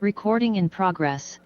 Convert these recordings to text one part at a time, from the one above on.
Recording in progress.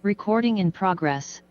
Recording in progress.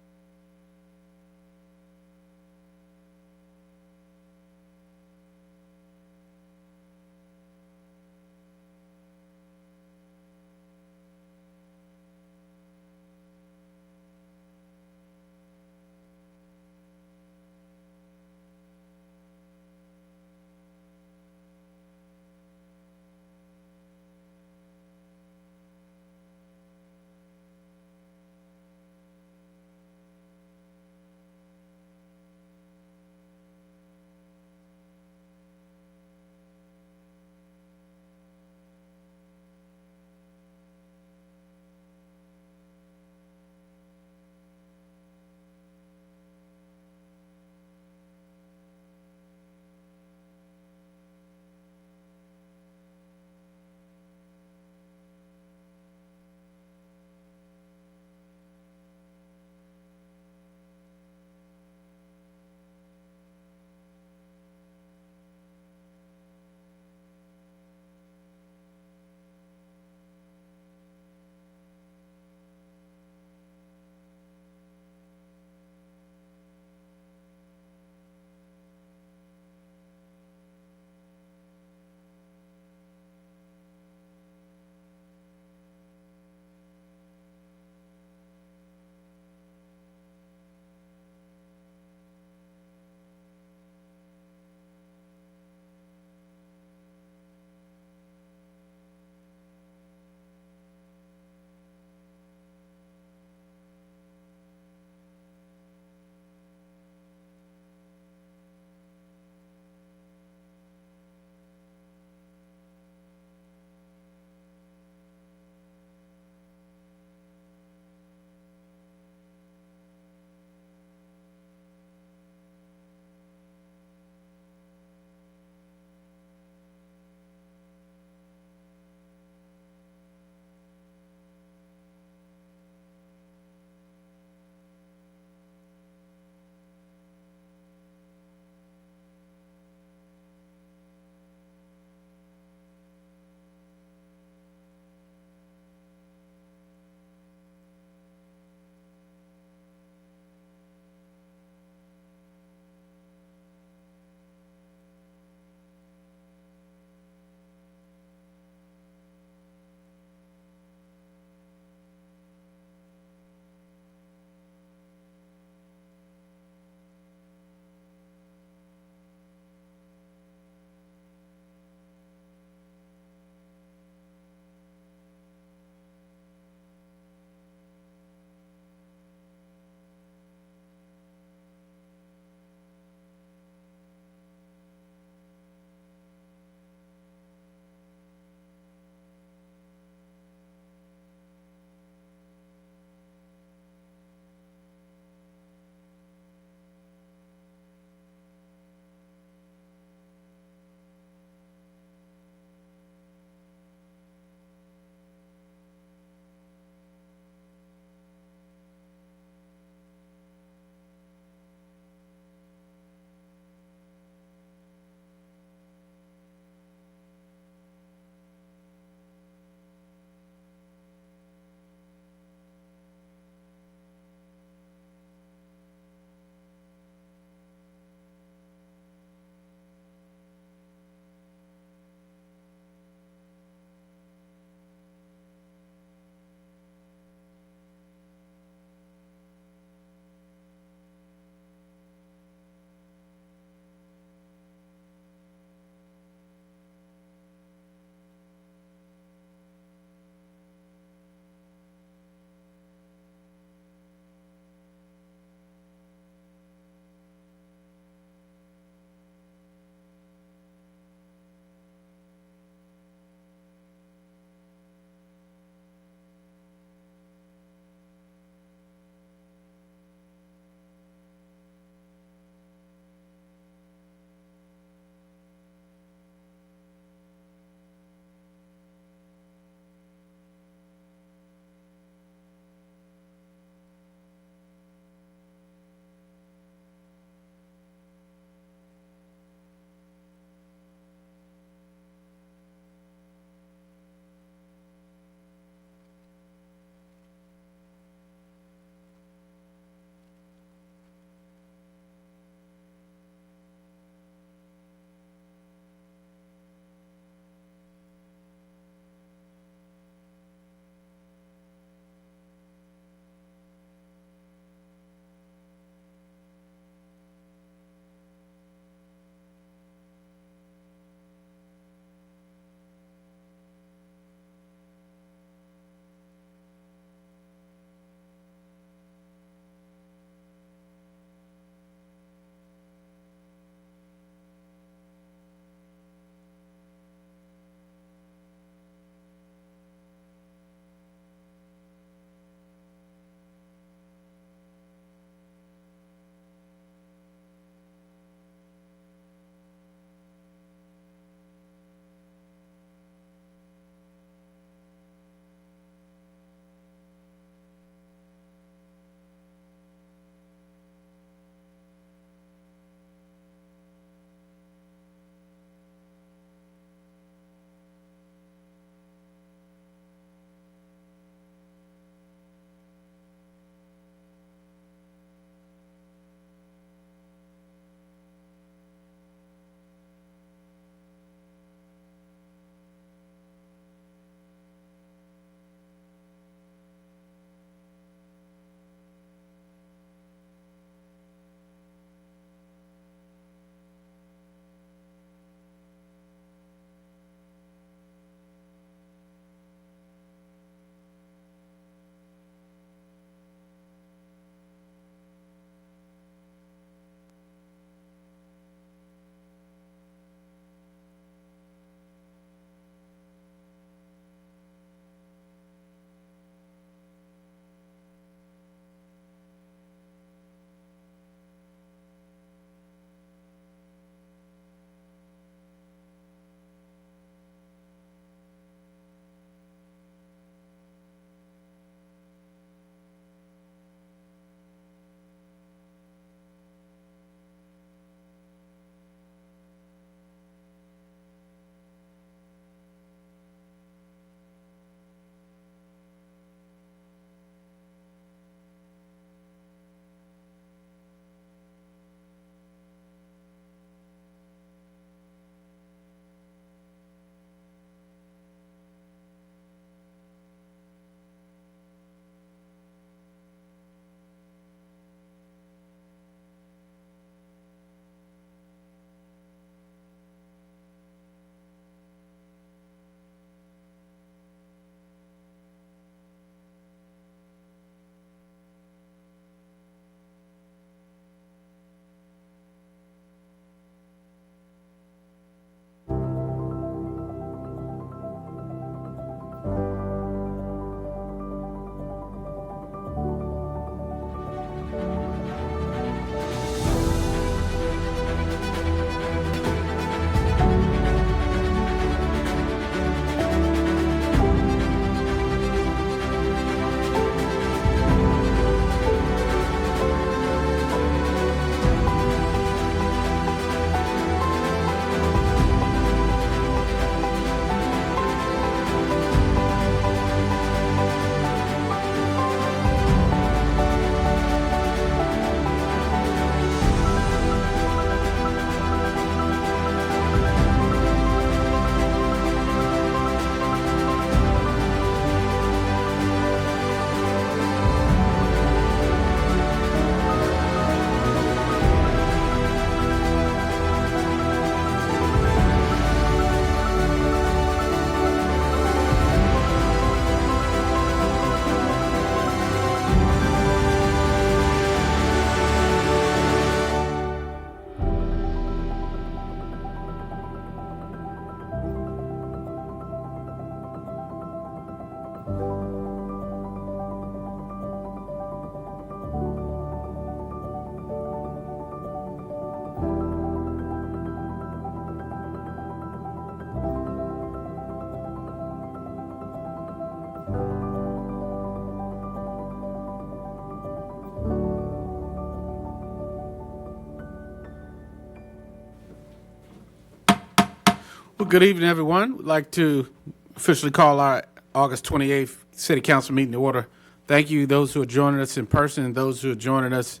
Well, good evening, everyone. We'd like to officially call our August 28th City Council meeting to order. Thank you, those who are joining us in person and those who are joining us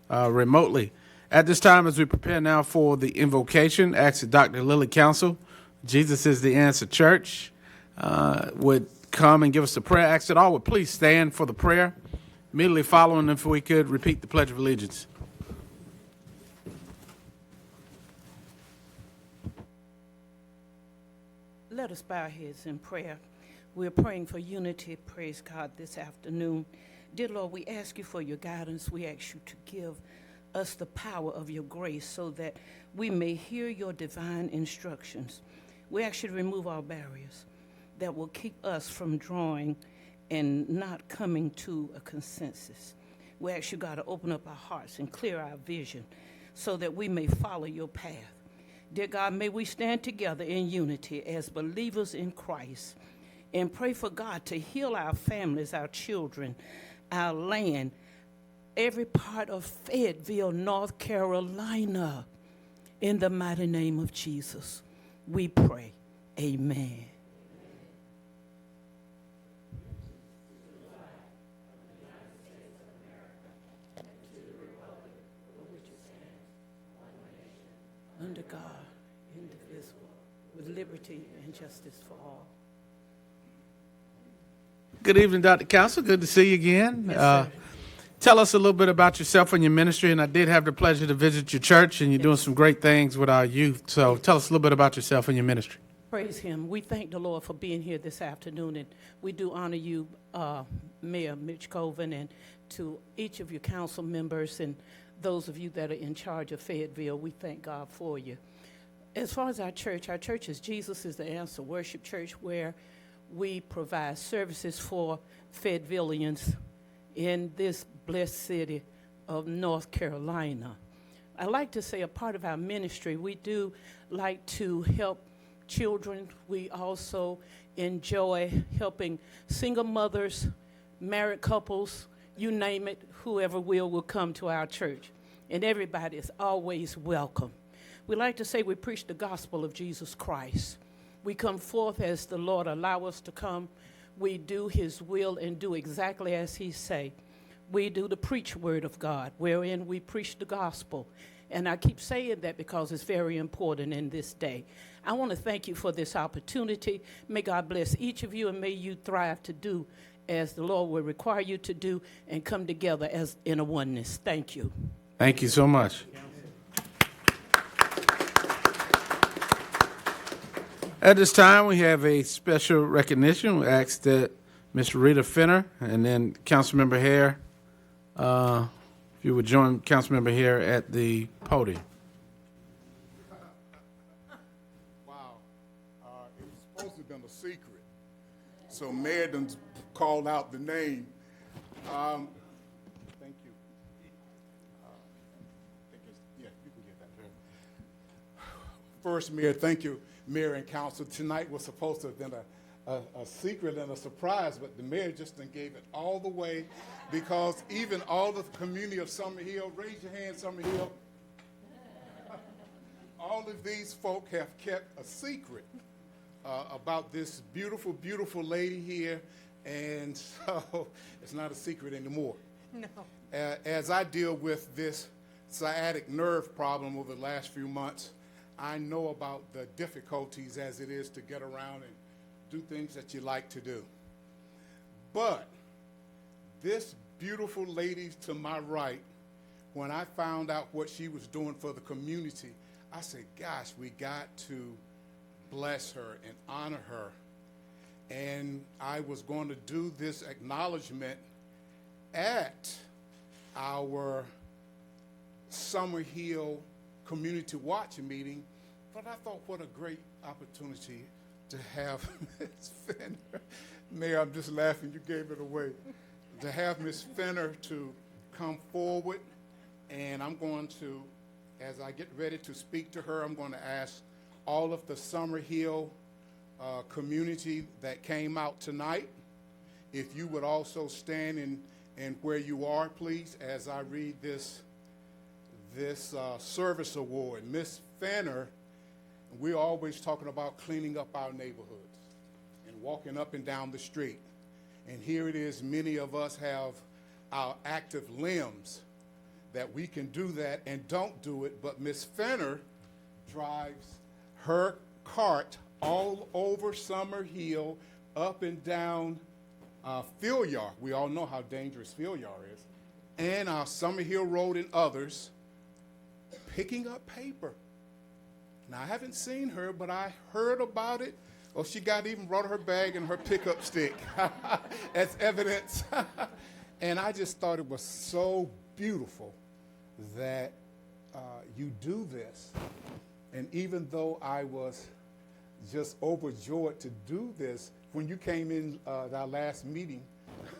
remotely. At this time, as we prepare now for the invocation, ask that Dr. Lily Council, Jesus is the Answer Church, would come and give us a prayer. Ask that all would please stand for the prayer. Immediately following, if we could, repeat the Pledge of Allegiance. Let us bow our heads in prayer. We're praying for unity, praise God, this afternoon. Dear Lord, we ask you for your guidance. We ask you to give us the power of your grace so that we may hear your divine instructions. We ask you to remove all barriers that will keep us from drawing and not coming to a consensus. We ask you, God, to open up our hearts and clear our vision so that we may follow your path. Dear God, may we stand together in unity as believers in Christ and pray for God to heal our families, our children, our land, every part of Fayetteville, North Carolina. In the mighty name of Jesus, we pray. Amen. Under God, indivisible, with liberty and justice for all. Good evening, Dr. Council. Good to see you again. Yes, Tell us a little bit about yourself and your ministry. And I did have the pleasure to visit your church, and you're doing some great things with our youth. So tell us a little bit about yourself and your ministry. Praise him. We thank the Lord for being here this afternoon, and we do honor you, Mayor Mitch Colvin, and to each of your council members and those of you that are in charge of Fayetteville. We thank God for you. As far as our church is Jesus is the Answer Worship Church, where we provide services for Fayettevillians in this blessed city of North Carolina. I like to say a part of our ministry, we do like to help children. We also enjoy helping single mothers, married couples, you name it, whoever will come to our church. And everybody is always welcome. We like to say we preach the gospel of Jesus Christ. We come forth as the Lord allow us to come. We do his will and do exactly as he say. We do the preach word of God, wherein we preach the gospel. And I keep saying that because it's very important in this day. I want to thank you for this opportunity. May God bless each of you, and may you thrive to do as the Lord will require you to do and come together as in a oneness. Thank you. Thank you so much. At this time, we have a special recognition. We ask that Ms. Rita Fenner and then Councilmember Hare, if you would join Councilmember Hare at the podium. Wow. It was supposed to have been a secret. So Mayor done called out the name. Thank you. Yeah, you can get that there. First, Mayor, thank you, Mayor and Council. Tonight was supposed to have been a secret and a surprise, but the Mayor just done gave it all the way, because even all the community of Summer Hill, raise your hand, Summer Hill. All of these folk have kept a secret about this beautiful, beautiful lady here, and so it's not a secret anymore. No. As I deal with this sciatic nerve problem over the last few months, I know about the difficulties as it is to get around and do things that you like to do. But this beautiful lady to my right, when I found out what she was doing for the community, I said, gosh, we got to bless her and honor her. And I was going to do this acknowledgement at our Summer Hill Community Watch meeting, but I thought, what a great opportunity to have Ms. Fenner. Mayor, I'm just laughing, you gave it away. To have Ms. Fenner to come forward, and I'm going to, as I get ready to speak to her, I'm going to ask all of the Summer Hill community that came out tonight, if you would also stand in where you are, please, as I read this service award. Ms. Fenner We're always talking about cleaning up our neighborhoods and walking up and down the street. And here it is, many of us have our active limbs that we can do that and don't do it, but Miss Fenner drives her cart all over Summer Hill, up and down Field Yard. We all know how dangerous Field Yard is. And Summer Hill Road and others, picking up paper. Now, I haven't seen her, but I heard about it. Oh, she even brought her bag and her pickup stick as evidence. And I just thought it was so beautiful that you do this. And even though I was just overjoyed to do this, when you came in our last meeting,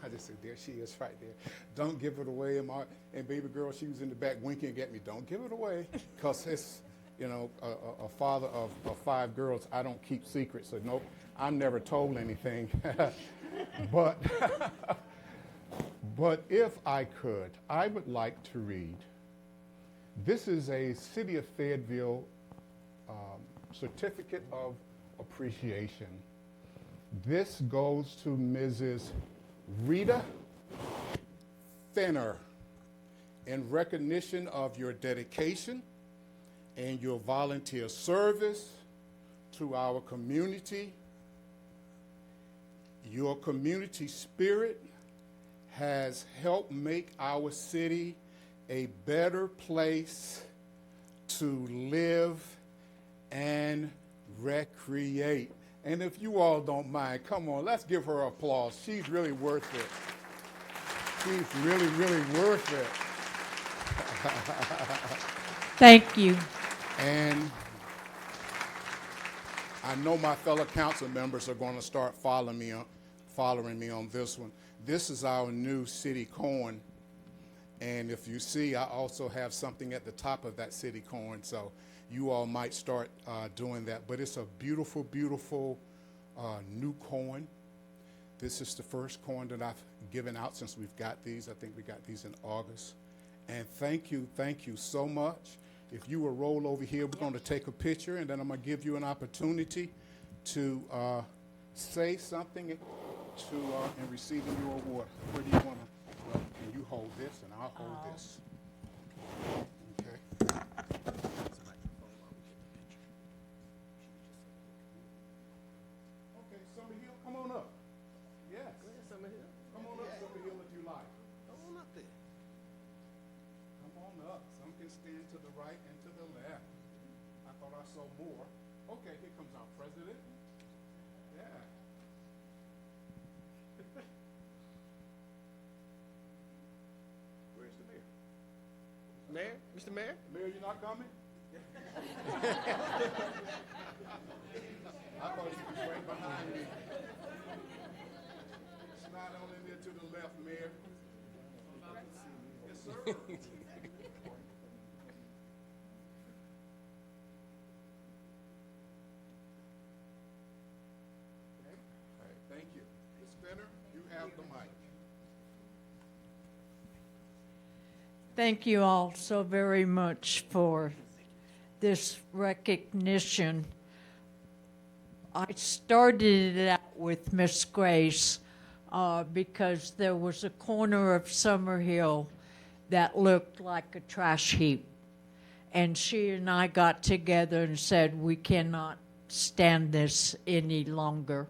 I just said, there she is right there. Don't give it away. And baby girl, she was in the back winking at me. Don't give it away, because it's, a father of 5 girls. I don't keep secrets, so nope, I never told anything. But if I could, I would like to read. This is a City of Fayetteville Certificate of Appreciation. This goes to Mrs. Rita Fenner in recognition of your dedication and your volunteer service to our community. Your community spirit has helped make our city a better place to live and recreate. And if you all don't mind, come on, let's give her applause. She's really worth it. She's really, really worth it. Thank you. And I know my fellow council members are going to start following me on this one. This is our new city coin. And if you see, I also have something at the top of that city coin, so you all might start doing that. But it's a beautiful, beautiful new coin. This is the first coin that I've given out since we've got these. I think we got these in August. And thank you so much. If you will roll over here, we're going to take a picture, and then I'm going to give you an opportunity to say something in receiving your award. Where do you want to? Well, can you hold this, and I'll hold this. Okay. Okay, Summer Hill, come on up. Yes. Come on up, Summer Hill, if you like. Come on up there. Come on up. Some can stand to the right and to the left. I thought I saw more. Okay, here comes our president. Yeah. Where's the mayor? Mayor? Mr. Mayor? Mayor, you're not coming? I thought she was right behind me. Slide on in there to the left, Mayor. Yes, sir. Thank you. Ms. Fenner, you have the mic. Thank you all so very much for this recognition. I started it out with Miss Grace because there was a corner of Summer Hill that looked like a trash heap. And she and I got together and said, we cannot stand this any longer.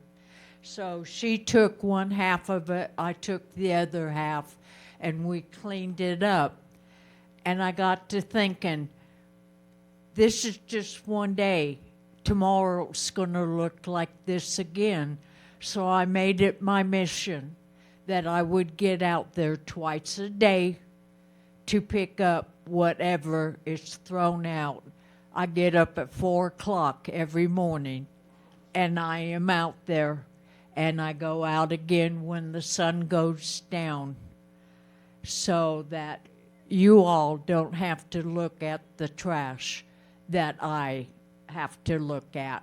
So she took one half of it, I took the other half, and we cleaned it up. And I got to thinking, this is just one day. Tomorrow it's going to look like this again. So I made it my mission that I would get out there twice a day to pick up whatever is thrown out. I get up at 4 o'clock every morning, and I am out there, and I go out again when the sun goes down, so that you all don't have to look at the trash that I have to look at.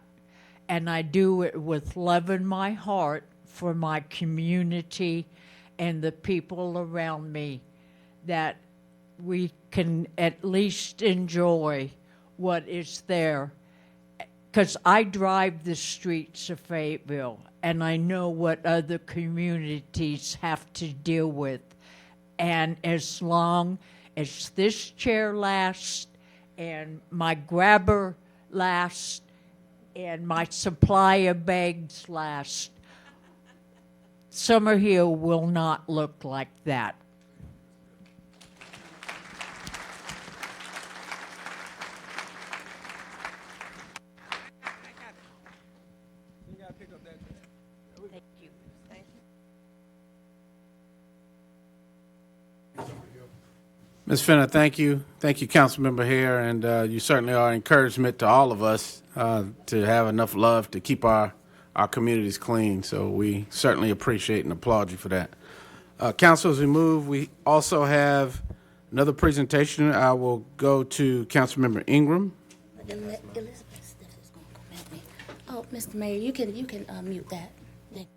And I do it with love in my heart for my community and the people around me, that we can at least enjoy what is there. because I drive the streets of Fayetteville, and I know what other communities have to deal with. And as long as this chair lasts, and my grabber lasts, and my supply of bags lasts, Summer Hill will not look like that. You gotta pick up that. Thank you. Ms. Fenner, thank you. Thank you, Councilmember Hare, and you certainly are encouragement to all of us to have enough love to keep our communities clean. So we certainly appreciate and applaud you for that. Council, as we move, we also have another presentation. I will go to Councilmember Ingram. Elizabeth Stiff is going to come at me. Oh, Mr. Mayor, you can mute that. Thank-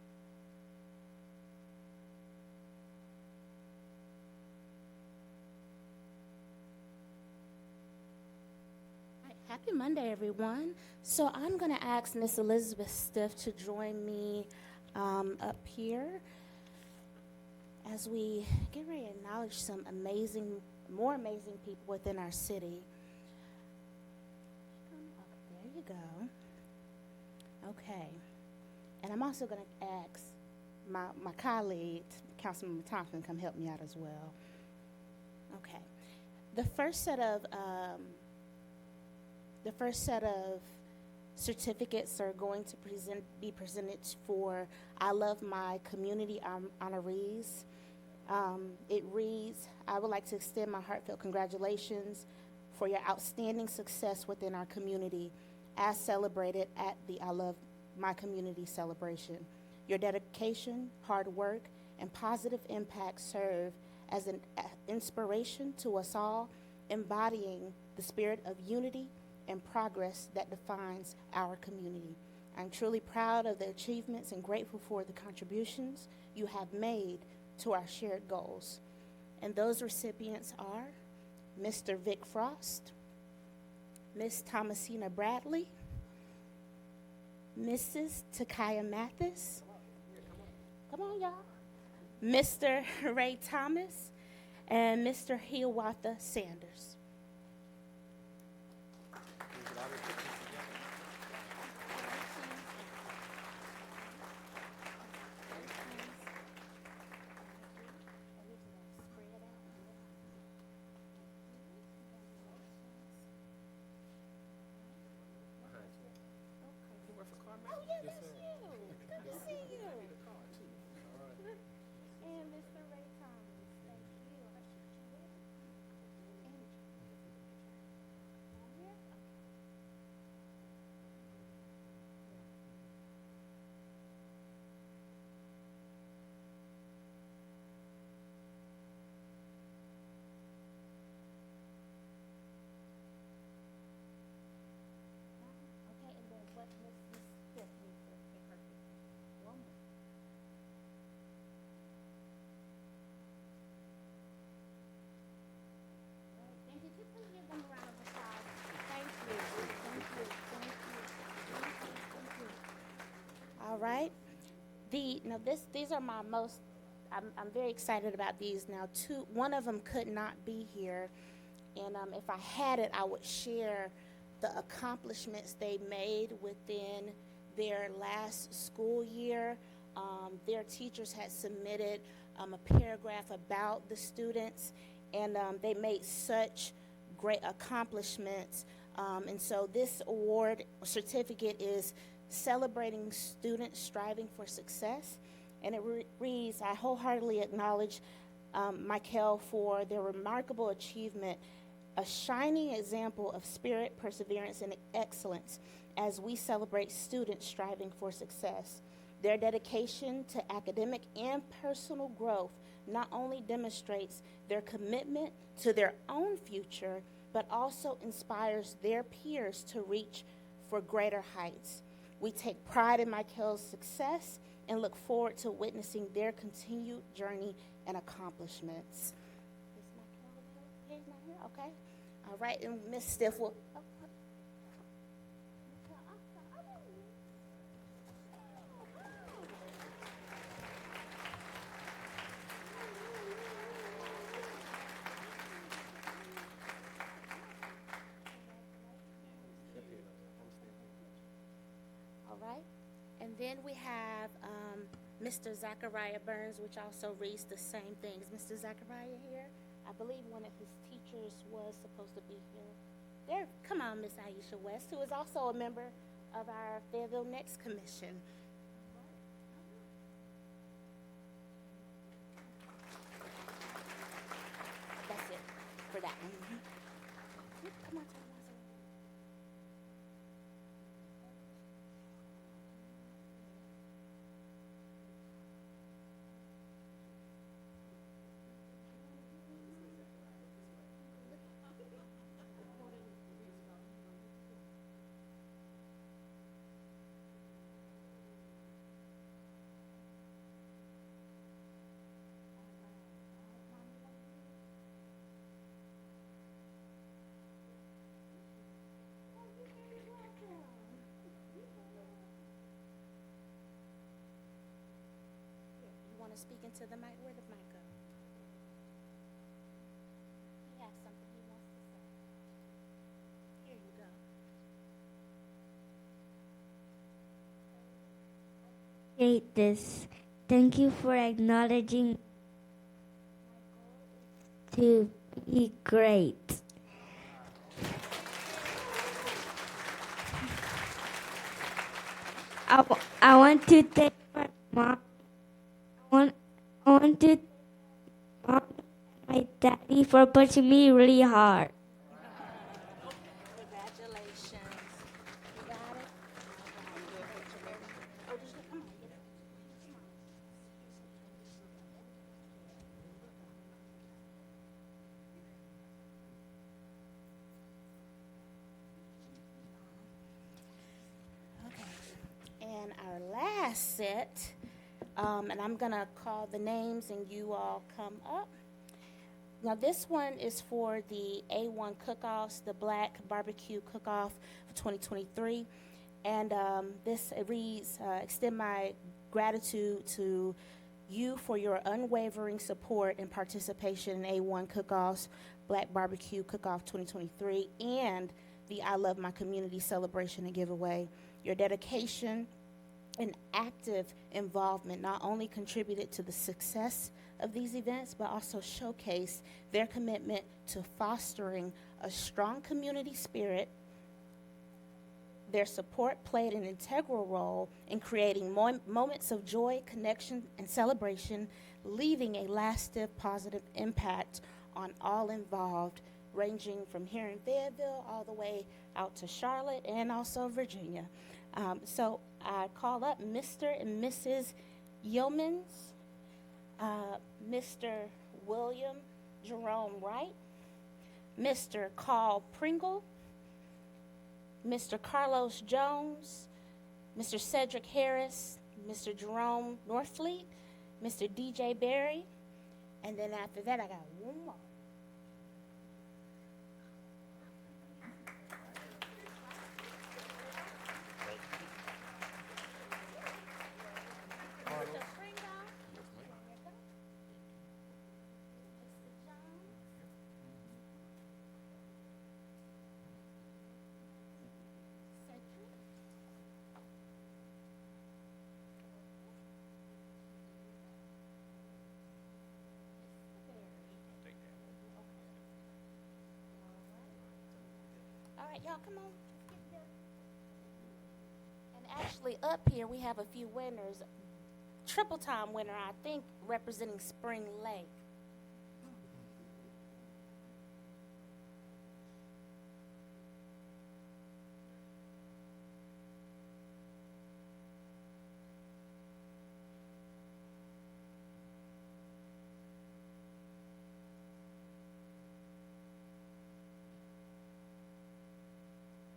All right, happy Monday, everyone. So I'm going to ask Miss Elizabeth Stiff to join me up here as we get ready to acknowledge some more amazing people within our city. Okay, there you go. Okay. And I'm also going to ask my colleague, Councilmember Thompson, come help me out as well. Okay. The first set of certificates are going to be presented for I Love My Community honorees. It reads, I would like to extend my heartfelt congratulations for your outstanding success within our community as celebrated at the I Love My Community celebration. Your dedication, hard work, and positive impact serve as an inspiration to us all, embodying the spirit of unity and progress that defines our community. I'm truly proud of the achievements and grateful for the contributions you have made to our shared goals. And those recipients are Mr. Vic Frost, Miss Thomasina Bradley, Mrs. Takaya Mathis, come on y'all, Mr. Ray Thomas, and Mr. Hiawatha Sanders. Oh, yeah, that's you. Good to see you. And Mr. Ray Thomas, thank you. Okay, and then what Mrs. Smith needs to take her picture. One more. Right, thank you. Just please give them a round of applause. Thank you. Thank you. Thank you. Thank you. Thank you. All right. These are my most. I'm very excited about these now. One of them could not be here, and if I had it, I would share the accomplishments they made within their last school year. Their teachers had submitted a paragraph about the students, and they made such great accomplishments. And so this award certificate is celebrating students striving for success. And it reads, I wholeheartedly acknowledge Michael for their remarkable achievement, a shining example of spirit, perseverance, and excellence as we celebrate students striving for success. Their dedication to academic and personal growth not only demonstrates their commitment to their own future, but also inspires their peers to reach for greater heights. We take pride in Michael's success and look forward to witnessing their continued journey and accomplishments. Is Michael here? He's not here? Okay. All right, and Miss Stiff will. Oh, then we have Mr. Zachariah Burns, which also reads the same thing. Is Mr. Zachariah here? I believe one of his teachers was supposed to be here. There, come on, Miss Aisha West, who is also a member of our Fayetteville Next Commission. That's it for that one. Come on, Thomas. You want to speak into the mic? Where the mic go? He has something he wants to say. Here you go. Appreciate this. Thank you for acknowledging to be great. I want to thank my mom. I want to thank my mom and my daddy for pushing me really hard. Congratulations. You got it? Oh, just come on. Get it. Okay. And our last set, and I'm going to call the names and you all come up. Now, this one is for the A1 Cook-Offs, the Black Barbecue Cook-Off of 2023. And this reads, extend my gratitude to you for your unwavering support and participation in A1 Cook-Offs, Black Barbecue Cook-Off 2023, and the I Love My Community celebration and giveaway. Your dedication and active involvement not only contributed to the success of these events, but also showcase their commitment to fostering a strong community spirit. Their support played an integral role in creating moments of joy, connection, and celebration, leaving a lasting positive impact on all involved, ranging from here in Fayetteville all the way out to Charlotte and also Virginia. So I call up Mr. and Mrs. Yeomans, Mr. William Jerome Wright, Mr. Carl Pringle, Mr. Carlos Jones, Mr. Cedric Harris, Mr. Jerome Northfleet, Mr. DJ Berry, and then after that I got one more. Mr. Pringle. Mr. Jones. Cedric. All right, y'all, come on. Let's get there. And actually, up here we have a few winners. Triple time winner, I think, representing Spring Lake.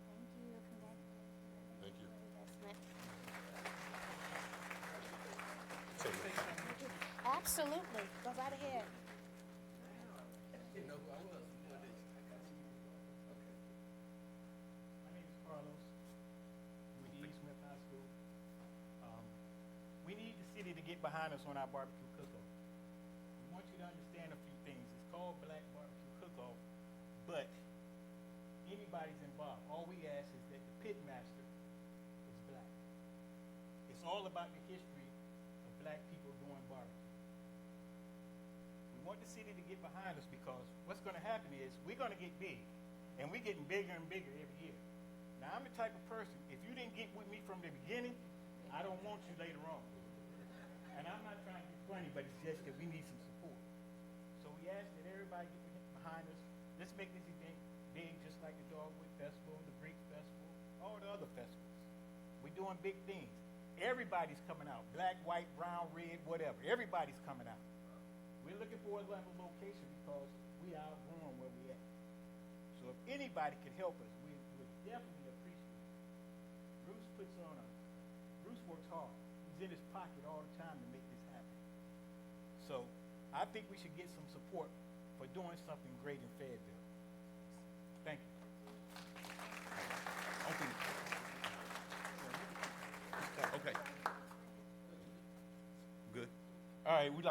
Thank you. Congratulations. Thank you. Absolutely. Go right ahead. My name is Carlos with East Smith High School. We need the city to get behind us on our barbecue cook-off. We want you to understand a few things. It's called Black Barbecue Cook-Off, but anybody's involved. All we ask is that the pit master is black. It's It's all about the history of black people doing barbecue. We want the city to get behind us because what's going to happen is we're going to get big, and we're getting bigger and bigger every year. Now, I'm the type of person, if you didn't get with me from the beginning, I don't want you later on. And I'm not trying to be funny, but it's just that we need some support. So we ask that everybody get behind us. Let's make this event big, just like the Dogwood Festival, the Greek Festival, all the other festivals. We're doing big things. Everybody's coming out, black, white, brown, red, whatever. Everybody's coming out. We're looking for a level location because we are outgrowing where we at. So if anybody can help us, we would definitely appreciate it. Bruce works hard. He's in his pocket all the time to make this happen. So I think we should get some support for doing something great in Fayetteville. Thank you. Okay. Good. All right, we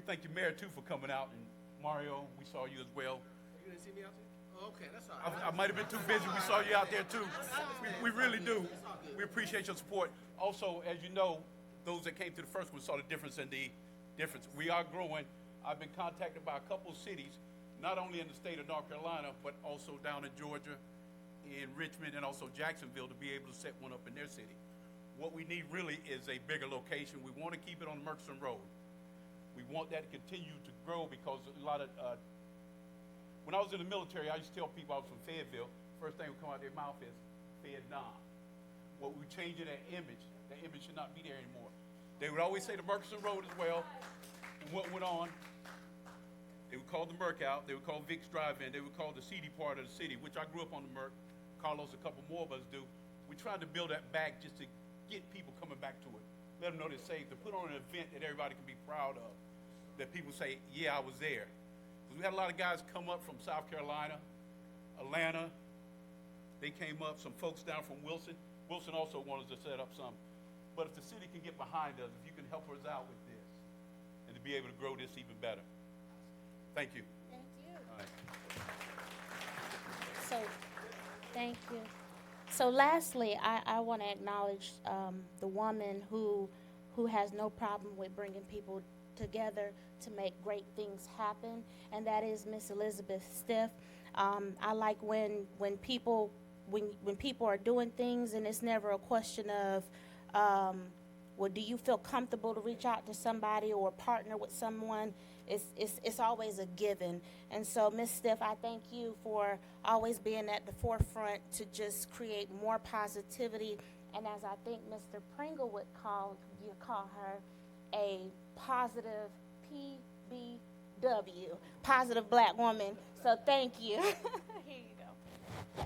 thank you, Mayor, too, for coming out, and Mario, we saw you as well. You didn't see me out there? Oh, okay, that's all right. I might have been too busy. We saw you out there too. We really do. We appreciate your support. Also, as you know, those that came to the first one saw the difference in the difference. We are growing. I've been contacted by a couple of cities, not only in the state of North Carolina, but also down in Georgia, in Richmond, and also Jacksonville to be able to set one up in their city. What we need really is a bigger location. We want to keep it on Murchison Road. We want that to continue to grow because a lot of, when I was in the military, I used to tell people I was from Fayetteville. First thing would come out of their mouth is Vietnam. What we changing that image should not be there anymore. They would always say the Murchison Road as well. And what went on, they would call the Merc out. They would call Vic's Drive-In. They would call the seedy part of the city, which I grew up on the Merc. Carlos, a couple more of us do. We tried to build that back just to get people coming back to it. Let them know they're safe. To put on an event that everybody can be proud of. That people say, yeah, I was there. Because we had a lot of guys come up from South Carolina, Atlanta. They came up, some folks down from Wilson. Wilson also wanted to set up some. But if the city can get behind us, if you can help us out with this, and to be able to grow this even better. Thank you. Thank you. All right. So, thank you. So lastly, I want to acknowledge the woman who has no problem with bringing people together to make great things happen, and that is Miss Elizabeth Stiff. I like when people are doing things, and it's never a question of, well, do you feel comfortable to reach out to somebody or partner with someone? It's always a given. And so, Ms. Stiff, I thank you for always being at the forefront to just create more positivity. And as I think Mr. Pringle would call her, a positive PBW, positive black woman. So thank you. Here you go.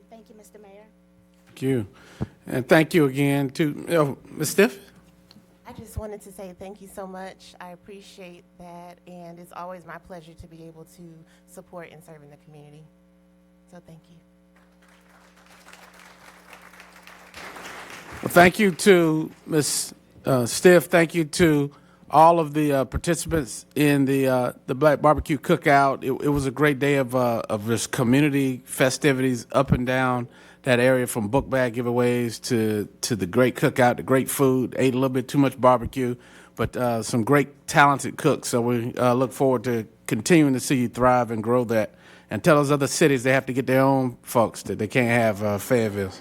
Thank you, Mr. Mayor. Thank you. And thank you again to Ms. Stiff. I just wanted to say thank you so much. I appreciate that, and it's always my pleasure to be able to support and serve in the community. So thank you. Well, thank you to Ms. Stiff. Thank you to all of the participants in the Black Barbecue Cookout. It was a great day of just community festivities up and down that area, from book bag giveaways to the great cookout, the great food. Ate a little bit too much barbecue, but some great talented cooks. So we look forward to continuing to see you thrive and grow that. And tell those other cities they have to get their own folks, that they can't have Fayetteville.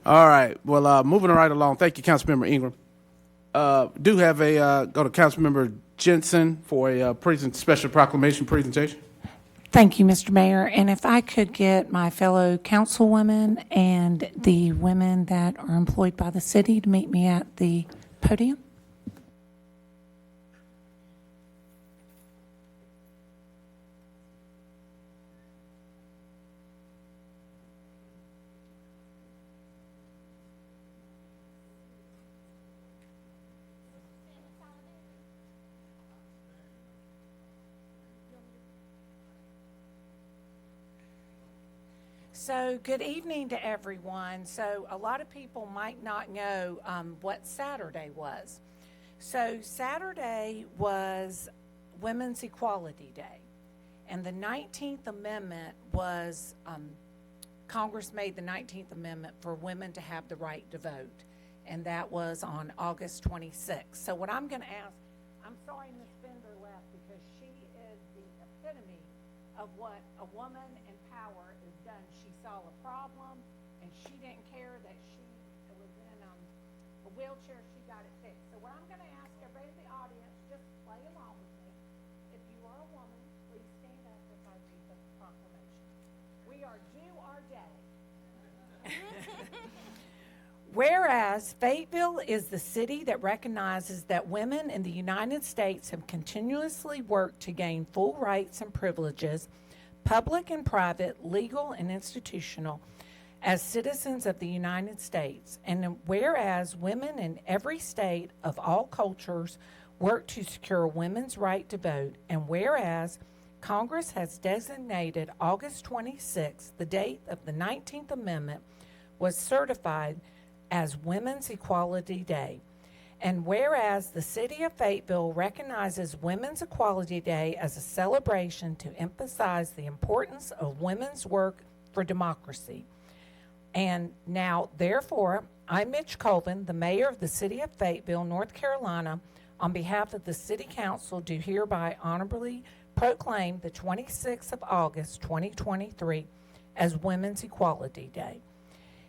All right. Well, moving right along. Thank you, Councilmember Ingram. Do have go to Councilmember Jensen for a special proclamation presentation. Thank you, Mr. Mayor. And if I could get my fellow councilwomen and the women that are employed by the city to meet me at the podium. So good evening to everyone. So a lot of people might not know what Saturday was. So Saturday was Women's Equality Day. And the 19th Amendment was, Congress made the 19th Amendment for women to have the right to vote. And that was on August 26th. So what I'm going to ask, I'm sorry Ms. Bender left because she is the epitome of what a woman in power is done. She saw a problem and she didn't care that she was in a wheelchair. She got it fixed. So what I'm going to ask everybody in the audience, just play along with me. If you are a woman, please stand up as I read the proclamation. We are due our day. Whereas Fayetteville is the city that recognizes that women in the United States have continuously worked to gain full rights and privileges, public and private, legal and institutional, as citizens of the United States. And whereas women in every state of all cultures work to secure women's right to vote, and whereas Congress has designated August 26th, the date of the 19th Amendment, was certified as Women's Equality Day. And whereas the city of Fayetteville recognizes Women's Equality Day as a celebration to emphasize the importance of women's work for democracy. And now, therefore, I, Mitch Colvin, the mayor of the city of Fayetteville, North Carolina, on behalf of the city council, do hereby honorably proclaim the 26th of August, 2023 as Women's Equality Day.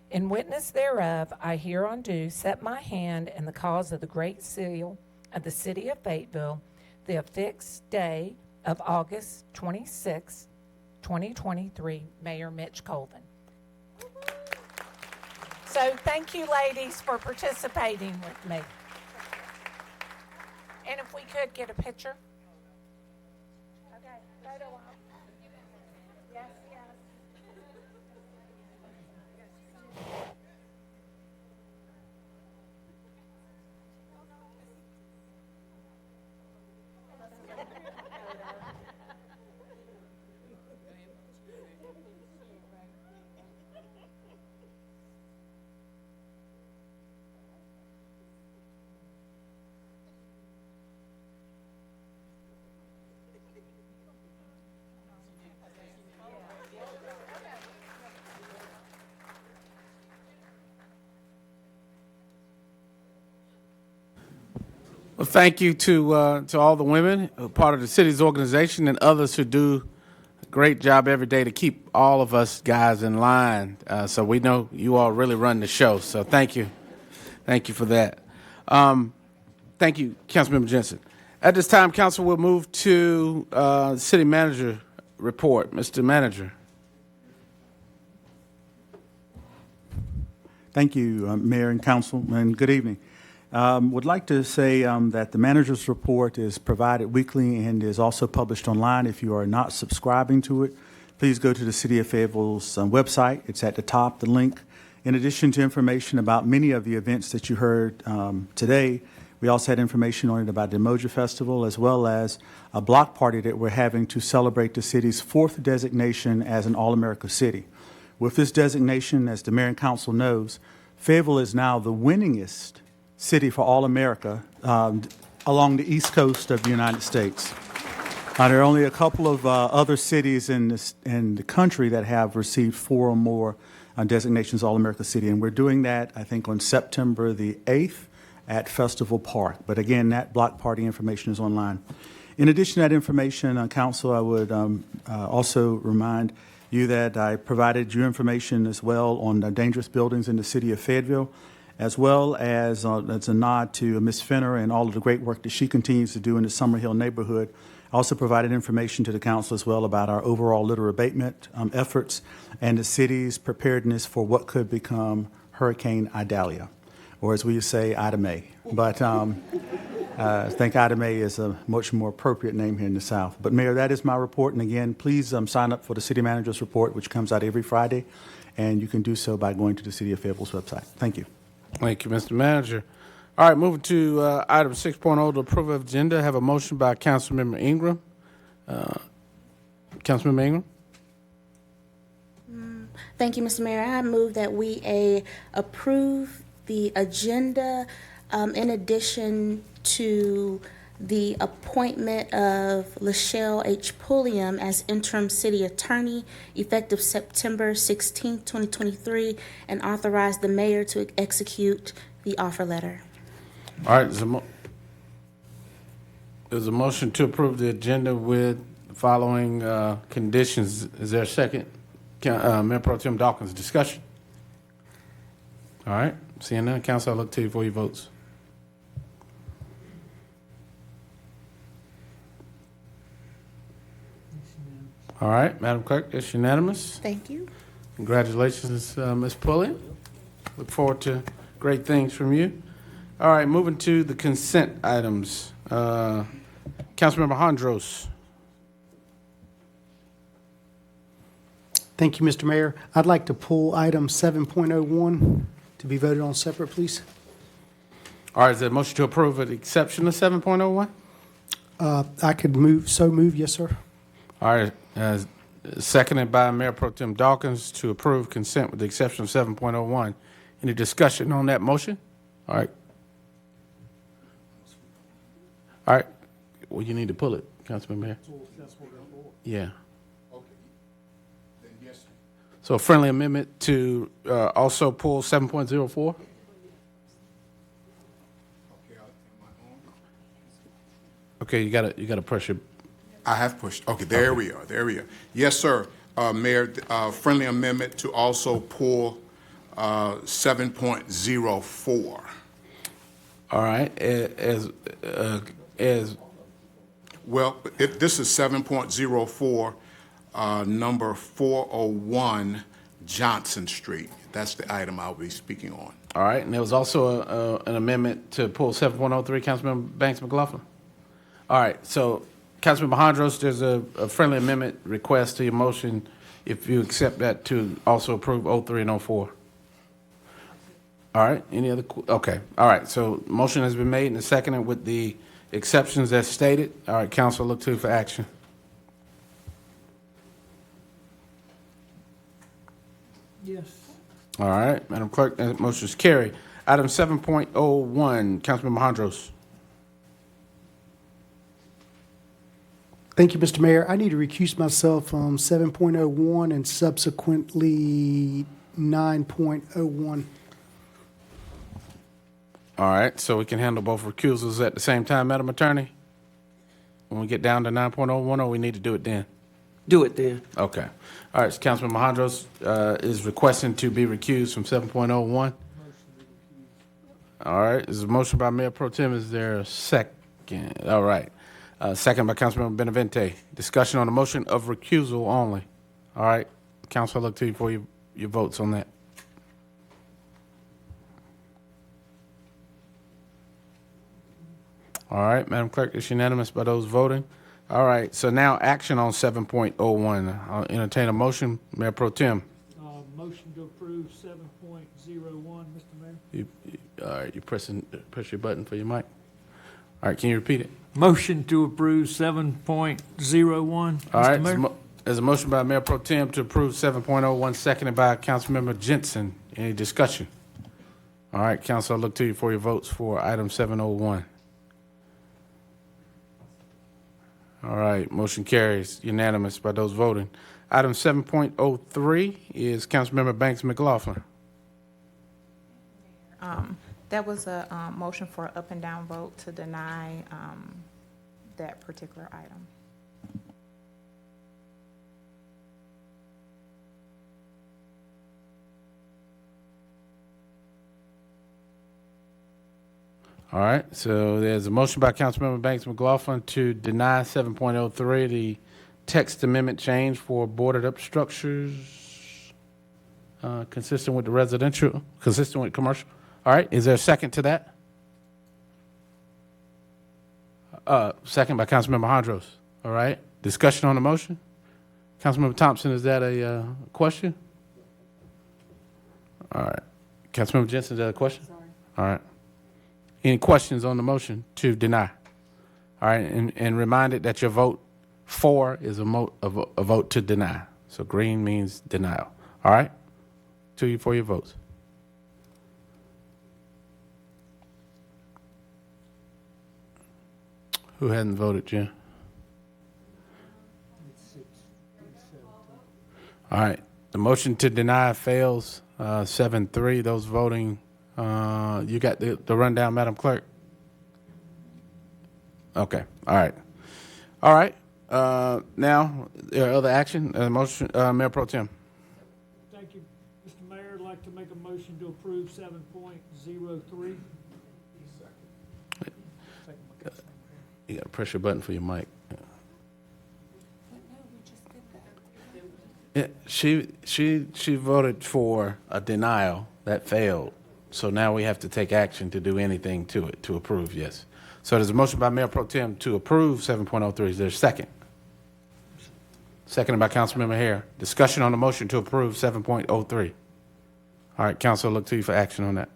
In witness thereof, I hereunto set my hand in the cause of the great seal of the city of Fayetteville, the affixed day of August 26, 2023, Mayor Mitch Colvin. So thank you, ladies, for participating with me. And if we could get a picture. Okay, photo op. Yes, yes. Well, thank you to all the women who are part of the city's organization and others who do a great job every day to keep all of us guys in line. So we know you all really run the show. So thank you. Thank you for that. Thank you, Councilmember Jensen. At this time, council will move to city manager report. Mr. Manager. Thank you, Mayor and Council, and good evening. Would like to say that the manager's report is provided weekly and is also published online. If you are not subscribing to it, please go to the City of Fayetteville's website. It's at the top, the link. In addition to information about many of the events that you heard today, we also had information on it about the Emoji Festival, as well as a block party that we're having to celebrate the city's 4th designation as an All-America city. With this designation, as the Mayor and Council knows, Fayetteville is now the winningest city for All-America along the East Coast of the United States. There are only a couple of other cities in the country that have received 4 or more designations All-America City, and we're doing that, I think, on September the 8th at Festival Park. But again, that block party information is online. In addition to that information, Council, I would also remind you that I provided you information as well on dangerous buildings in the city of Fayetteville, as well as a nod to Ms. Fenner and all of the great work that she continues to do in the Summerhill neighborhood. I also provided information to the council as well about our overall litter abatement efforts and the city's preparedness for what could become Hurricane Idalia, or as we say, Ida May. But I think Ida May is a much more appropriate name here in the South. But Mayor, that is my report. And again, please sign up for the City Manager's Report, which comes out every Friday. And you can do so by going to the City of Fayetteville's website. Thank you. Thank you, Mr. Manager. All right, moving to item 6.0, the approval of agenda. I have a motion by Councilmember Ingram. Councilmember Ingram? Thank you, Mr. Mayor. I move that we approve the agenda in addition to the appointment of Lachelle H. Pulliam as interim city attorney effective September 16, 2023, and authorize the mayor to execute the offer letter. All right, there's a motion to approve the agenda with the following conditions. Is there a second? Mayor Pro Tem Dawkins, discussion. All right, seeing none, council, I look to you for your votes. All right, Madam Clerk, it's unanimous. Thank you. Congratulations, Ms. Pulliam. Look forward to great things from you. All right, moving to the consent items. Councilmember Hondros. Thank you, Mr. Mayor. I'd like to pull item 7.01 to be voted on separate, please. All right, is there a motion to approve with the exception of 7.01? I could move, yes, sir. All right, seconded by Mayor Pro Tem Dawkins to approve consent with the exception of 7.01. Any discussion on that motion? All right. All right. Well, you need to pull it, Councilman Mayor. Yeah. Okay. Then yes. So a friendly amendment to also pull 7.04? Okay, am I on? Okay, you gotta press your. I have pushed. Okay, there we are. There we are. Yes, sir. Mayor, friendly amendment to also pull 7.04. All right. As Well, this is 7.04, number 401 Johnson Street. That's the item I'll be speaking on. all right, and there was also an amendment to pull 7.03, Councilmember Banks McLaughlin. All right, so Councilmember Hondros, there's a friendly amendment request to your motion if you accept that to also approve 03 and 04. All right, any other, okay, all right, so motion has been made and seconded with the exceptions as stated. All right, council, look to you for action. Yes. All right, Madam Clerk, that motion is carried. Item 7.01, Councilmember Hondros. Thank you, Mr. Mayor. I need to recuse myself from 7.01 and subsequently 9.01. All right, so we can handle both recusals at the same time, Madam Attorney? When we get down to 9.01, or we need to do it then? Do it then. Okay. All right, so Councilman Hondros is requesting to be recused from 7.01. All right, there's a motion by Mayor Pro Tem. Is there a second? All right. Second by Councilmember Benavente. Discussion on the motion of recusal only. All right, Council, I look to you for your votes on that. All right, Madam Clerk, it's unanimous by those voting. All right, so now action on 7.01. I'll entertain a motion. Mayor Pro Tem. Motion to approve 7.01, Mr. Mayor. All right, you press your button for your mic. All right, can you repeat it? Motion to approve 7.01, All right, Mr. Mayor. there's a motion by Mayor Pro Tem to approve 7.01, seconded by Councilmember Jensen. Any discussion? All right, Council, I'll look to you for your votes for item 701. All right, motion carries unanimous by those voting. Item 7.03 is Councilmember Banks McLaughlin. That was a motion for up and down vote to deny that particular item. All right, so there's a motion by Councilmember Banks McLaughlin to deny 7.03, the text amendment change for boarded up structures consistent with the residential, consistent with commercial. All right, is there a second to that? Second by Councilmember Hondros. All right, discussion on the motion? Councilmember Thompson, is that a question? All right, Councilmember Jensen, is that a question? Sorry. All right. Any questions on the motion to deny? All right, and reminded that your vote for is a vote to deny. So green means denial. All right, to you for your votes. Who hadn't voted, Jim? All right. The motion to deny fails 7-3. Those voting, you got the rundown, Madam Clerk? Okay. All right. All right. Now, other action? Motion, Mayor Pro Tem. Thank you, Mr. Mayor. I'd like to make a motion to approve 7.03. You got to press your button for your mic. Yeah, she voted for a denial that failed. So now we have to take action to do anything to it, to approve, yes. So there's a motion by Mayor Pro Tem to approve 7.03. Is there a second? Seconded by Councilmember Hare. Discussion on the motion to approve 7.03. All right, Council, look to you for action on that.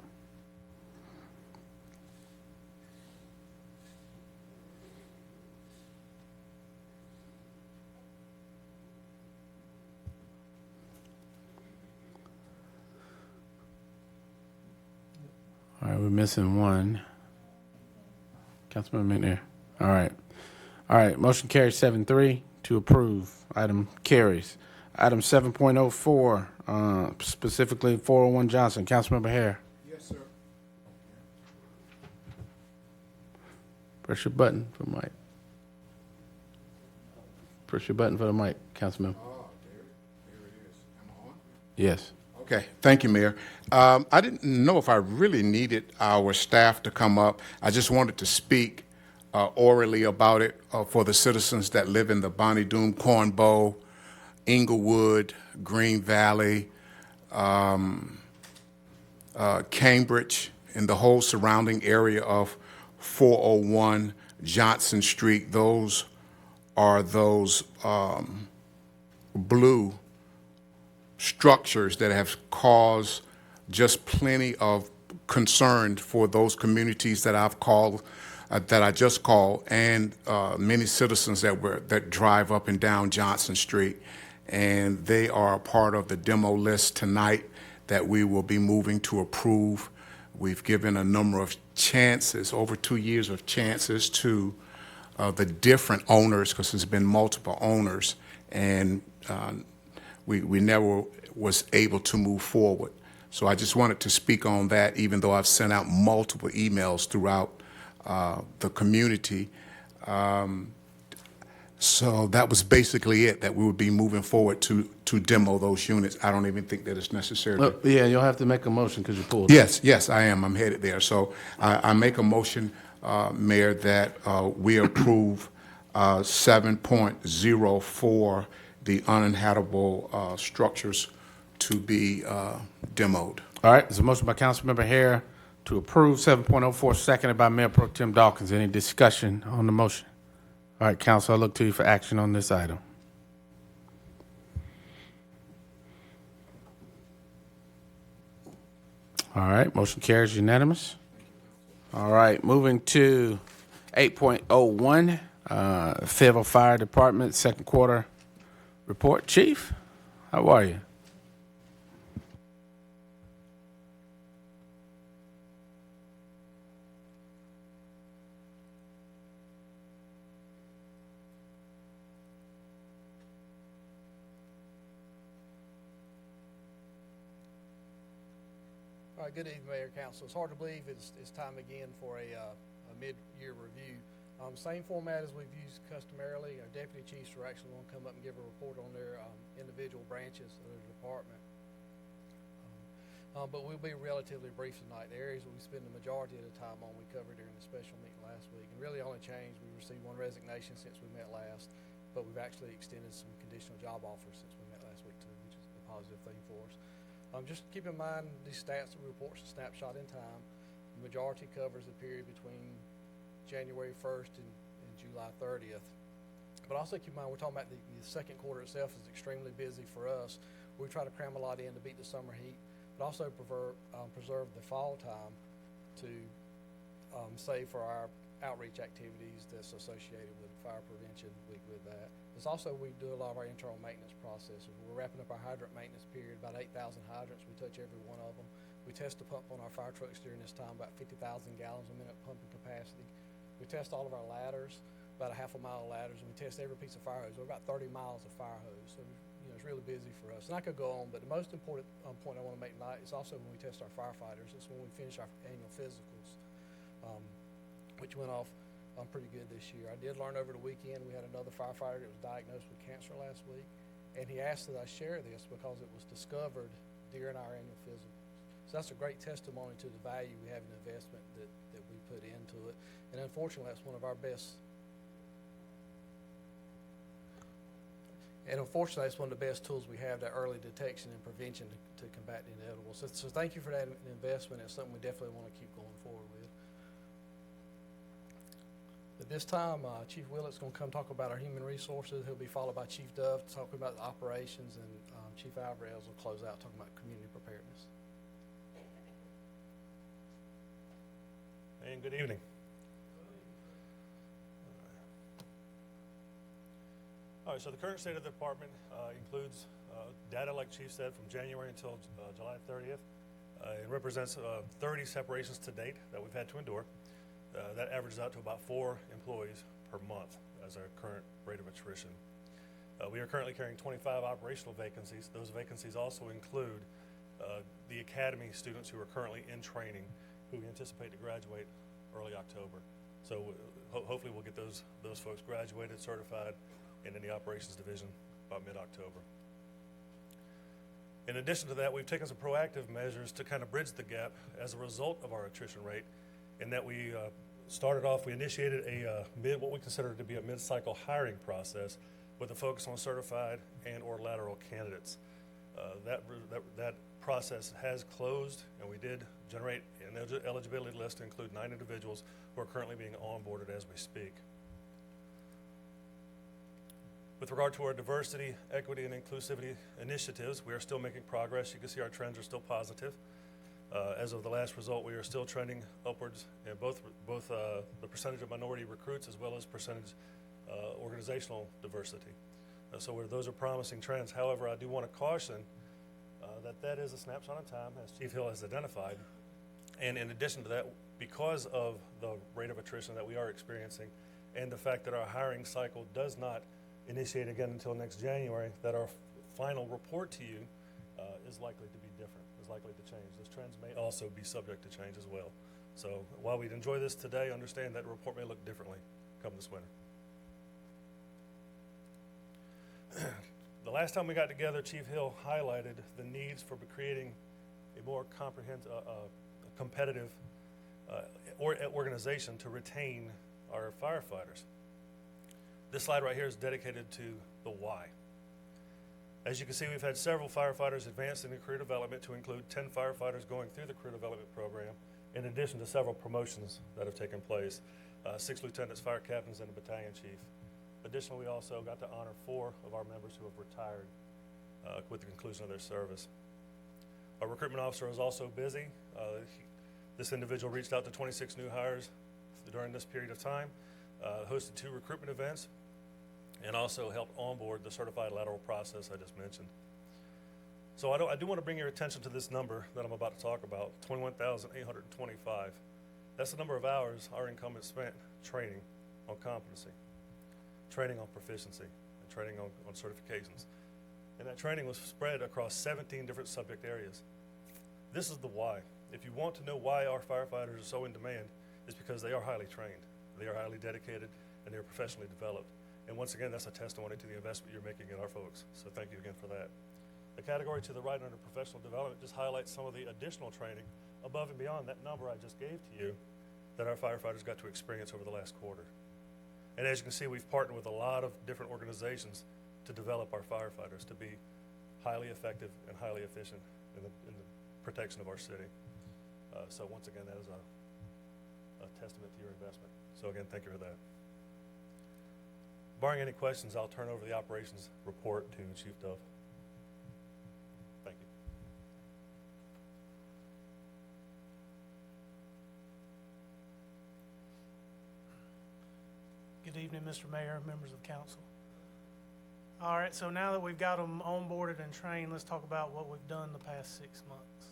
All right, we're missing one. Councilman McNair. All right. All right, motion carries 7-3 to approve. Item carries. Item 7.04, specifically 401 Johnson. Councilmember Hare. Yes, sir. Press your button for the mic. Press your button for the mic, Councilmember. Oh, there it is. Am I on? Yes. Okay, thank you, Mayor. I didn't know if I really needed our staff to come up. I just wanted to speak orally about it for the citizens that live in the Bonnie Doon, Corn Bowl, Inglewood, Green Valley, Cambridge, and the whole surrounding area of 401 Johnson Street. Those are those blue structures that have caused just plenty of concern for those communities that I've called, that I just called, and many citizens that drive up and down Johnson Street. And they are a part of the demo list tonight that we will be moving to approve. We've given a number of chances, over 2 years of chances, to the different owners, because there's been multiple owners, and we never was able to move forward. So I just wanted to speak on that, even though I've sent out multiple emails throughout the community. So that was basically it, that we would be moving forward to demo those units. I don't even think that it's necessary. Well, yeah, you'll have to make a motion because you pulled. Yes, I am. I'm headed there. So I make a motion, Mayor, that we approve 7.04, the uninhabitable structures to be demoed. All right, there's a motion by Councilmember Hare to approve 7.04, seconded by Mayor Pro Tem Dawkins. Any discussion on the motion? All right, Council, I look to you for action on this item. All right, motion carries unanimous. All right, moving to 8.01, Fayetteville Fire Department, second quarter report. Chief, how are you? All right, good evening, Mayor, Council. It's hard to believe it's time again for a mid-year review. Same format as we've used customarily. Our deputy chiefs are actually going to come up and give a report on their individual branches of their department. But we'll be relatively brief tonight. The areas we spend the majority of the time on we covered during the special meeting last week. And really only changed, we received one resignation since we met last, but we've actually extended some conditional job offers since we met last week too, which is a positive thing for us. Just keep in mind these stats and reports a snapshot in time. The majority covers the period between January 1st and July 30th. But also keep in mind we're talking about the second quarter itself is extremely busy for us. We try to cram a lot in to beat the summer heat, but also preserve the fall time to save for our outreach activities that's associated with Fire Prevention Week with that. There's also, we do a lot of our internal maintenance processes. We're wrapping up our hydrant maintenance period, about 8,000 hydrants. We touch every one of them. We test the pump on our fire trucks during this time, about 50,000 gallons a minute pumping capacity. We test all of our ladders, about a half a mile of ladders, and we test every piece of fire hose. We're about 30 miles of fire hose, so it's really busy for us. And I could go on, but the most important point I want to make tonight is also when we test our firefighters. It's when we finish our annual physicals, which went off pretty good this year. I did learn over the weekend we had another firefighter that was diagnosed with cancer last week, and he asked that I share this because it was discovered during our annual physicals. So that's a great testimony to the value we have in the investment that we put into it. And unfortunately, that's one of our best. And unfortunately, that's one of the best tools we have, that early detection and prevention to combat the inevitable. So thank you for that investment. It's something we definitely want to keep going forward with. At this time, Chief Willett's going to come talk about our human resources. He'll be followed by Chief Dove talking about the operations, and Chief Alvarez will close out talking about community preparedness. And good evening. All right, so the current state of the department includes data, like Chief said, from January until July 30th. It represents 30 separations to date that we've had to endure. That averages out to about 4 employees per month as our current rate of attrition. We are currently carrying 25 operational vacancies. Those vacancies also include the academy students who are currently in training, who we anticipate to graduate early October. So hopefully we'll get those folks graduated, certified, and in the operations division about mid-October. In addition to that, we've taken some proactive measures to kind of bridge the gap as a result of our attrition rate, in that we we initiated what we consider to be a mid-cycle hiring process with a focus on certified and or lateral candidates. That process has closed, and we did generate an eligibility list to include 9 individuals who are currently being onboarded as we speak. With regard to our diversity, equity, and inclusivity initiatives, we are still making progress. You can see our trends are still positive. As of the last result, we are still trending upwards in both the percentage of minority recruits as well as percentage organizational diversity. So those are promising trends. However, I do want to caution that is a snapshot in time, as Chief Hill has identified. And in addition to that, because of the rate of attrition that we are experiencing and the fact that our hiring cycle does not initiate again until next January, that our final report to you is likely to be different, is likely to change. Those trends may also be subject to change as well. So while we'd enjoy this today, understand that report may look differently come this winter. The last time we got together, Chief Hill highlighted the needs for creating a more comprehensive, competitive organization to retain our firefighters. This slide right here is dedicated to the why. As you can see, we've had several firefighters advance in their career development to include 10 firefighters going through the career development program, in addition to several promotions that have taken place, 6 lieutenants, fire captains, and a battalion chief. Additionally, we also got to honor 4 of our members who have retired with the conclusion of their service. Our recruitment officer is also busy. This individual reached out to 26 new hires during this period of time, hosted 2 recruitment events, and also helped onboard the certified lateral process I just mentioned. So I do want to bring your attention to this number that I'm about to talk about, 21,825. That's the number of hours our incumbents spent training on competency, training on proficiency, and training on certifications. And that training was spread across 17 different subject areas. This is the why. If you want to know why our firefighters are so in demand, it's because they are highly trained, they are highly dedicated, and they're professionally developed. And once again, that's a testimony to the investment you're making in our folks. So thank you again for that. The category to the right under professional development just highlights some of the additional training above and beyond that number I just gave to you that our firefighters got to experience over the last quarter. And as you can see, we've partnered with a lot of different organizations to develop our firefighters to be highly effective and highly efficient in the protection of our city. So once again, that is a testament to your investment. So again, thank you for that. Barring any questions, I'll turn over the operations report to Chief Dove. Thank you. Good evening, Mr. Mayor, members of council. All right, so now that we've got them onboarded and trained, let's talk about what we've done the past 6 months.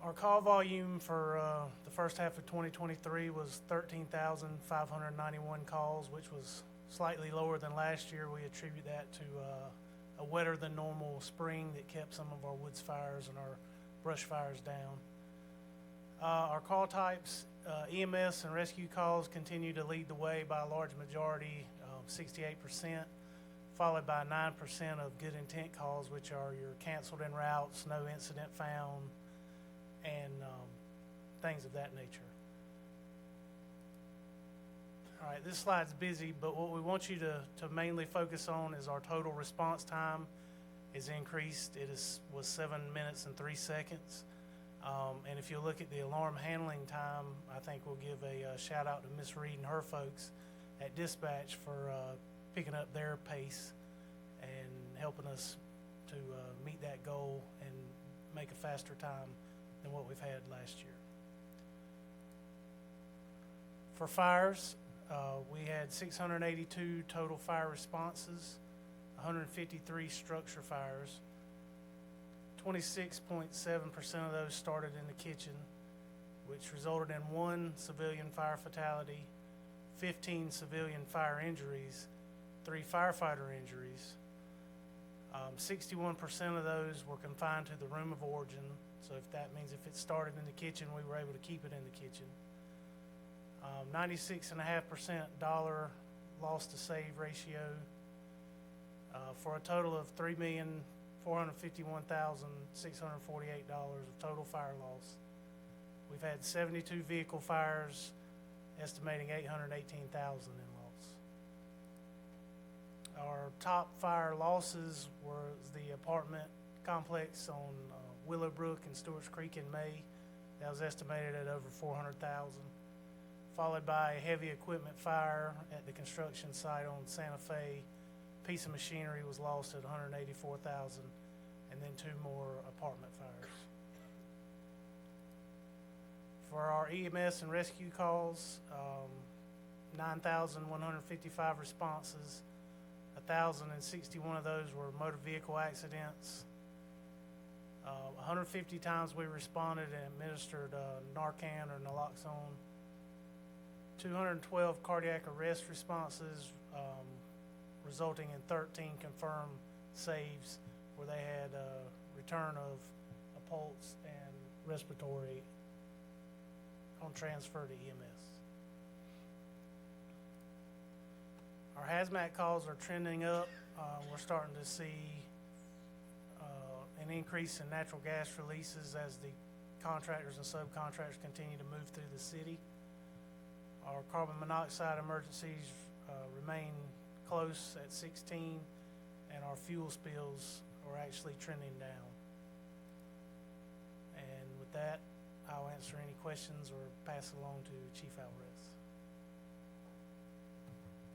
Our call volume for the first half of 2023 was 13,591 calls, which was slightly lower than last year. We attribute that to a wetter than normal spring that kept some of our woods fires and our brush fires down. Our call types, EMS and rescue calls continue to lead the way by a large majority, 68%, followed by 9% of good intent calls, which are your canceled en routes, no incident found, and things of that nature. All right, this slide's busy, but what we want you to mainly focus on is our total response time is increased. It was 7 minutes and 3 seconds. And if you look at the alarm handling time, I think we'll give a shout out to Miss Reed and her folks at dispatch for picking up their pace and helping us to meet that goal and make a faster time than what we've had last year. For fires, we had 682 total fire responses, 153 structure fires. 26.7% of those started in the kitchen, which resulted in 1 civilian fire fatality, 15 civilian fire injuries, 3 firefighter injuries. 61% of those were confined to the room of origin. So if that means if it started in the kitchen, we were able to keep it in the kitchen. 96.5% dollar loss to save ratio for a total of $3,451,648 of total fire loss. We've had 72 vehicle fires, estimating $818,000 in loss. Our top fire losses were the apartment complex on Willowbrook and Stewart's Creek in May. That was estimated at over $400,000. Followed by a heavy equipment fire at the construction site on Santa Fe. Piece of machinery was lost at $184,000, and then 2 more apartment fires. For our EMS and rescue calls, 9,155 responses. 1,061 of those were motor vehicle accidents. 150 times we responded and administered Narcan or naloxone. 212 cardiac arrest responses, resulting in 13 confirmed saves where they had return of a pulse and respiratory on transfer to EMS. Our hazmat calls are trending up. We're starting to see an increase in natural gas releases as the contractors and subcontractors continue to move through the city. Our carbon monoxide emergencies remain close at 16, and our fuel spills are actually trending down. And with that, I'll answer any questions or pass it along to Chief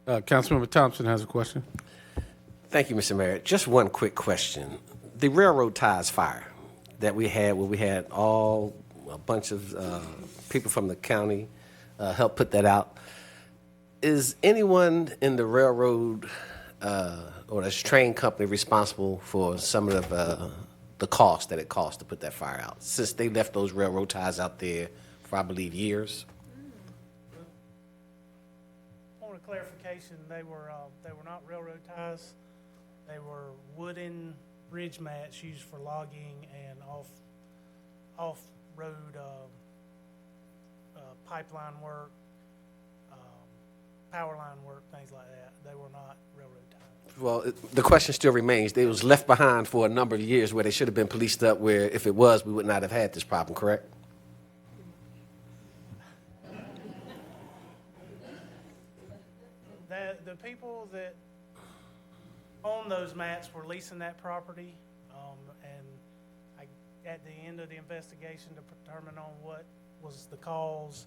Alvarez. Councilmember Thompson has a question. Thank you, Mr. Mayor. Just one quick question. The railroad ties fire that we had, where we had a bunch of people from the county help put that out. Is anyone in the railroad or this train company responsible for some of the cost that it cost to put that fire out, since they left those railroad ties out there for, I believe, years? Point of clarification, they were not railroad ties. They were wooden bridge mats used for logging and off-road pipeline work, power line work, things like that. They were not railroad ties. Well, the question still remains. They was left behind for a number of years where they should have been policed up, where if it was, we would not have had this problem, correct? The people that own those mats were leasing that property, and at the end of the investigation to determine on what was the cause,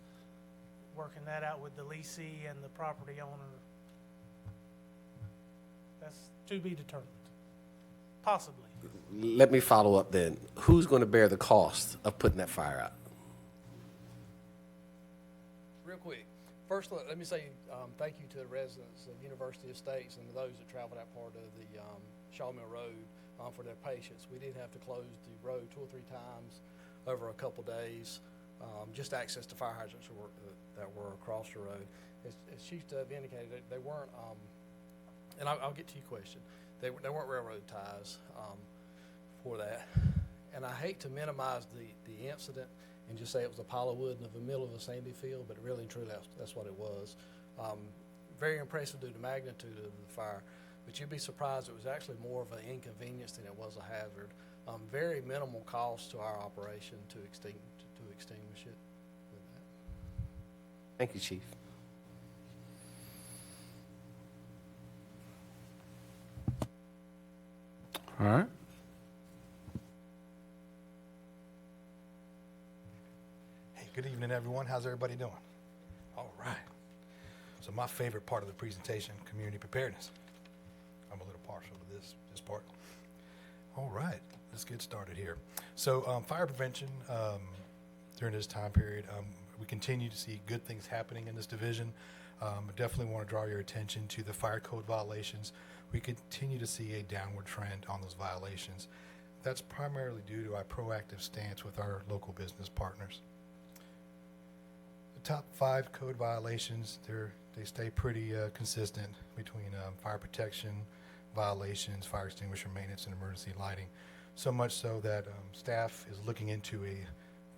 working that out with the leasee and the property owner. That's to be determined, possibly. Let me follow up then. Who's going to bear the cost of putting that fire out? Real quick. First, let me say thank you to the residents of University Estates and to those that travel that part of the Shaw Mill Road for their patience. We did have to close the road 2 or 3 times over a couple days, just to access the fire hydrants that were across the road. As Chief Dove indicated, they weren't, and I'll get to your question, they weren't railroad ties for that. And I hate to minimize the incident and just say it was a pile of wood in the middle of a sandy field, but really and truly that's what it was. Very impressive due to the magnitude of the fire, but you'd be surprised it was actually more of an inconvenience than it was a hazard. Very minimal cost to our operation to extinguish it with that. Thank you, Chief. All right. Hey, good evening, everyone. How's everybody doing? All right. So my favorite part of the presentation, community preparedness. I'm a little partial to this part. All right, let's get started here. So fire prevention during this time period, we continue to see good things happening in this division. I definitely want to draw your attention to the fire code violations. We continue to see a downward trend on those violations. That's primarily due to our proactive stance with our local business partners. The top 5 code violations, they stay pretty consistent between fire protection violations, fire extinguisher maintenance, and emergency lighting. So much so that staff is looking into a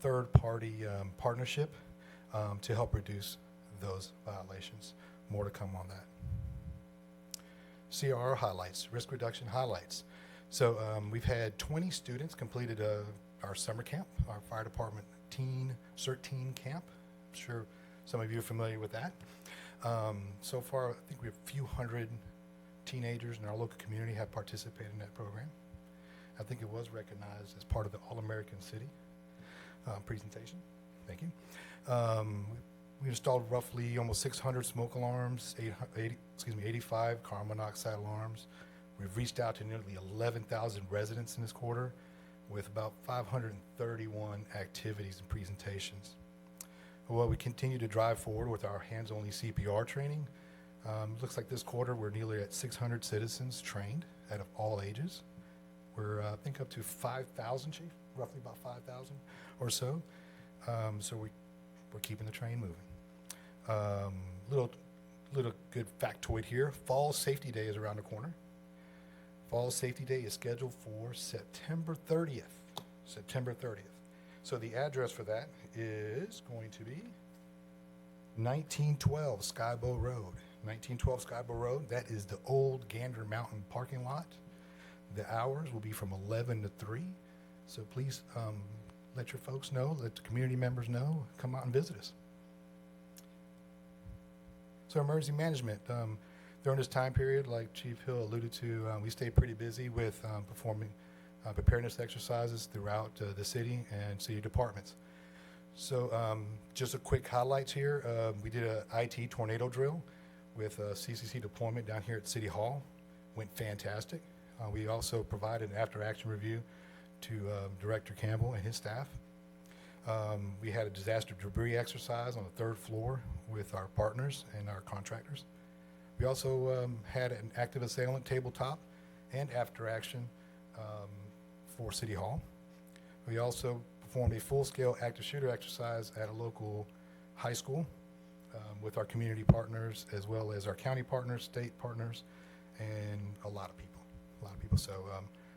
third-party partnership to help reduce those violations. More to come on that. CRR highlights, risk reduction highlights. So we've had 20 students completed our summer camp, our fire department CERT teen camp. I'm sure some of you are familiar with that. So far, I think we have a few hundred teenagers in our local community have participated in that program. I think it was recognized as part of the All-American City presentation. Thank you. We installed roughly almost 600 smoke alarms, 85 carbon monoxide alarms. We've reached out to nearly 11,000 residents in this quarter with about 531 activities and presentations. Well, we continue to drive forward with our hands-only CPR training. Looks like this quarter we're nearly at 600 citizens trained out of all ages. We're, I think, up to 5,000, Chief, roughly about 5,000 or so. So we're keeping the train moving. Little good factoid here. Fall Safety Day is around the corner. Fall Safety Day is scheduled for September 30th. September 30th. So the address for that is going to be 1912 Skybow Road. 1912 Skybow Road. That is the old Gander Mountain parking lot. The hours will be from 11 to 3. So please let your folks know, let the community members know, come out and visit us. So emergency management. During this time period, like Chief Hill alluded to, we stayed pretty busy with performing preparedness exercises throughout the city and city departments. So just a quick highlights here. We did a IT tornado drill with CCC deployment down here at City Hall. Went fantastic. We also provided an after-action review to Director Campbell and his staff. We had a disaster debris exercise on the 3rd floor with our partners and our contractors. We also had an active assailant tabletop and after-action for City Hall. We also performed a full-scale active shooter exercise at a local high school with our community partners as well as our county partners, state partners, and a lot of people. So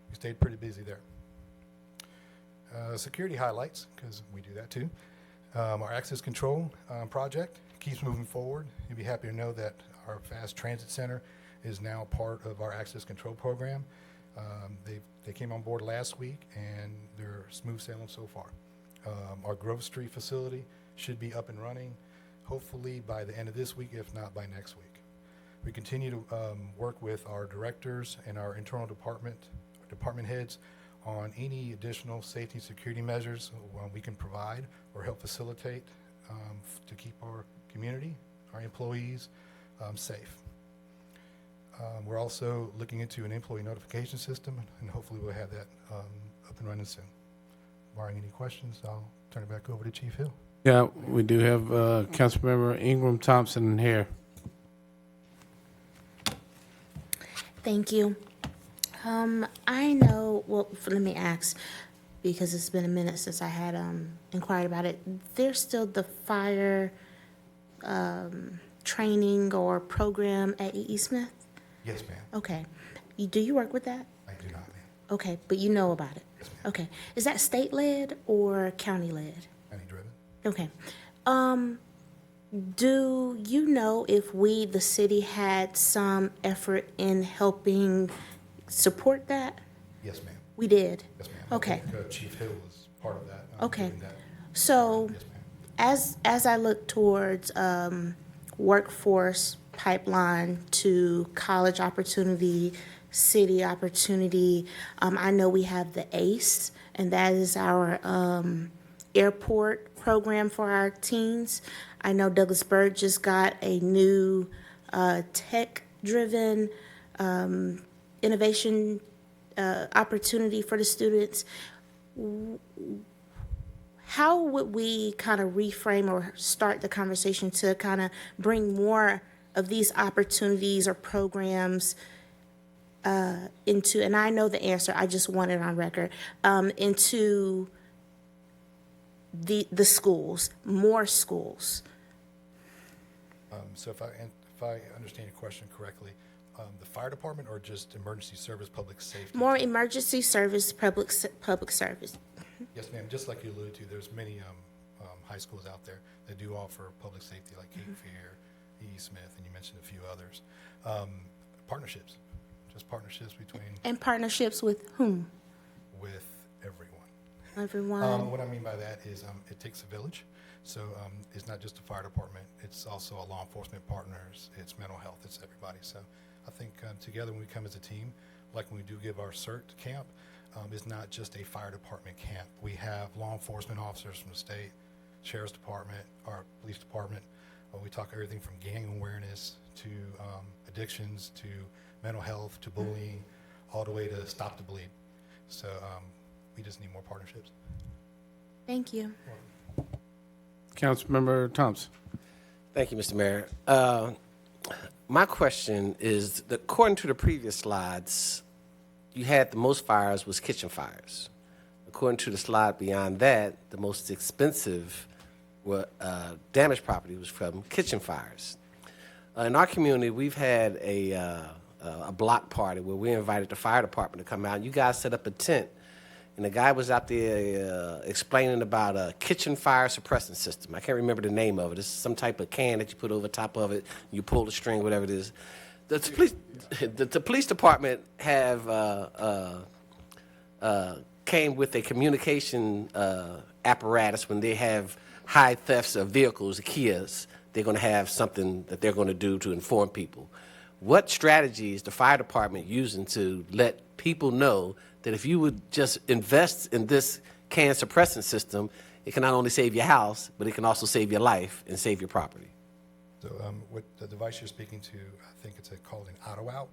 we stayed pretty busy there. Security highlights, because we do that too. Our access control project keeps moving forward. You'll be happy to know that our Fast Transit Center is now part of our access control program. They came on board last week, and they're smooth sailing so far. Our Grove Street facility should be up and running, hopefully by the end of this week, if not by next week. We continue to work with our directors and our internal department heads on any additional safety and security measures we can provide or help facilitate to keep our community, our employees safe. We're also looking into an employee notification system, and hopefully we'll have that up and running soon. Barring any questions, I'll turn it back over to Chief Hill. Yeah, we do have Councilmember Ingram, Thompson, and Hare. Thank you. I know, well, let me ask, because it's been a minute since I had inquired about it. There's still the fire training or program at E.E. Smith? Yes, ma'am. Okay. Do you work with that? I do not, ma'am. Okay, but you know about it? Yes, ma'am. Okay. Is that state-led or county-led? County driven. Okay. Do you know if we, the city, had some effort in helping support that? Yes, ma'am. We did? Yes, ma'am. Okay. I think, Chief Hill was part of that. Okay. doing that. So, Yes, ma'am. as I look towards workforce pipeline to college opportunity, city opportunity, I know we have the ACE, and that is our airport program for our teens. I know Douglasburg just got a new tech-driven innovation opportunity for the students. How would we kind of reframe or start the conversation to kind of bring more of these opportunities or programs into, and I know the answer, I just want it on record, into the schools, more schools? So if I understand your question correctly, the fire department or just emergency service, public safety? More emergency service, public service. Yes, ma'am. Just like you alluded to, there's many high schools out there that do offer public safety, like Cape Fear, E. Smith, and you mentioned a few others. Partnerships, just partnerships between. And partnerships with whom? With everyone. Everyone. What I mean by that is it takes a village. So it's not just the fire department, it's also a law enforcement partners, it's mental health, it's everybody. So I think together when we come as a team, like when we do give our CERT camp, it's not just a fire department camp. We have law enforcement officers from the state, sheriff's department, our police department. We talk everything from gang awareness to addictions to mental health to bullying, all the way to stop the bleed. So we just need more partnerships. Thank you. Councilmember Thompson. Thank you, Mr. Mayor. My question is, that according to the previous slides, you had the most fires was kitchen fires. According to the slide beyond that, the most expensive damaged property was from kitchen fires. In our community, we've had a block party where we invited the fire department to come out. You guys set up a tent, and the guy was out there explaining about a kitchen fire suppressant system. I can't remember the name of it. It's some type of can that you put over top of it. You pull the string, whatever it is. The police department have came with a communication apparatus when they have high thefts of vehicles, Kias. They're going to have something that they're going to do to inform people. What strategy is the fire department using to let people know that if you would just invest in this can suppressant system, it can not only save your house, but it can also save your life and save your property? So what the device you're speaking to, I think it's called an auto out.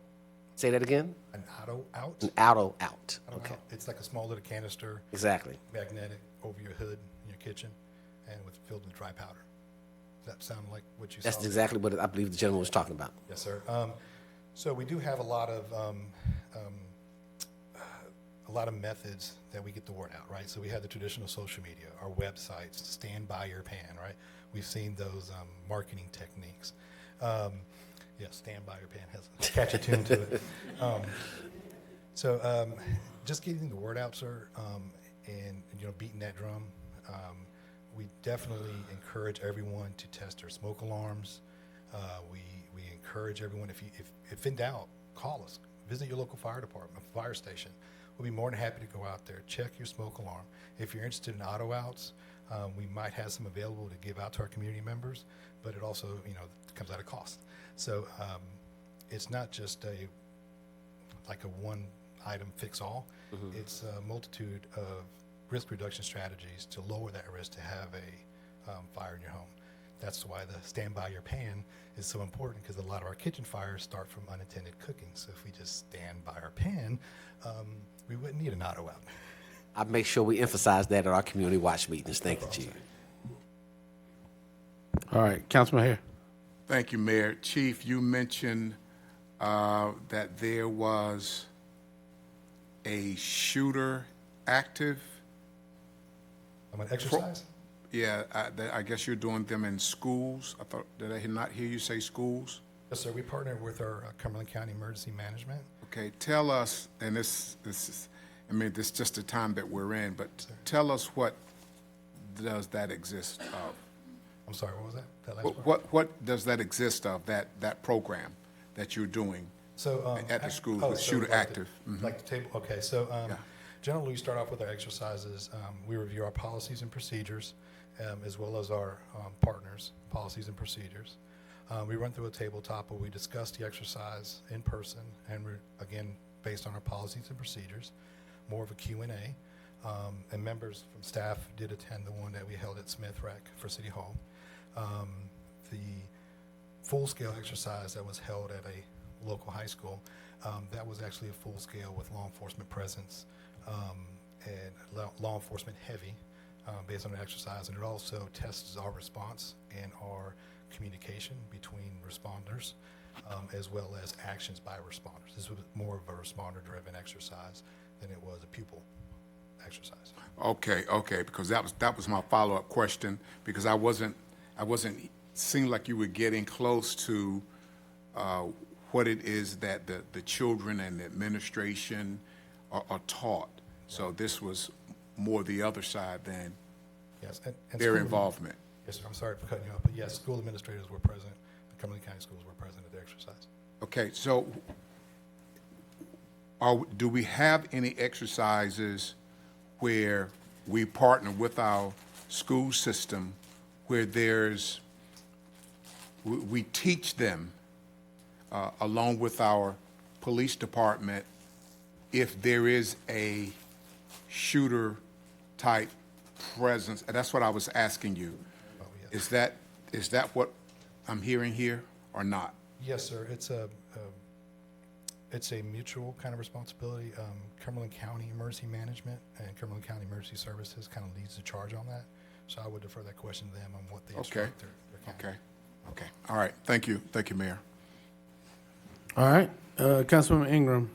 Say that again? An auto out? An auto out. Auto Okay. out. It's like a small little canister. Exactly. Magnetic over your hood in your kitchen and filled with dry powder. Does that sound like what you saw? That's exactly what I believe the gentleman was talking about. Yes, sir. So we do have a lot of methods that we get the word out, right? So we have the traditional social media, our websites, stand by your pan, right? We've seen those marketing techniques. Yeah, stand by your pan has a catchy tune to it. So just getting the word out, sir, and beating that drum. We definitely encourage everyone to test their smoke alarms. We encourage everyone, if in doubt, call us. Visit your local fire department, fire station. We'll be more than happy to go out there, check your smoke alarm. If you're interested in auto outs, we might have some available to give out to our community members, but it also, comes at a cost. So it's not just like a one item fix all. Mm-hmm. It's a multitude of risk reduction strategies to lower that risk to have a fire in your home. That's why the stand by your pan is so important, because a lot of our kitchen fires start from unattended cooking. So if we just stand by our pan, we wouldn't need an auto out. I make sure we emphasize that at our community watch meetings. Thank you, Chief. All right, Councilman Hare. Thank you, Mayor. Chief, you mentioned that there was a shooter active. An exercise? Yeah, I guess you're doing them in schools. Did I not hear you say schools? Yes, sir. We partner with our Cumberland County Emergency Management. Okay, tell us, and this is, I mean, this is just the time that we're in, but tell us what does that exist of? I'm sorry, what was that? That last part? What does that exist of, that program that you're doing at the schools with shooter active? Like the table, okay, so generally we start off with our exercises. We review our policies and procedures, as well as our partners' policies and procedures. We run through a tabletop where we discuss the exercise in person, and we're, again, based on our policies and procedures, more of a Q&A. And members from staff did attend the one that we held at Smith Rec for City Hall. The full-scale exercise that was held at a local high school, that was actually a full-scale with law enforcement presence and law enforcement heavy based on the exercise. And it also tests our response and our communication between responders as well as actions by responders. This was more of a responder-driven exercise than it was a pupil exercise. Okay, because that was my follow-up question, because I wasn't seemed like you were getting close to what it is that the children and the administration are taught. So this was more the other side than their involvement. Yes, sir. I'm sorry for cutting you off, but yes, school administrators were present. The Cumberland County schools were present at the exercise. Okay, so do we have any exercises where we partner with our school system where we teach them along with our police department if there is a shooter type presence? And that's what I was asking you. Oh, yes. Is that what I'm hearing here or not? Yes, sir. It's a mutual kind of responsibility. Cumberland County Emergency Management and Cumberland County Emergency Services kind of leads the charge on that. So I would defer that question to them on what they instruct their county. Okay. All right. Thank you, Mayor. All right, Councilwoman Ingram.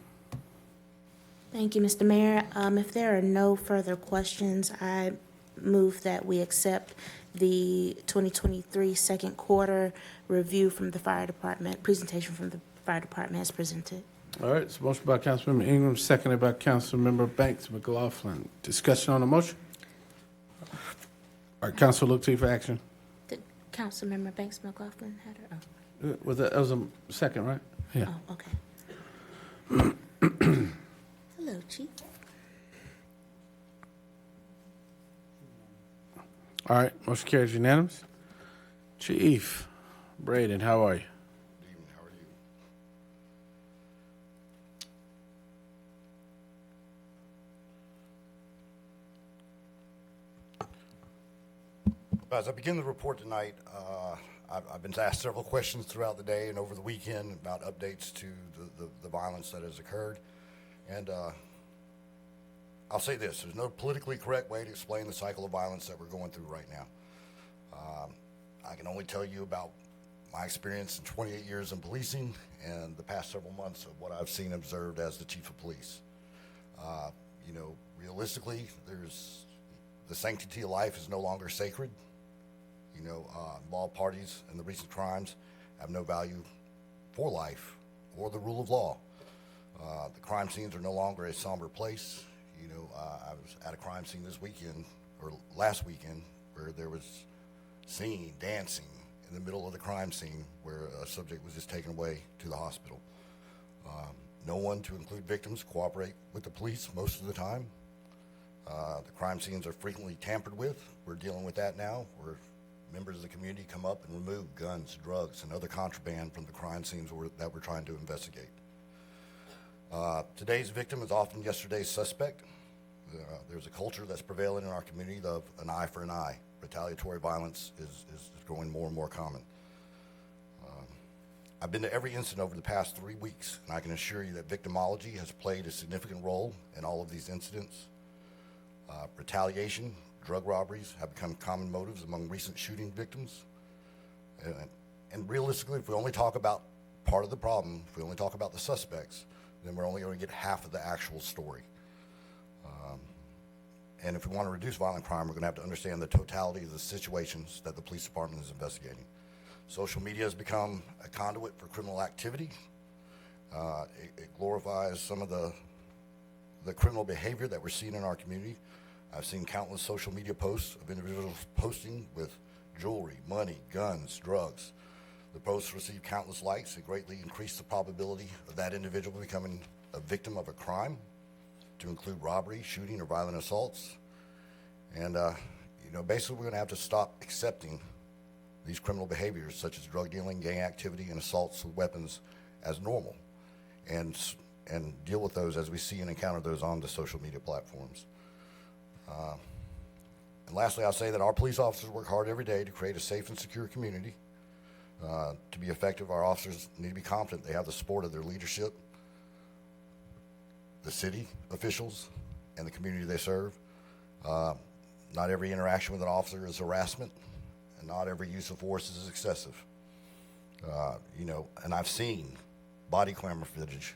Thank you, Mr. Mayor. If there are no further questions, I move that we accept the 2023 second quarter review from the fire department, presentation from the fire department as presented. All right, it's a motion by Councilmember Ingram, seconded by Councilmember Banks McLaughlin. Discussion on the motion? All right, Council, look to you for action. Did Councilmember Banks McLaughlin had her? Was that was a second, right? Yeah. Oh, okay. Hello, Chief. All right, motion carries unanimous. Chief Braden, how are you? Good evening. How are you? As I begin the report tonight, I've been asked several questions throughout the day and over the weekend about updates to the violence that has occurred. And I'll say this, there's no politically correct way to explain the cycle of violence that we're going through right now. I can only tell you about my experience in 28 years in policing and the past several months of what I've seen and observed as the chief of police. Realistically, the sanctity of life is no longer sacred. Law parties and the recent crimes have no value for life or the rule of law. The crime scenes are no longer a somber place. I was at a crime scene this weekend, or last weekend, where there was singing, dancing in the middle of the crime scene where a subject was just taken away to the hospital. No one, to include victims, cooperate with the police most of the time. The crime scenes are frequently tampered with. We're dealing with that now, where members of the community come up and remove guns, drugs, and other contraband from the crime scenes that we're trying to investigate. Today's victim is often yesterday's suspect. There's a culture that's prevailing in our community of an eye for an eye. Retaliatory violence is growing more and more common. I've been to every incident over the past 3 weeks, and I can assure you that victimology has played a significant role in all of these incidents. Retaliation, drug robberies have become common motives among recent shooting victims. And realistically, if we only talk about part of the problem, if we only talk about the suspects, then we're only going to get half of the actual story. And if we want to reduce violent crime, we're going to have to understand the totality of the situations that the police department is investigating. Social media has become a conduit for criminal activity. It glorifies some of the criminal behavior that we're seeing in our community. I've seen countless social media posts of individuals posting with jewelry, money, guns, drugs. The posts receive countless likes and greatly increase the probability of that individual becoming a victim of a crime, to include robbery, shooting, or violent assaults. And, basically we're going to have to stop accepting these criminal behaviors such as drug dealing, gang activity, and assaults with weapons as normal, and deal with those as we see and encounter those on the social media platforms. And lastly, I'll say that our police officers work hard every day to create a safe and secure community. To be effective, our officers need to be confident they have the support of their leadership, the city officials, and the community they serve. Not every interaction with an officer is harassment, and not every use of force is excessive. And I've seen body camera footage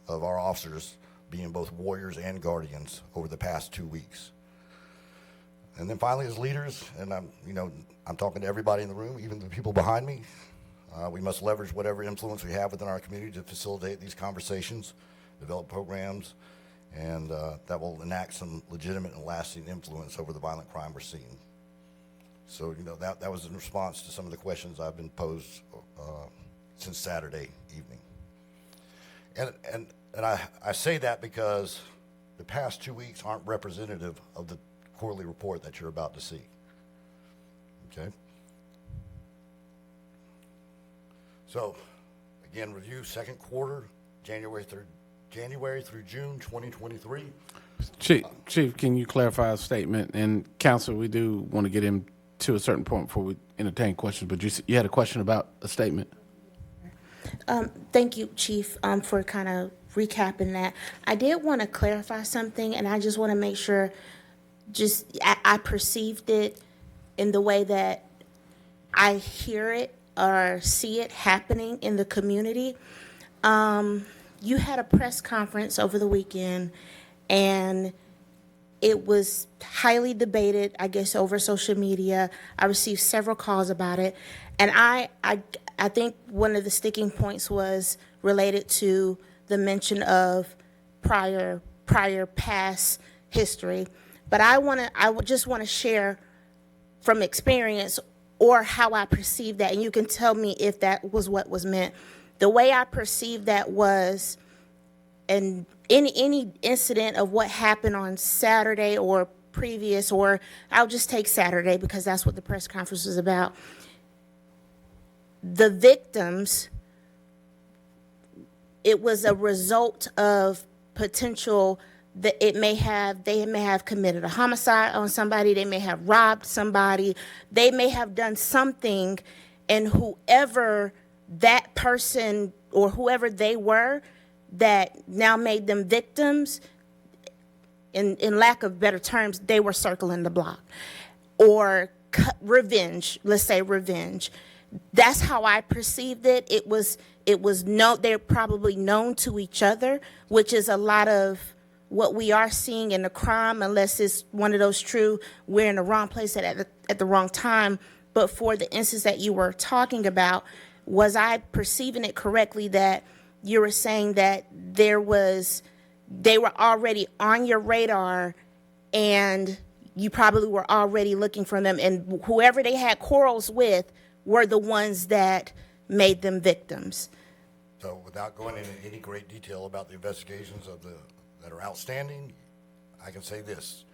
of our officers being both warriors and guardians over the past 2 weeks. And then finally, as leaders, and I'm talking to everybody in the room, even the people behind me, we must leverage whatever influence we have within our community to facilitate these conversations, develop programs, and that will enact some legitimate and lasting influence over the violent crime we're seeing. So, that was in response to some of the questions I've been posed since Saturday evening. And I say that because the past 2 weeks aren't representative of the quarterly report that you're about to see. Okay? So, again, review second quarter, January through June 2023. Chief, can you clarify a statement? And counsel, we do want to get him to a certain point before we entertain questions, but you had a question about a statement. Thank you, Chief, for kind of recapping that. I did want to clarify something, and I just want to make sure I perceived it in the way that I hear it or see it happening in the community. You had a press conference over the weekend, and it was highly debated, I guess, over social media. I received several calls about it, and I think one of the sticking points was related to the mention of prior past history. But I would just want to share from experience or how I perceived that, and you can tell me if that was what was meant. The way I perceived that was, and any incident of what happened on Saturday or previous, or I'll just take Saturday because that's what the press conference was about. The victims, it was a result of potential that they may have committed a homicide on somebody, they may have robbed somebody, they may have done something, and whoever that person or whoever they were that now made them victims, in lack of better terms, they were circling the block. Or revenge, let's say revenge. That's how I perceived it. It was they're probably known to each other, which is a lot of what we are seeing in the crime, unless it's one of those true, we're in the wrong place at the wrong time. But for the instance that you were talking about, was I perceiving it correctly that you were saying that they were already on your radar and you probably were already looking for them, and whoever they had quarrels with were the ones that made them victims? So without going into any great detail about the investigations that are outstanding, I can say this.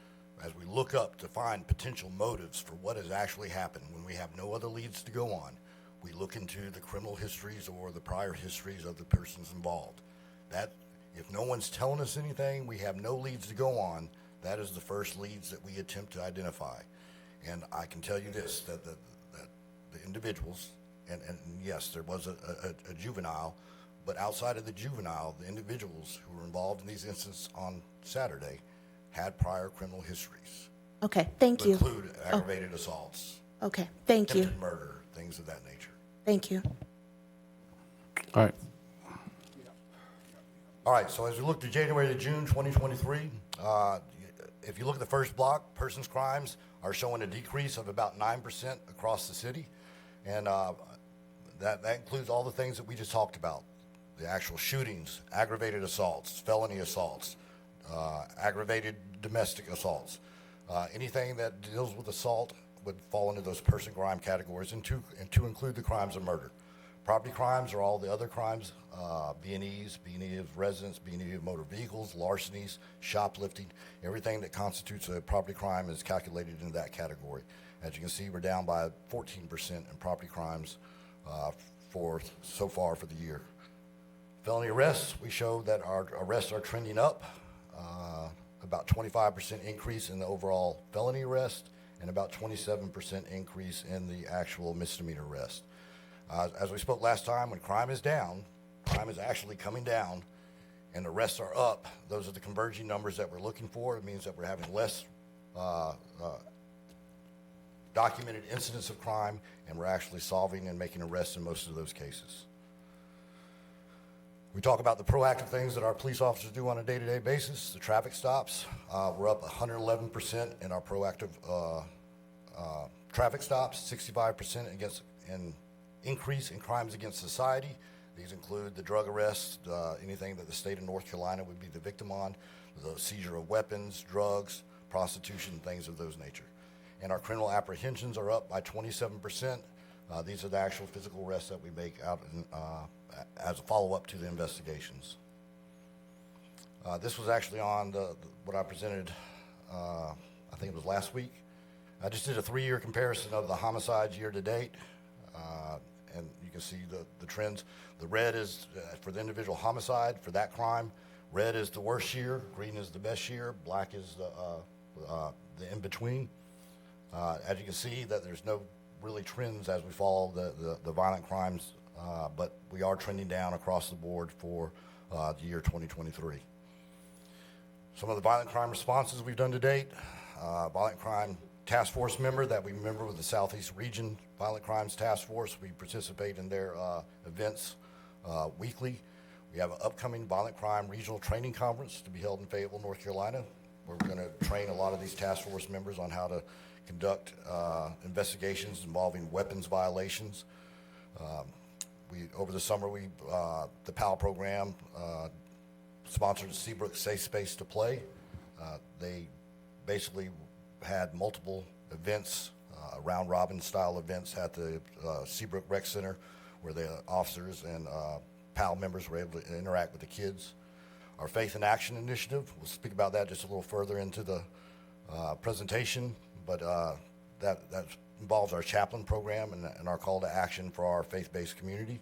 As we look up to find potential motives for what has actually happened when we have no other leads to go on, we look into the criminal histories or the prior histories of the persons involved. That, if no one's telling us anything, we have no leads to go on, that is the first leads that we attempt to identify. And I can tell you this, that the individuals, and yes, there was a juvenile, but outside of the juvenile, the individuals who were involved in these incidents on Saturday had prior criminal histories. Okay, thank you. Include aggravated assaults. Okay, thank you. Attempted murder, things of that nature. Thank you. All right. All right, so as we look to January to June 2023, if you look at the first block, persons crimes are showing a decrease of about 9% across the city. And that includes all the things that we just talked about, the actual shootings, aggravated assaults, felony assaults, aggravated domestic assaults. Anything that deals with assault would fall into those person crime categories, and to include the crimes of murder. Property crimes are all the other crimes, B&Es, B&E of residents, B&E of motor vehicles, larcenies, shoplifting. Everything that constitutes a property crime is calculated into that category. As you can see, we're down by 14% in property crimes so far for the year. Felony arrests, we show that our arrests are trending up, about 25% increase in the overall felony arrest, and about 27% increase in the actual misdemeanor arrest. As we spoke last time, when crime is down, crime is actually coming down, and arrests are up. Those are the converging numbers that we're looking for. It means that we're having less documented incidents of crime, and we're actually solving and making arrests in most of those cases. We talk about the proactive things that our police officers do on a day-to-day basis. The traffic stops, we're up 111% in our proactive traffic stops, 65% in increase in crimes against society. These include the drug arrests, anything that the state of North Carolina would be the victim on, the seizure of weapons, drugs, prostitution, things of those nature. And our criminal apprehensions are up by 27%. These are the actual physical arrests that we make out as a follow-up to the investigations. This was actually on what I presented, I think it was last week. I just did a 3-year comparison of the homicides year to date, and you can see the trends. The red is for the individual homicide for that crime. Red is the worst year, green is the best year, black is the in-between. As you can see, that there's no really trends as we follow the violent crimes, but we are trending down across the board for the year 2023. Some of the violent crime responses we've done to date, violent crime task force member that we member with the Southeast Region Violent Crimes Task Force. We participate in their events weekly. We have an upcoming violent crime regional training conference to be held in Fayetteville, North Carolina, where we're going to train a lot of these task force members on how to conduct investigations involving weapons violations. Over the summer, the PAL program sponsored Seabrook Safe Space to Play. They basically had multiple events, round-robin style events at the Seabrook Rec Center, where the officers and PAL members were able to interact with the kids. Our Faith in Action initiative, we'll speak about that just a little further into the presentation, but that involves our chaplain program and our call to action for our faith-based community.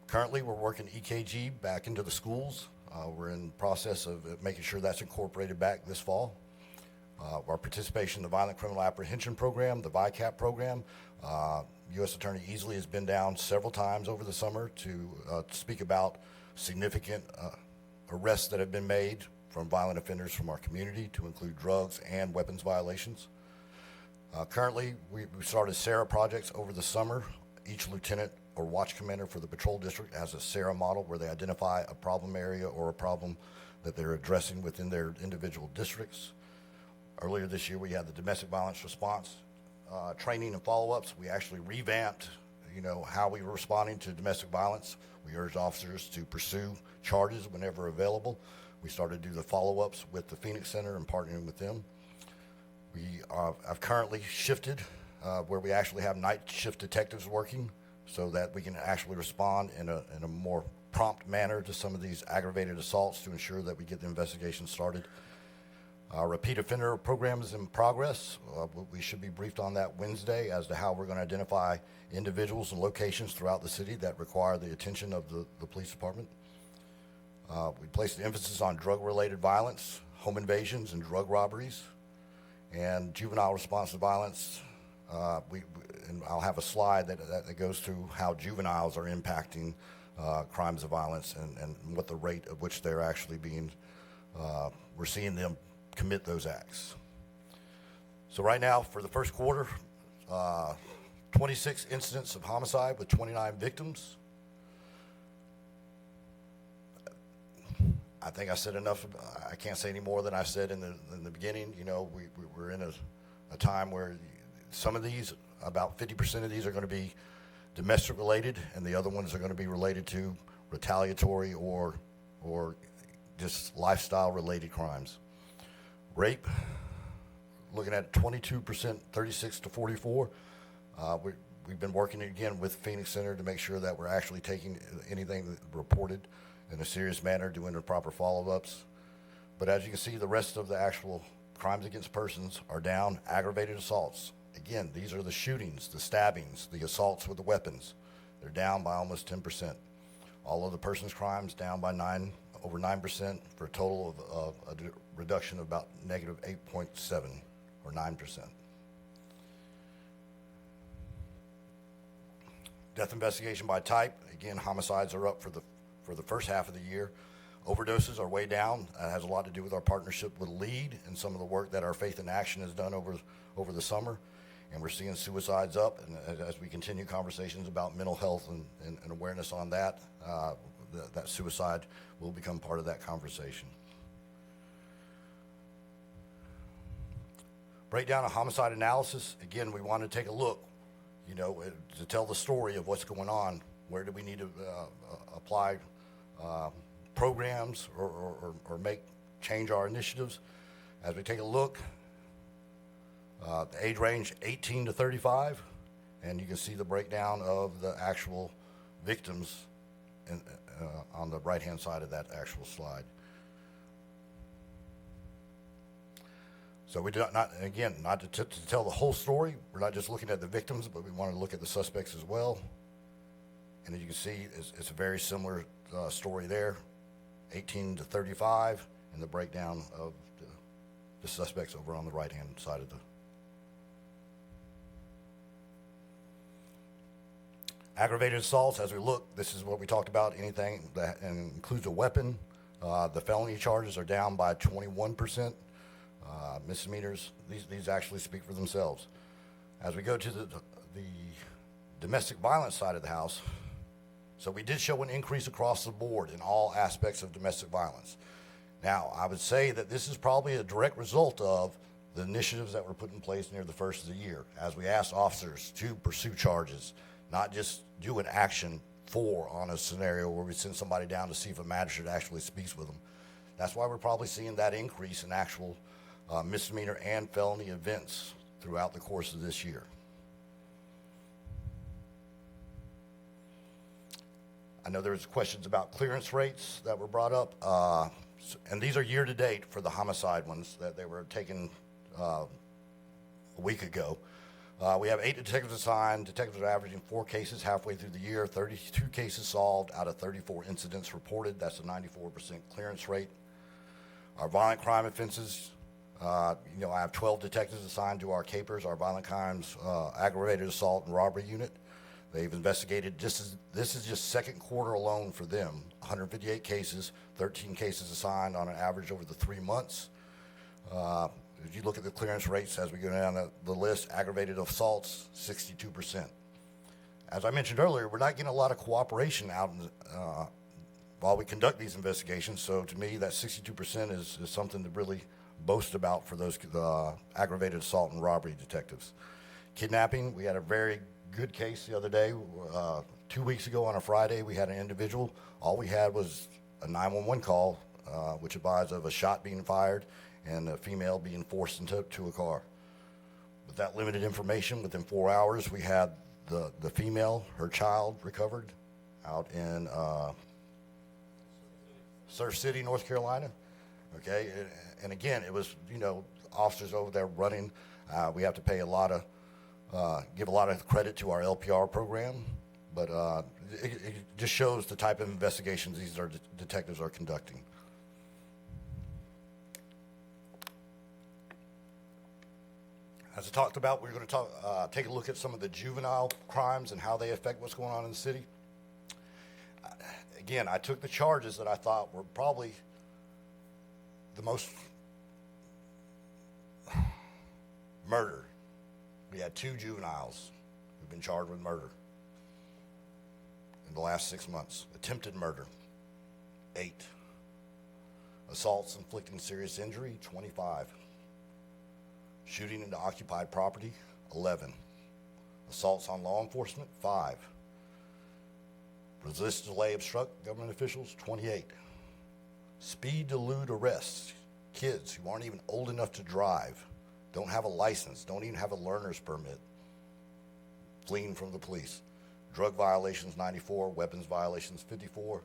Currently, we're working EKG back into the schools. We're in the process of making sure that's incorporated back this fall. Our participation in the Violent Criminal Apprehension Program, the VICAP program, U.S. Attorney Easley has been down several times over the summer to speak about significant arrests that have been made from violent offenders from our community, to include drugs and weapons violations. Currently, we started SARA projects over the summer. Each lieutenant or watch commander for the patrol district has a SARA model where they identify a problem area or a problem that they're addressing within their individual districts. Earlier this year, we had the domestic violence response training and follow-ups. We actually revamped, how we were responding to domestic violence. We urged officers to pursue charges whenever available. We started to do the follow-ups with the Phoenix Center and partnering with them. I've currently shifted where we actually have night shift detectives working so that we can actually respond in a more prompt manner to some of these aggravated assaults to ensure that we get the investigation started. Our repeat offender program is in progress. We should be briefed on that Wednesday as to how we're going to identify individuals and locations throughout the city that require the attention of the police department. We placed the emphasis on drug-related violence, home invasions, and drug robberies, and juvenile response to violence. And I'll have a slide that goes through how juveniles are impacting crimes of violence and what the rate at which they're actually we're seeing them commit those acts. So right now, for the first quarter, 26 incidents of homicide with 29 victims. I think I said enough. I can't say any more than I said in the beginning. You know, we're in a time where some of these, about 50% of these are going to be domestic related, and the other ones are going to be related to retaliatory or just lifestyle related crimes. Rape, looking at 22%, 36 to 44. We've been working again with Phoenix Center to make sure that we're actually taking anything that reported in a serious manner, doing the proper follow-ups. But as you can see, the rest of the actual crimes against persons are down. Aggravated assaults. Again, these are the shootings, the stabbings, the assaults with the weapons. They're down by almost 10%. All of the persons crimes down by over 9% for a total of a reduction of about negative 8.7 or 9%. Death investigation by type. Again, homicides are up for the first half of the year. Overdoses are way down. That has a lot to do with our partnership with LEAD and some of the work that our Faith in Action has done over the summer. And we're seeing suicides up. And as we continue conversations about mental health and awareness on that, that suicide will become part of that conversation. Breakdown of homicide analysis. Again, we want to take a look, you know, to tell the story of what's going on. Where do we need to apply programs or change our initiatives? As we take a look, the age range 18 to 35, and you can see the breakdown of the actual victims on the right-hand side of that actual slide. So we do not to tell the whole story. We're not just looking at the victims, but we want to look at the suspects as well. And as you can see, it's a very similar story there, 18 to 35, and the breakdown of the suspects over on the right-hand side of the. Aggravated assaults, as we look, this is what we talked about, anything that includes a weapon. The felony charges are down by 21%. Misdemeanors, these actually speak for themselves. As we go to the domestic violence side of the house, so we did show an increase across the board in all aspects of domestic violence. Now, I would say that this is probably a direct result of the initiatives that were put in place near the first of the year, as we asked officers to pursue charges, not just do an action on a scenario where we send somebody down to see if a magistrate actually speaks with them. That's why we're probably seeing that increase in actual misdemeanor and felony events throughout the course of this year. I know there was questions about clearance rates that were brought up, and these are year to date for the homicide ones that they were taken a week ago. We have 8 detectives assigned. Detectives are averaging 4 cases halfway through the year, 32 cases solved out of 34 incidents reported. That's a 94% clearance rate. Our violent crime offenses, I have 12 detectives assigned to our CAPERS, our violent crimes, aggravated assault and robbery unit. They've investigated, this is just second quarter alone for them, 158 cases, 13 cases assigned on an average over the 3 months. If you look at the clearance rates as we go down the list, aggravated assaults, 62%. As I mentioned earlier, we're not getting a lot of cooperation out while we conduct these investigations. So to me, that 62% is something to really boast about for those aggravated assault and robbery detectives. Kidnapping, we had a very good case the other day. 2 weeks ago on a Friday, we had an individual. All we had was a 911 call, which advised of a shot being fired and a female being forced into a car. With that limited information, within 4 hours, we had the female, her child, recovered out in Surf City, North Carolina. Okay, and again, it was, officers over there running. We have to pay give a lot of credit to our LPR program, but it just shows the type of investigations these detectives are conducting. As I talked about, we're going to take a look at some of the juvenile crimes and how they affect what's going on in the city. Again, I took the charges that I thought were probably the most murder. We had 2 juveniles who've been charged with murder in the last 6 months. Attempted murder, 8. Assaults inflicting serious injury, 25. Shooting into occupied property, 11. Assaults on law enforcement, 5. Resist, delay, obstruct government officials, 28. Speed, delude, arrests, kids who aren't even old enough to drive, don't have a license, don't even have a learner's permit, fleeing from the police. Drug violations, 94. Weapons violations, 54.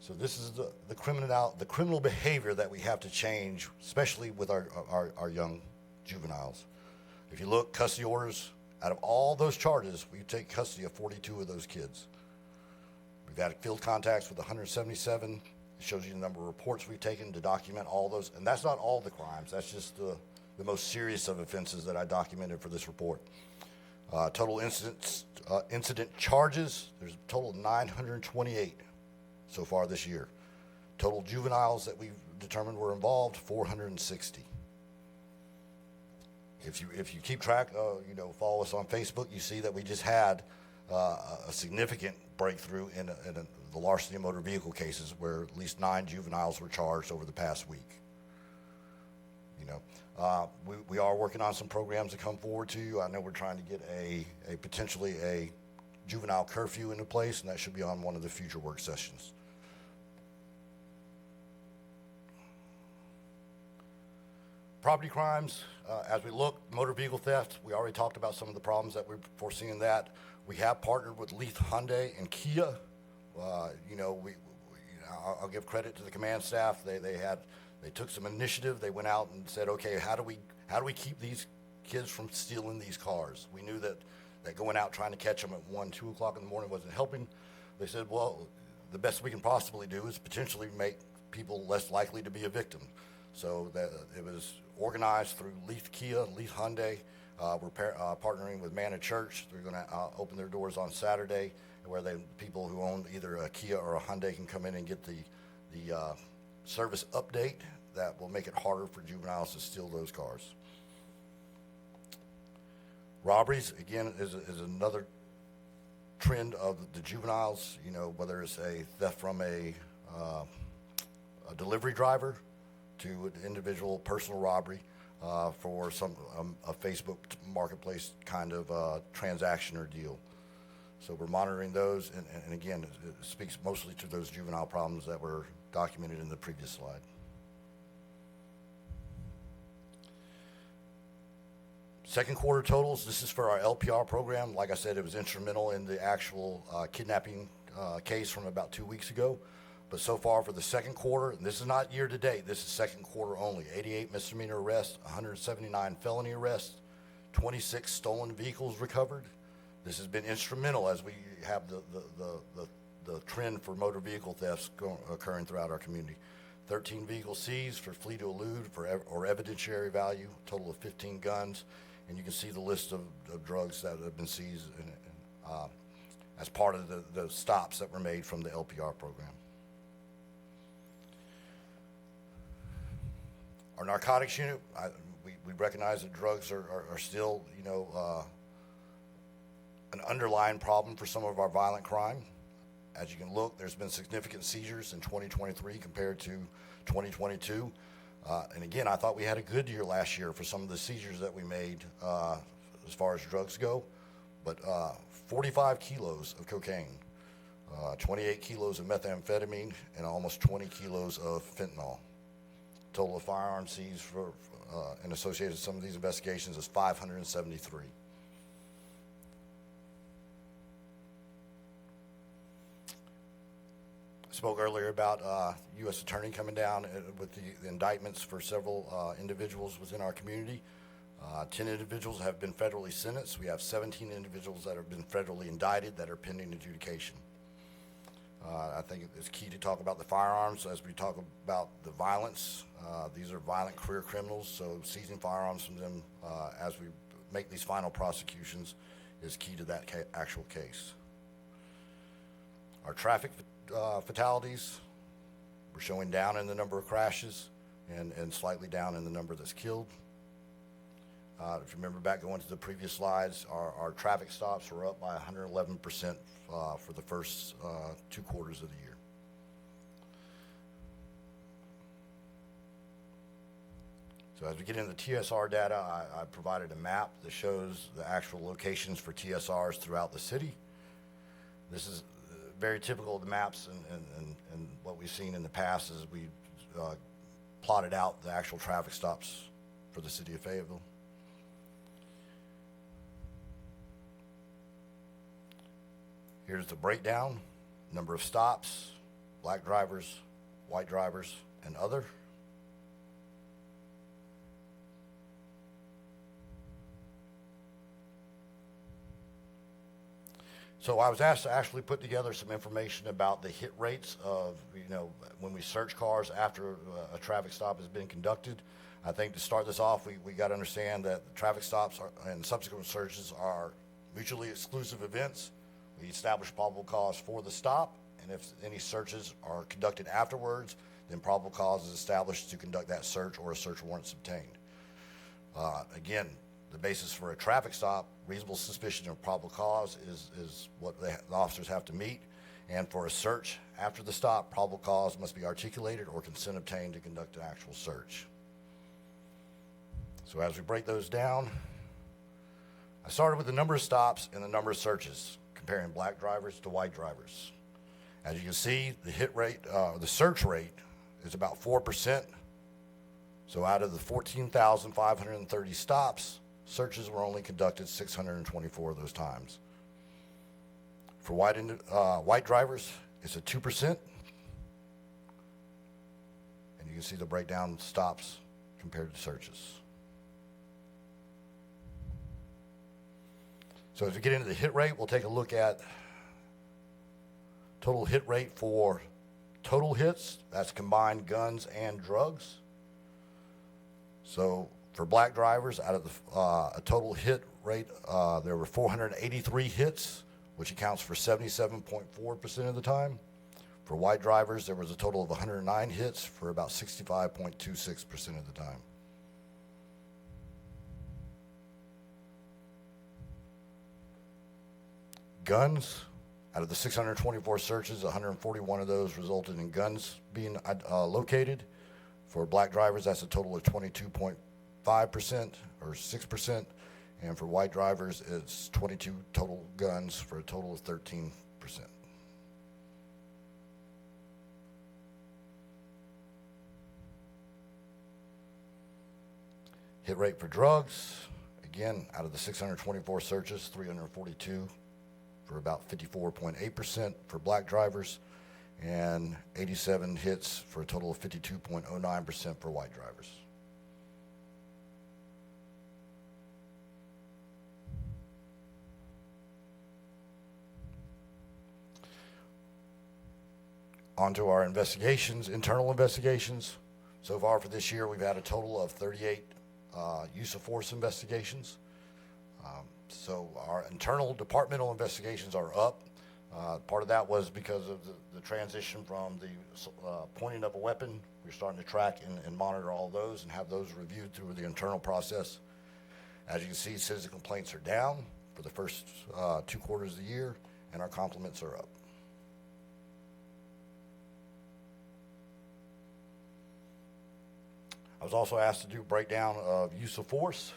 So this is the criminal behavior that we have to change, especially with our young juveniles. If you look, custody orders, out of all those charges, we take custody of 42 of those kids. We've had field contacts with 177. It shows you the number of reports we've taken to document all those. And that's not all the crimes. That's just the most serious of offenses that I documented for this report. Total incident charges, there's a total of 928 so far this year. Total juveniles that we've determined were involved, 460. If you keep track, follow us on Facebook, you see that we just had a significant breakthrough in the larceny of motor vehicle cases where at least 9 juveniles were charged over the past week. We are working on some programs to come forward to you. I know we're trying to get potentially a juvenile curfew into place, and that should be on one of the future work sessions. Property crimes, as we look, motor vehicle theft, we already talked about some of the problems that we're foreseeing that. We have partnered with Leith Hyundai and Kia. I'll give credit to the command staff. They took some initiative. They went out and said, okay, how do we keep these kids from stealing these cars? We knew that going out trying to catch them at 1, 2 o'clock in the morning wasn't helping. They said, well, the best we can possibly do is potentially make people less likely to be a victim. So it was organized through Leith Kia, Leith Hyundai. We're partnering with Manna Church. They're going to open their doors on Saturday, where people who own either a Kia or a Hyundai can come in and get the service update that will make it harder for juveniles to steal those cars. Robberies, again, is another trend of the juveniles, whether it's a theft from a delivery driver to an individual personal robbery for a Facebook marketplace kind of transaction or deal. So we're monitoring those, and again, it speaks mostly to those juvenile problems that were documented in the previous slide. Second quarter totals, this is for our LPR program. Like I said, it was instrumental in the actual kidnapping case from about 2 weeks ago. But so far for the second quarter, and this is not year to date, this is second quarter only, 88 misdemeanor arrests, 179 felony arrests, 26 stolen vehicles recovered. This has been instrumental as we have the trend for motor vehicle thefts occurring throughout our community. 13 vehicles seized for flee to elude or evidentiary value, a total of 15 guns, and you can see the list of drugs that have been seized as part of the stops that were made from the LPR program. Our narcotics unit, we recognize that drugs are still, an underlying problem for some of our violent crime. As you can look, there's been significant seizures in 2023 compared to 2022. And again, I thought we had a good year last year for some of the seizures that we made as far as drugs go. But 45 kilos of cocaine, 28 kilos of methamphetamine, and almost 20 kilos of fentanyl. Total of firearms seized and associated with some of these investigations is 573. Spoke earlier about U.S. Attorney coming down with the indictments for several individuals within our community. 10 individuals have been federally sentenced. We have 17 individuals that have been federally indicted that are pending adjudication. I think it's key to talk about the firearms as we talk about the violence. These are violent career criminals, so seizing firearms from them as we make these final prosecutions is key to that actual case. Our traffic fatalities, we're showing down in the number of crashes and slightly down in the number that's killed. If you remember back going to the previous slides, our traffic stops were up by 111% for the first 2 quarters of the year. So as we get into the TSR data, I provided a map that shows the actual locations for TSRs throughout the city. This is very typical of the maps and what we've seen in the past is we plotted out the actual traffic stops for the city of Fayetteville. Here's the breakdown, number of stops, black drivers, white drivers, and other. So I was asked to actually put together some information about the hit rates of, when we search cars after a traffic stop has been conducted. I think to start this off, we got to understand that traffic stops and subsequent searches are mutually exclusive events. We establish probable cause for the stop, and if any searches are conducted afterwards, then probable cause is established to conduct that search or a search warrant is obtained. Again, the basis for a traffic stop, reasonable suspicion of probable cause is what the officers have to meet. And for a search after the stop, probable cause must be articulated or consent obtained to conduct an actual search. So as we break those down, I started with the number of stops and the number of searches, comparing black drivers to white drivers. As you can see, the hit rate, the search rate is about 4%. So out of the 14,530 stops, searches were only conducted 624 of those times. For white drivers, it's a 2%. And you can see the breakdown stops compared to searches. So as we get into the hit rate, we'll take a look at total hit rate for total hits. That's combined guns and drugs. So for black drivers, out of the a total hit rate, there were 483 hits, which accounts for 77.4% of the time. For white drivers, there was a total of 109 hits for about 65.26% of the time. Guns, out of the 624 searches, 141 of those resulted in guns being located. For black drivers, that's a total of 22.5% or 6%. And for white drivers, it's 22 total guns for a total of 13%. Hit rate for drugs, again, out of the 624 searches, 342 for about 54.8% for black drivers, and 87 hits for a total of 52.09% for white drivers. On to our investigations, internal investigations. So far for this year, we've had a total of 38 use of force investigations. So our internal departmental investigations are up. Part of that was because of the transition from the pointing of a weapon. We're starting to track and monitor all those and have those reviewed through the internal process. As you can see, citizen complaints are down for the first 2 quarters of the year, and our compliments are up. I was also asked to do a breakdown of use of force.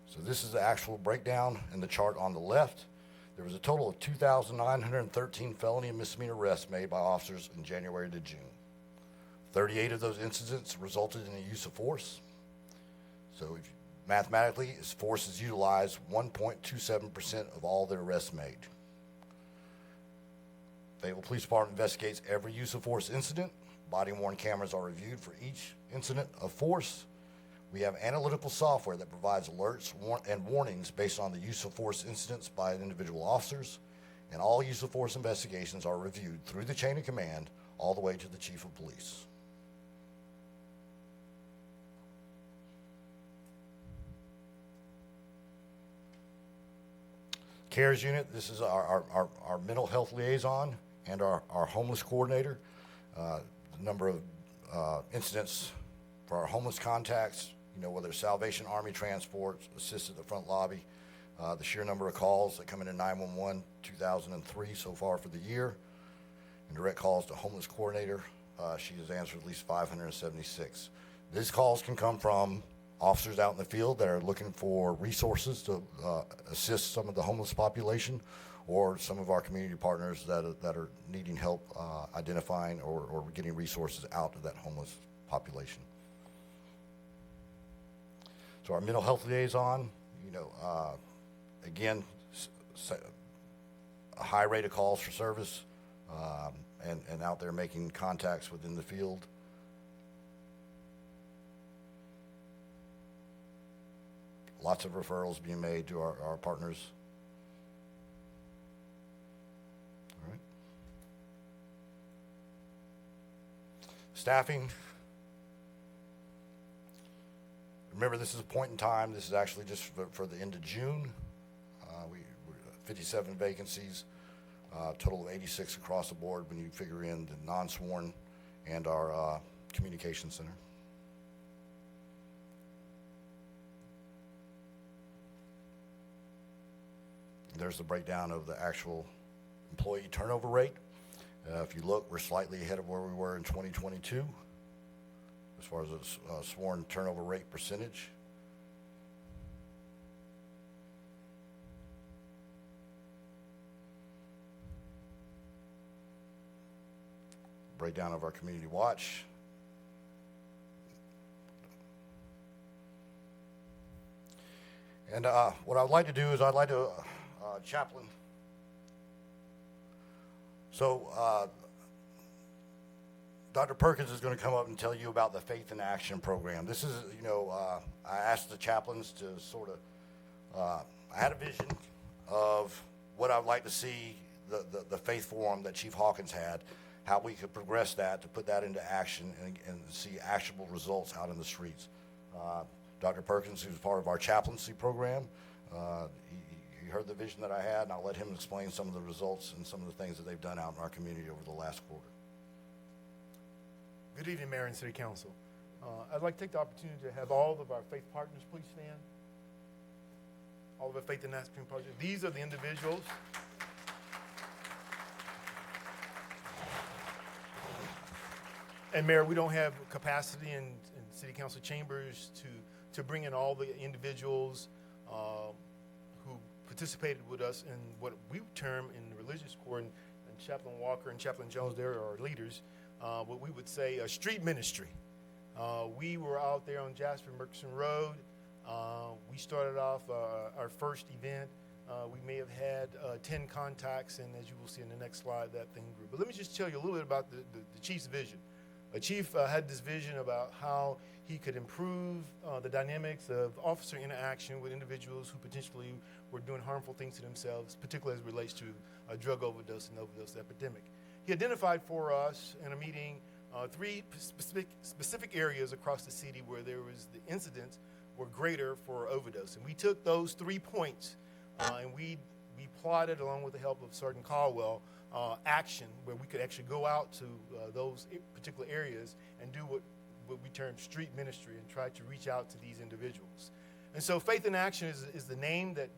So this is the actual breakdown in the chart on the left. There was a total of 2,913 felony and misdemeanor arrests made by officers in January to June. 38 of those incidents resulted in a use of force. So mathematically, force is utilized 1.27% of all the arrests made. Fayetteville Police Department investigates every use of force incident. Body-worn cameras are reviewed for each incident of force. We have analytical software that provides alerts and warnings based on the use of force incidents by individual officers, and all use of force investigations are reviewed through the chain of command all the way to the chief of police. CARES unit, this is our mental health liaison and our homeless coordinator. The number of incidents for our homeless contacts, whether it's Salvation Army transport, assist at the front lobby, the sheer number of calls that come into 911, 2003 so far for the year, and direct calls to homeless coordinator, she has answered at least 576. These calls can come from officers out in the field that are looking for resources to assist some of the homeless population, or some of our community partners that are needing help identifying or getting resources out to that homeless population. So our mental health liaison, again, a high rate of calls for service, and out there making contacts within the field. Lots of referrals being made to our partners. All right. Staffing. Remember, this is a point in time. This is actually just for the end of June. We're 57 vacancies, total of 86 across the board when you figure in the non-sworn and our communication center. There's the breakdown of the actual employee turnover rate. If you look, we're slightly ahead of where we were in 2022 as far as the sworn turnover rate percentage. Breakdown of our community watch. And what I'd like to do is I'd like to chaplain. So Dr. Perkins is going to come up and tell you about the Faith in Action program. This is, I asked the chaplains to sort of, I had a vision of what I'd like to see the faith forum that Chief Hawkins had, how we could progress that to put that into action and see actionable results out in the streets. Dr. Perkins, who's part of our chaplaincy program, he heard the vision that I had, and I'll let him explain some of the results and some of the things that they've done out in our community over the last quarter. Good evening, Mayor and City Council. I'd like to take the opportunity to have all of our faith partners please stand. All of our Faith in Action partners. These are the individuals. And Mayor, we don't have capacity in City Council chambers to bring in all the individuals who participated with us in what we term in the religious corps, and Chaplain Walker and Chaplain Jones, there are leaders, what we would say a street ministry. We were out there on Jasper Murchison Road. We started off our first event. We may have had 10 contacts, and as you will see in the next slide, that thing grew. But let me just tell you a little bit about the Chief's vision. The Chief had this vision about how he could improve the dynamics of officer interaction with individuals who potentially were doing harmful things to themselves, particularly as it relates to a drug overdose and overdose epidemic. He identified for us in a meeting 3 specific areas across the city where there was the incidents were greater for overdose. And we took those 3 points and we plotted, along with the help of Sergeant Caldwell, action where we could actually go out to those particular areas and do what we term street ministry and try to reach out to these individuals. And so Faith in Action is the name that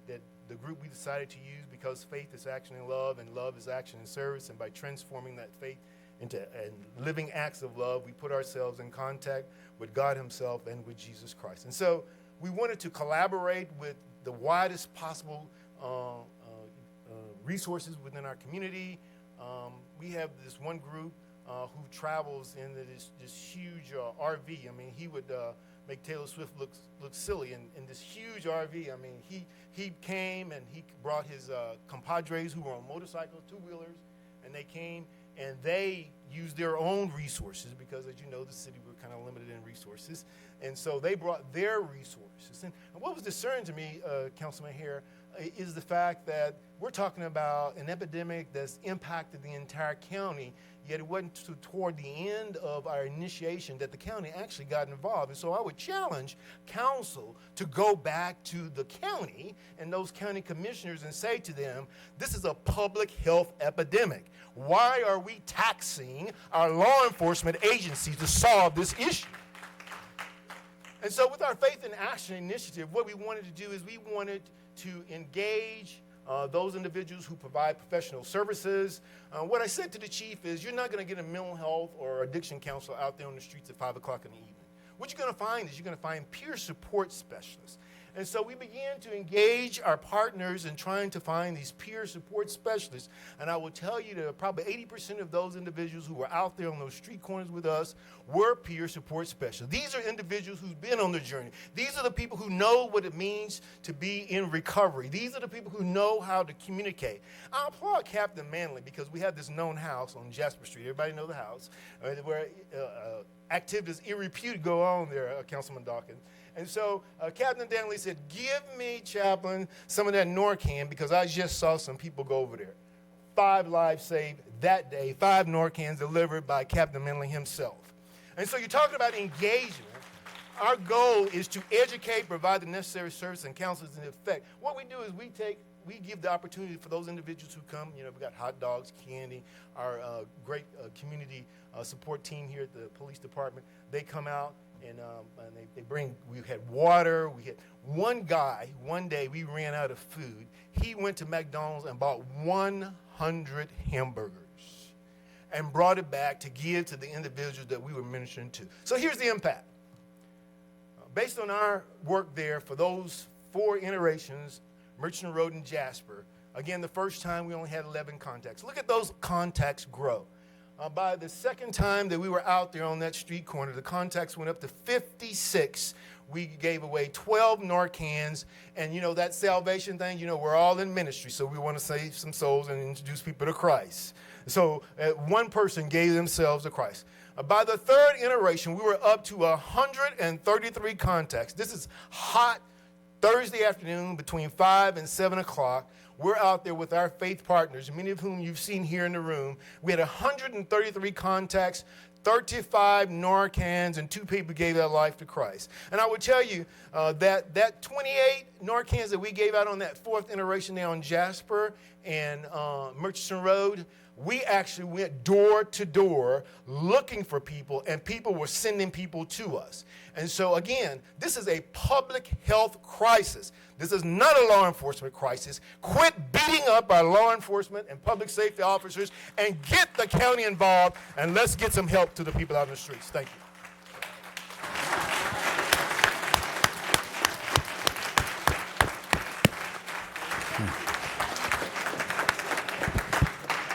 the group we decided to use, because faith is action in love and love is action in service. And by transforming that faith into living acts of love, we put ourselves in contact with God himself and with Jesus Christ. And so we wanted to collaborate with the widest possible resources within our community. We have this one group who travels in this huge RV. I mean, he would make Taylor Swift look silly in this huge RV. I mean, he came and he brought his compadres who were on motorcycles, 2-wheelers, and they came and they used their own resources because, as you know, the city, we're kind of limited in resources. And so they brought their resources. And what was discerning to me, Councilman Hare, is the fact that we're talking about an epidemic that's impacted the entire county, yet it wasn't toward the end of our initiation that the county actually got involved. And so I would challenge council to go back to the county and those county commissioners and say to them, this is a public health epidemic. Why are we taxing our law enforcement agencies to solve this issue? And so with our Faith in Action initiative, what we wanted to do is we wanted to engage those individuals who provide professional services. What I said to the chief is, you're not going to get a mental health or addiction counselor out there on the streets at 5 o'clock in the evening. What you're going to find is you're going to find peer support specialists. And so we began to engage our partners in trying to find these peer support specialists. And I will tell you that probably 80% of those individuals who were out there on those street corners with us were peer support specialists. These are individuals who've been on the journey. These are the people who know what it means to be in recovery. These are the people who know how to communicate. I applaud Captain Manley because we have this known house on Jasper Street. Everybody know the house, where activities irreputed go on there, Councilman Dawkins. And so Captain Danley said, give me, Chaplain, some of that Narcan because I just saw some people go over there. 5 lives saved that day, 5 Narcans delivered by Captain Manley himself. And so you're talking about engagement. Our goal is to educate, provide the necessary service and counsel in effect. What we do is we give the opportunity for those individuals who come. You know, we got hot dogs, candy, our great community support team here at the police department. They come out and they bring, we had water. We had one guy, one day we ran out of food. He went to McDonald's and bought 100 hamburgers and brought it back to give to the individuals that we were ministering to. So here's the impact. Based on our work there for those 4 iterations, Merchant Road and Jasper, again, the first time we only had 11 contacts. Look at those contacts grow. By the second time that we were out there on that street corner, the contacts went up to 56. We gave away 12 Narcans, and you know that salvation thing, you know, we're all in ministry, so we want to save some souls and introduce people to Christ. So one person gave themselves to Christ. By the 3rd iteration, we were up to 133 contacts. This is hot Thursday afternoon between 5 and 7 o'clock. We're out there with our faith partners, many of whom you've seen here in the room. We had 133 contacts, 35 Narcans, and 2 people gave their life to Christ. And I will tell you that 28 Narcans that we gave out on that 4th iteration there on Jasper and Murchison Road, we actually went door to door looking for people, and people were sending people to us. And so, again, this is a public health crisis. This is not a law enforcement crisis. Quit beating up our law enforcement and public safety officers and get the county involved, and let's get some help to the people out in the streets. Thank you.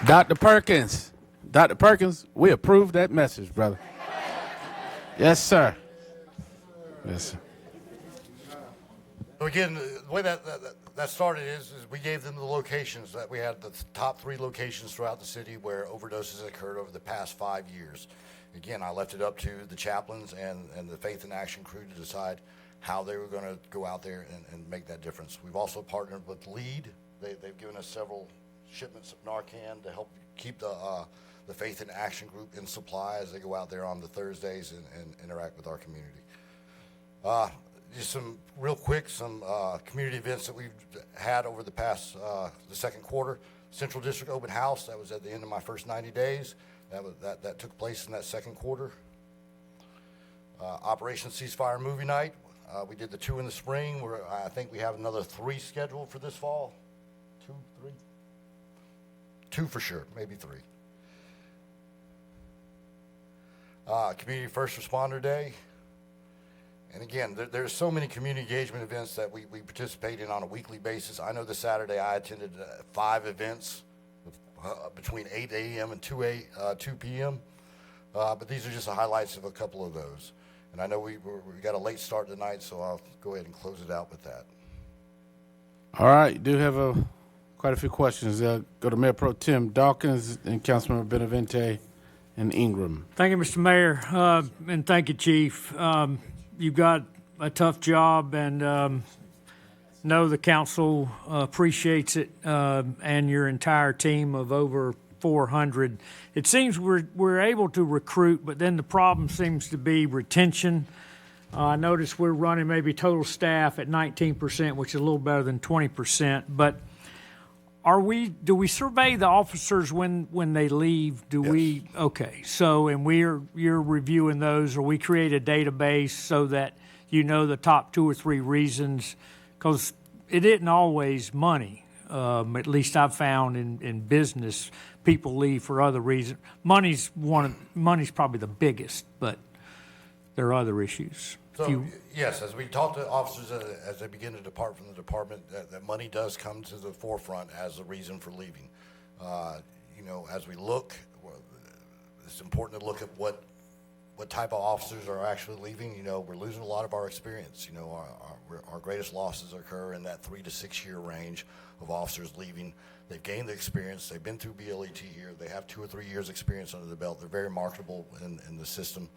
Dr. Perkins, we approve that message, brother. Yes, sir. Yes, sir. So again, the way that started is we gave them the locations that we had, the top 3 locations throughout the city where overdoses occurred over the past 5 years. Again, I left it up to the chaplains and the Faith in Action crew to decide how they were going to go out there and make that difference. We've also partnered with LEAD. They've given us several shipments of Narcan to help keep the Faith in Action group in supply as they go out there on the Thursdays and interact with our community. Just some real quick, some community events that we've had over the past, the second quarter. Central District Open House, that was at the end of my first 90 days. That took place in that second quarter. Operation Ceasefire Movie Night. We did the 2 in the spring. I think we have another 3 scheduled for this fall. 2, 3? 2 for sure, maybe 3. Community First Responder Day. And again, there's so many community engagement events that we participate in on a weekly basis. I know this Saturday I attended 5 events between 8 a.m. and 2 p.m. But these are just the highlights of a couple of those. And I know we got a late start tonight, so I'll go ahead and close it out with that. All right, do have quite a few questions. Go to Mayor Pro Tem Dawkins and Councilmember Benavente and Ingram. Thank you, Mr. Mayor, and thank you, Chief. You've got a tough job, and know the council appreciates it, and your entire team of over 400. It seems we're able to recruit, but then the problem seems to be retention. I notice we're running maybe total staff at 19%, which is a little better than 20%. But do we survey the officers when they leave? We? Okay. So, and you're reviewing those, or we create a database so that you know the top 2 or 3 reasons, because it isn't always money. At least I've found in business, people leave for other reasons. Money's probably the biggest, but there are other issues. So, yes, as we talk to officers as they begin to depart from the department, that money does come to the forefront as a reason for leaving. You know, as we look, it's important to look at what type of officers are actually leaving. You know, we're losing a lot of our experience. You know, our greatest losses occur in that 3 to 6 year range of officers leaving. They've gained the experience. They've been through BLET here. They have 2 or 3 years experience under the belt. They're very marketable in the system.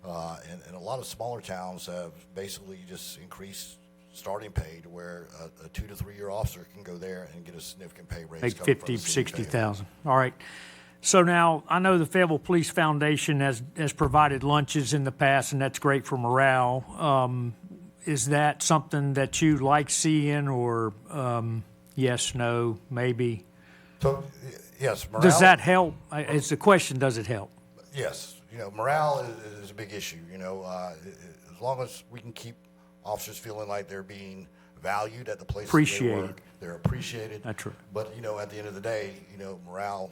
And a lot of smaller towns have basically just increased starting pay to where a 2 to 3 year officer can go there and get a significant pay raise. Like 50, 60,000. All right. So now I know the Fayetteville Police Foundation has provided lunches in the past, and that's great for morale. Is that something that you like seeing, or yes, no, maybe? So, yes, morale. Does that help? It's the question, does it help? Yes. You know, morale is a big issue. You know, as long as we can keep officers feeling like they're being valued at the place they work, they're appreciated. That's true. But, you know, at the end of the day, you know, morale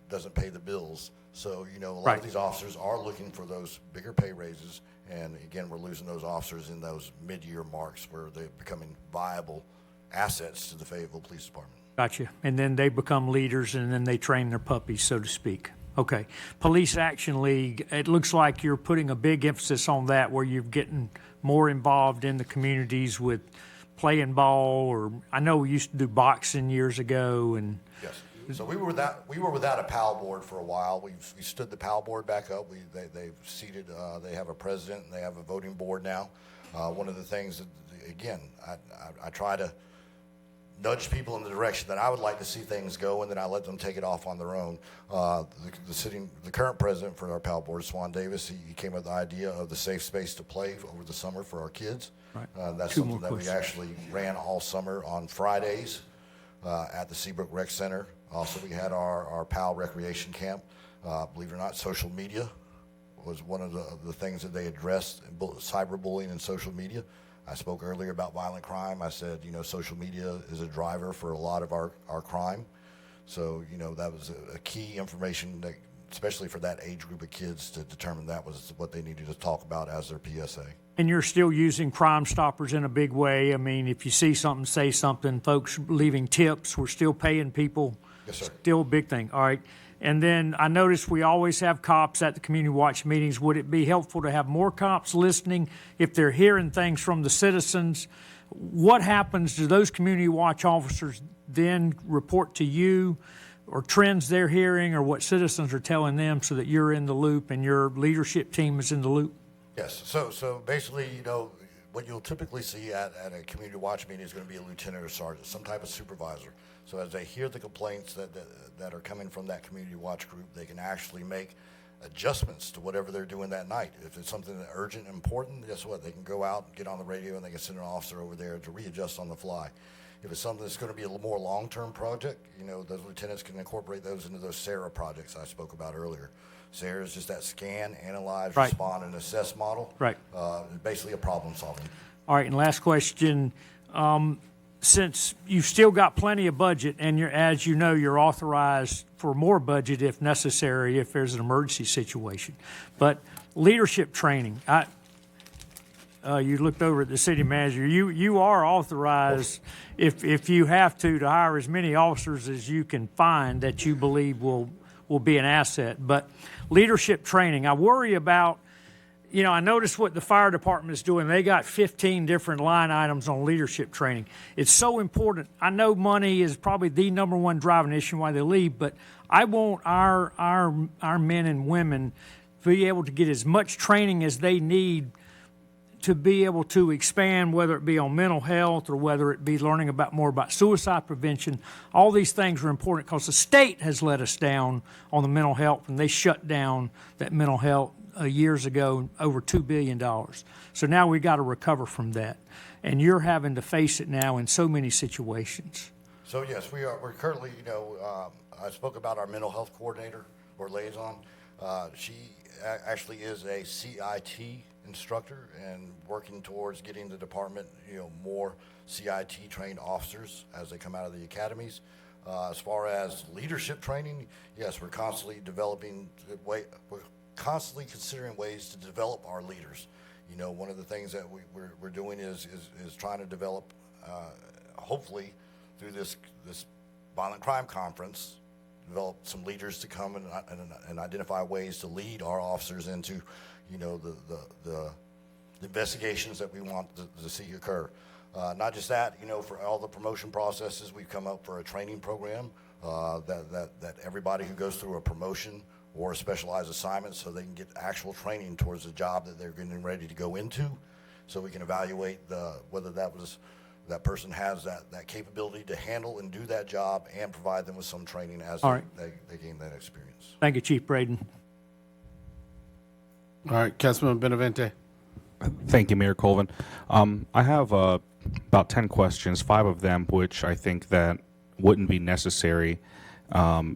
doesn't pay the bills. So, you know, a lot of these officers are looking for those bigger pay raises. And again, we're losing those officers in those mid-year marks where they're becoming viable assets to the Fayetteville Police Department. Gotcha. And then they become leaders, and then they train their puppies, so to speak. Okay. Police Action League, it looks like you're putting a big emphasis on that, where you're getting more involved in the communities with playing ball, or I know we used to do boxing years ago. And yes. So we were without a PAL board for a while. We stood the PAL board back up. They've seated. They have a president and they have a voting board now. One of the things that, again, I try to nudge people in the direction that I would like to see things go, and then I let them take it off on their own. The current president for our PAL board, Swan Davis, he came up with the idea of the safe space to play over the summer for our kids. Right. That's something that we actually ran all summer on Fridays at the Seabrook Rec Center. Also, we had our PAL recreation camp. Believe it or not, social media was one of the things that they addressed, cyberbullying and social media. I spoke earlier about violent crime. I said, you know, social media is a driver for a lot of our crime. So, you know, that was a key information, that, especially for that age group of kids, to determine that was what they needed to talk about as their PSA. And you're still using Crime Stoppers in a big way. I mean, if you see something, say something. Folks leaving tips. We're still paying people. Yes, sir. Still a big thing. All right. And then I noticed we always have cops at the community watch meetings. Would it be helpful to have more cops listening if they're hearing things from the citizens? What happens? Do those community watch officers then report to you, or trends they're hearing, or what citizens are telling them, so that you're in the loop and your leadership team is in the loop? Yes. So basically, you know, what you'll typically see at a community watch meeting is going to be a lieutenant or sergeant, some type of supervisor. So as they hear the complaints that are coming from that community watch group, they can actually make adjustments to whatever they're doing that night. If it's something urgent and important, guess what? They can go out, get on the radio, and they can send an officer over there to readjust on the fly. If it's something that's going to be a more long-term project, you know, those lieutenants can incorporate those into those SARA projects I spoke about earlier. SARA is just that scan, analyze, respond, and assess model. Right. Basically a problem solving. All right, and last question. Since you've still got plenty of budget, and as you know, you're authorized for more budget if necessary, if there's an emergency situation. But leadership training, you looked over at the city manager. You are authorized, if you have to hire as many officers as you can find that you believe will be an asset. But leadership training, I worry about. You know, I noticed what the fire department is doing. They got 15 different line items on leadership training. It's so important. I know money is probably the number one driving issue why they leave, but I want our men and women to be able to get as much training as they need to be able to expand, whether it be on mental health or whether it be learning more about suicide prevention. All these things are important because the state has let us down on the mental health, and they shut down that mental health years ago, over $2 billion. So now we got to recover from that. And you're having to face it now in so many situations. So yes, we're currently, you know, I spoke about our mental health coordinator or liaison. She actually is a CIT instructor and working towards getting the department, more CIT trained officers as they come out of the academies. As far as leadership training, yes, we're constantly we're constantly considering ways to develop our leaders. One of the things that we're doing is trying to develop, hopefully through this violent crime conference, develop some leaders to come and identify ways to lead our officers into, the investigations that we want to see occur. Not just that, for all the promotion processes, we've come up for a training program that everybody who goes through a promotion or a specialized assignment, so they can get actual training towards the job that they're getting ready to go into, so we can evaluate whether that person has that capability to handle and do that job, and provide them with some training as they gain that experience. Thank you, Chief Braden. All right, Councilman Benavente. Thank you, Mayor Colvin. I have about 10 questions, 5 of them which I think that wouldn't be necessary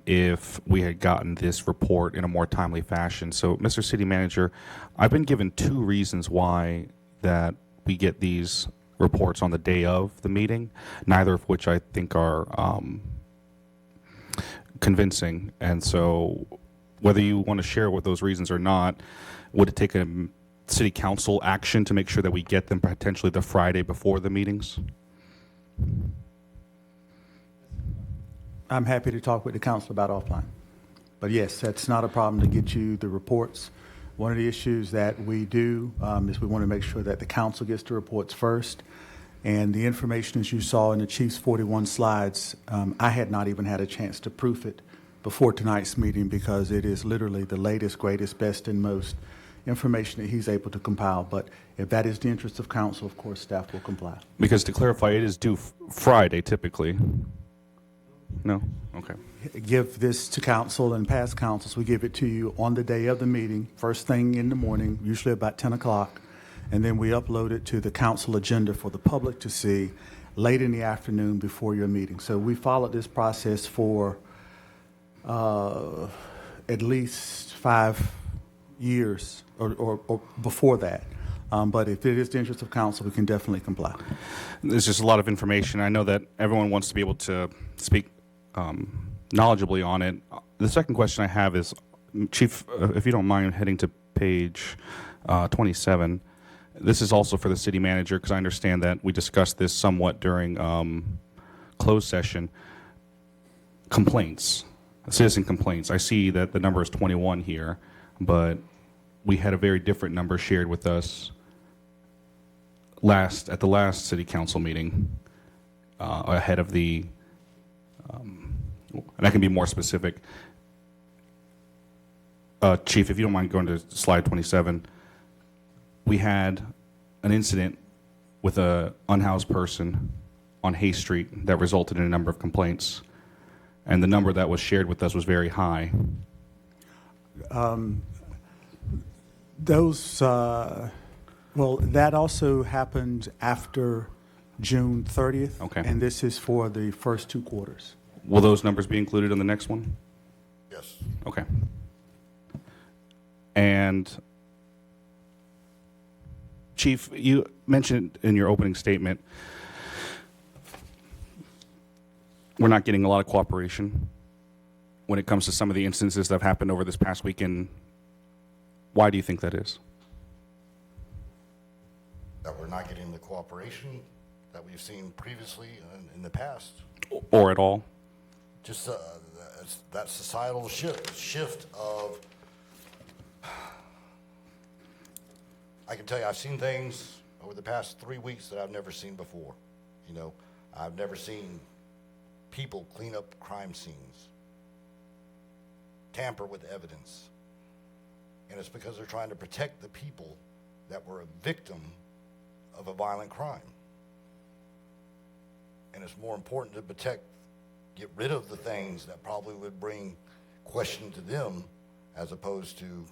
if we had gotten this report in a more timely fashion. So, Mr. City Manager, I've been given 2 reasons why that we get these reports on the day of the meeting, neither of which I think are convincing. And so, whether you want to share what those reasons or not, would it take a city council action to make sure that we get them potentially the Friday before the meetings? I'm happy to talk with the council about offline. But yes, that's not a problem to get you the reports. One of the issues that we do is we want to make sure that the council gets the reports first. And the information, as you saw in the chief's 41 slides, I had not even had a chance to proof it before tonight's meeting, because it is literally the latest, greatest, best, and most information that he's able to compile. But if that is the interest of council, of course, staff will comply. Because to clarify, it is due Friday typically. No? Okay. Give this to council and past councils. We give it to you on the day of the meeting, first thing in the morning, usually about 10 o'clock. And then we upload it to the council agenda for the public to see late in the afternoon before your meeting. So we followed this process for at least 5 years or before that. But if it is the interest of council, we can definitely comply. There's just a lot of information. I know that everyone wants to be able to speak knowledgeably on it. The second question I have is, Chief, if you don't mind heading to page 27. This is also for the city manager, because I understand that we discussed this somewhat during closed session. Complaints, citizen complaints. I see that the number is 21 here, but we had a very different number shared with us at the last city council meeting ahead of the, and I can be more specific. Chief, if you don't mind going to slide 27, we had an incident with an unhoused person on Hay Street that resulted in a number of complaints, and the number that was shared with us was very high. Well, that also happened after June 30th. Okay. And this is for the first 2 quarters. Will those numbers be included in the next one? Yes. Okay. And Chief, you mentioned in your opening statement we're not getting a lot of cooperation when it comes to some of the instances that have happened over this past weekend. Why do you think that is? That we're not getting the cooperation that we've seen previously in the past. Or at all? Just that societal shift of, I can tell you, I've seen things over the past 3 weeks that I've never seen before. I've never seen people clean up crime scenes, tamper with evidence. And it's because they're trying to protect the people that were a victim of a violent crime. And it's more important to get rid of the things that probably would bring question to them, as opposed to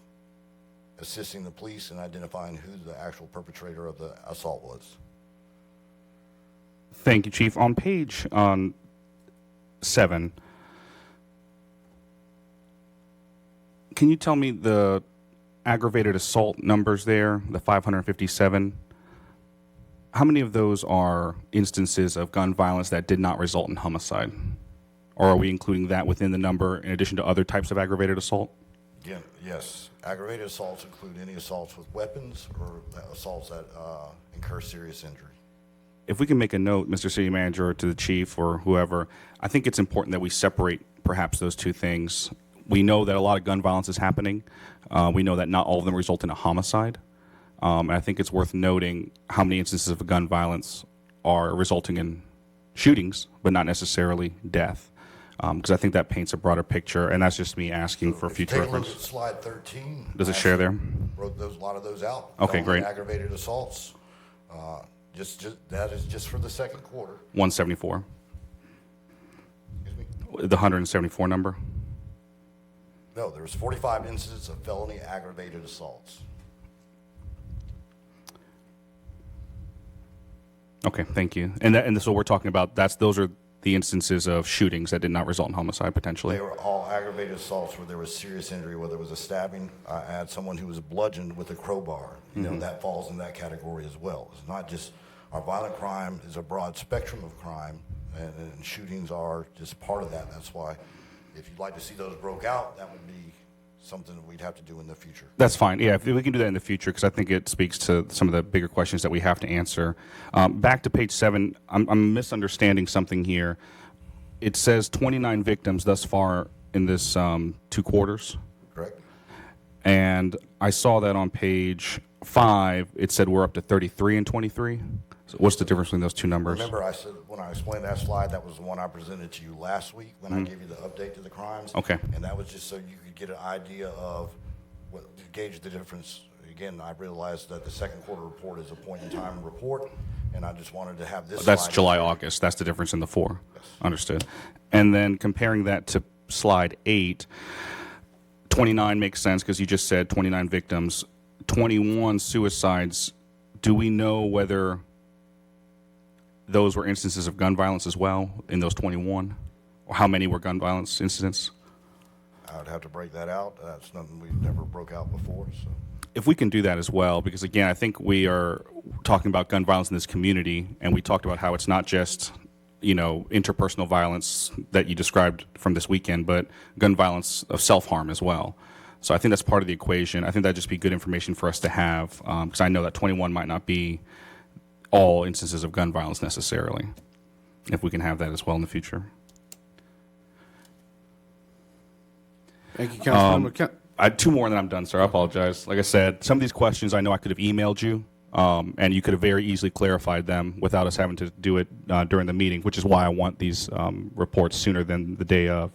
assisting the police in identifying who the actual perpetrator of the assault was. Thank you, Chief. On page 7, can you tell me aggravated assault numbers there, the 557, how many of those are instances of gun violence that did not result in homicide? Or are we including that within the number in addition to other types of aggravated assault? Again, yes, aggravated assaults include any assaults with weapons or assaults that incur serious injury. If we can make a note, Mr. City Manager, or to the chief or whoever, I think it's important that we separate perhaps those two things. We know that a lot of gun violence is happening. We know that not all of them result in a homicide. And I think it's worth noting how many instances of gun violence are resulting in shootings, but not necessarily death. Because I think that paints a broader picture, and that's just me asking for future Take a look reference. at slide 13. Does it share there? Wrote a lot of those out. Okay, great. Aggravated assaults. That is just for the second quarter. 174. Excuse me? The 174 number? No, there was 45 incidents of felony aggravated assaults. Okay, thank you. And this is what we're talking about. Those are the instances of shootings that did not result in homicide potentially. They were all aggravated assaults where there was serious injury, whether it was a stabbing. I had someone who was bludgeoned with a crowbar. You know, that falls in that category as well. It's not just our violent crime is a broad spectrum of crime, and shootings are just part of that. That's why if you'd like to see those broke out, that would be something that we'd have to do in the future. That's fine. Yeah, if we can do that in the future, because I think it speaks to some of the bigger questions that we have to answer. Back to page 7, I'm misunderstanding something here. It says 29 victims thus far in this 2 quarters. Correct. And I saw that on page 5, it said we're up to 33 and 23. So what's the difference between those two numbers? Remember, I said when I explained that slide, that was the one I presented to you last week when I gave you the update to the crimes. Okay. And that was just so you could get an idea of what to gauge the difference. Again, I realized that the second quarter report is a point-in-time report, and I just wanted to have this. That's slide July, in there. August. That's the difference in the 4. Yes. Understood. And then comparing that to slide 8, 29 makes sense because you just said 29 victims. 21 suicides. Do we know whether those were instances of gun violence as well in those 21? Or how many were gun violence incidents? I would have to break that out. That's nothing we've never broke out before. So. If we can do that as well, because again, I think we are talking about gun violence in this community, and we talked about how it's not just, interpersonal violence that you described from this weekend, but gun violence of self-harm as well. So I think that's part of the equation. I think that'd just be good information for us to have, because I know that 21 might not be all instances of gun violence necessarily, if we can have that as well in the future. Thank you, Councilmember. I had 2 more and then I'm done, sir. I apologize. Like I said, some of these questions I know I could have emailed you, and you could have very easily clarified them without us having to do it during the meeting, which is why I want these reports sooner than the day of.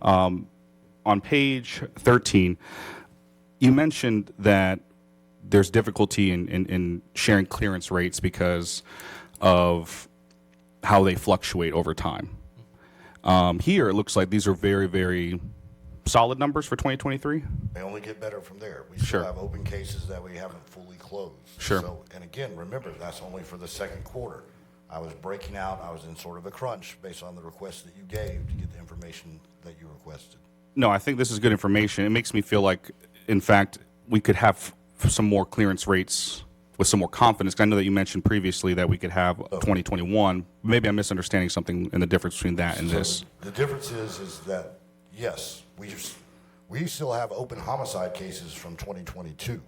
On page 13, you mentioned that there's difficulty in sharing clearance rates because of how they fluctuate over time. Here, it looks like these are very, very solid numbers for 2023. They only get better from there. We Sure. still have open cases that we haven't fully closed. Sure. So, and again, remember, that's only for the second quarter. I was breaking out. I was in sort of a crunch based on the request that you gave to get the information that you requested. No, I think this is good information. It makes me feel like, in fact, we could have some more clearance rates with some more confidence. I know that you mentioned previously that we could have 2021. Maybe I'm misunderstanding something in the difference between that and this. The difference is that, yes, we still have open homicide cases from 2022.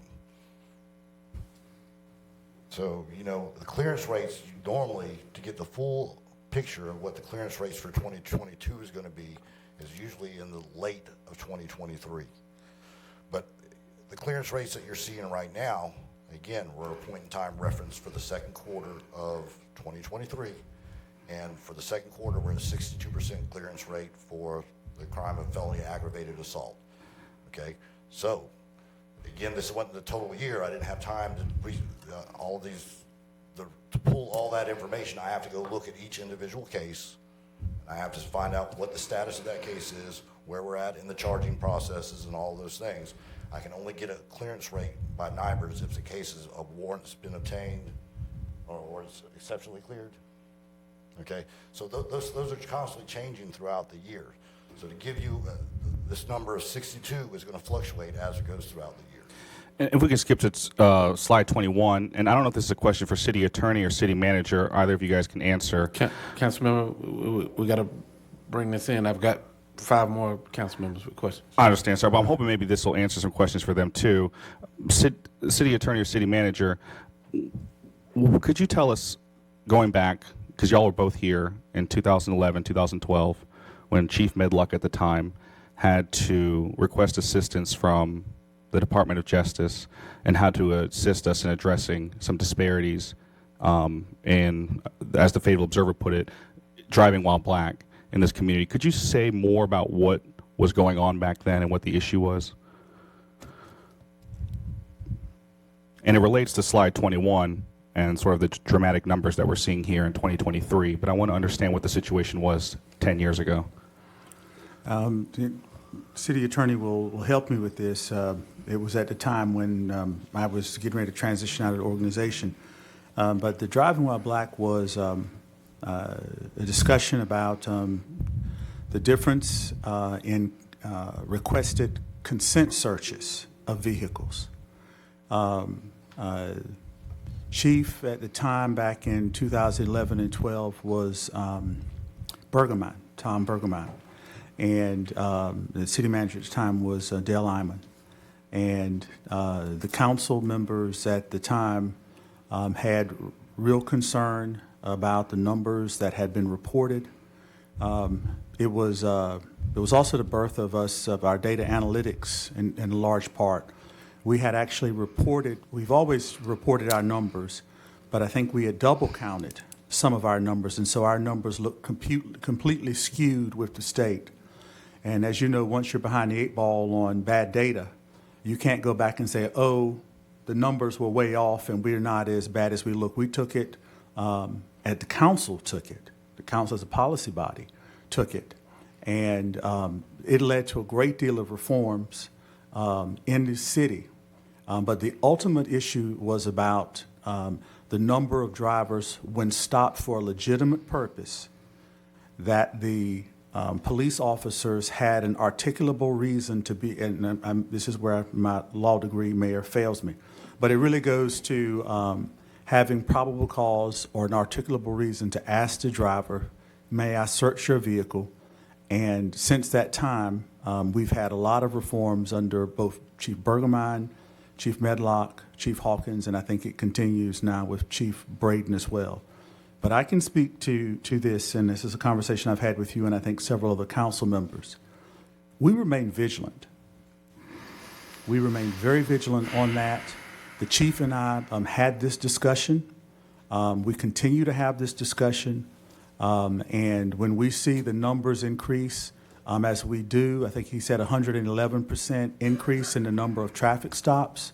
So, the clearance rates normally, to get the full picture of what the clearance rates for 2022 is going to be, is usually in the late of 2023. But the clearance rates that you're seeing right now, again, we're a point-in-time reference for the second quarter of 2023. And for the second quarter, we're at a 62% clearance rate for the crime of felony aggravated assault. Okay? So, again, this wasn't the total year. I didn't have time to to pull all that information. I have to go look at each individual case. I have to find out what the status of that case is, where we're at in the charging processes and all those things. I can only get a clearance rate by NIBRS if the case is a warrant's been obtained or it's exceptionally cleared. Okay, so those are constantly changing throughout the year. So to give you this number of 62 is going to fluctuate as it goes throughout the year. And if we can skip to slide 21, and I don't know if this is a question for city attorney or city manager. Either of you guys can answer. Councilmember, we got to bring this in. I've got 5 more council members with questions. I understand, sir, but I'm hoping maybe this will answer some questions for them too. City attorney or city manager, could you tell us, going back, because y'all were both here in 2011, 2012, when Chief Medlock at the time had to request assistance from the Department of Justice and how to assist us in addressing some disparities in, as the Fayetteville Observer put it, driving while black in this community. Could you say more about what was going on back then and what the issue was? And it relates to slide 21 and sort of the dramatic numbers that we're seeing here in 2023, but I want to understand what the situation was 10 years ago. The city attorney will help me with this. It was at the time when I was getting ready to transition out of the organization. But the driving while black was a discussion about the difference in requested consent searches of vehicles. Chief at the time back in 2011 and 12 was Bergerman, Tom Bergerman. And the city manager at the time was Dale Iman. And the council members at the time had real concern about the numbers that had been reported. It was also the birth of our data analytics in large part. We had actually we've always reported our numbers, but I think we had double counted some of our numbers, and so our numbers look completely skewed with the state. And as you know, once you're behind the 8 ball on bad data, you can't go back and say, oh, the numbers were way off and we're not as bad as we look. We took it, the council took it. The council as a policy body took it. And it led to a great deal of reforms in the city. But the ultimate issue was about the number of drivers when stopped for a legitimate purpose, that the police officers had an articulable reason to be, and this is where my law degree, Mayor, fails me, but it really goes to having probable cause or an articulable reason to ask the driver, may I search your vehicle? And since that time, we've had a lot of reforms under both Chief Bergerman, Chief Medlock, Chief Hawkins, and I think it continues now with Chief Braden as well. But I can speak to this, and this is a conversation I've had with you and I think several of the council members. We remain vigilant. We remain very vigilant on that. The chief and I had this discussion. We continue to have this discussion. And when we see the numbers increase, as we do, I think he said 111% increase in the number of traffic stops,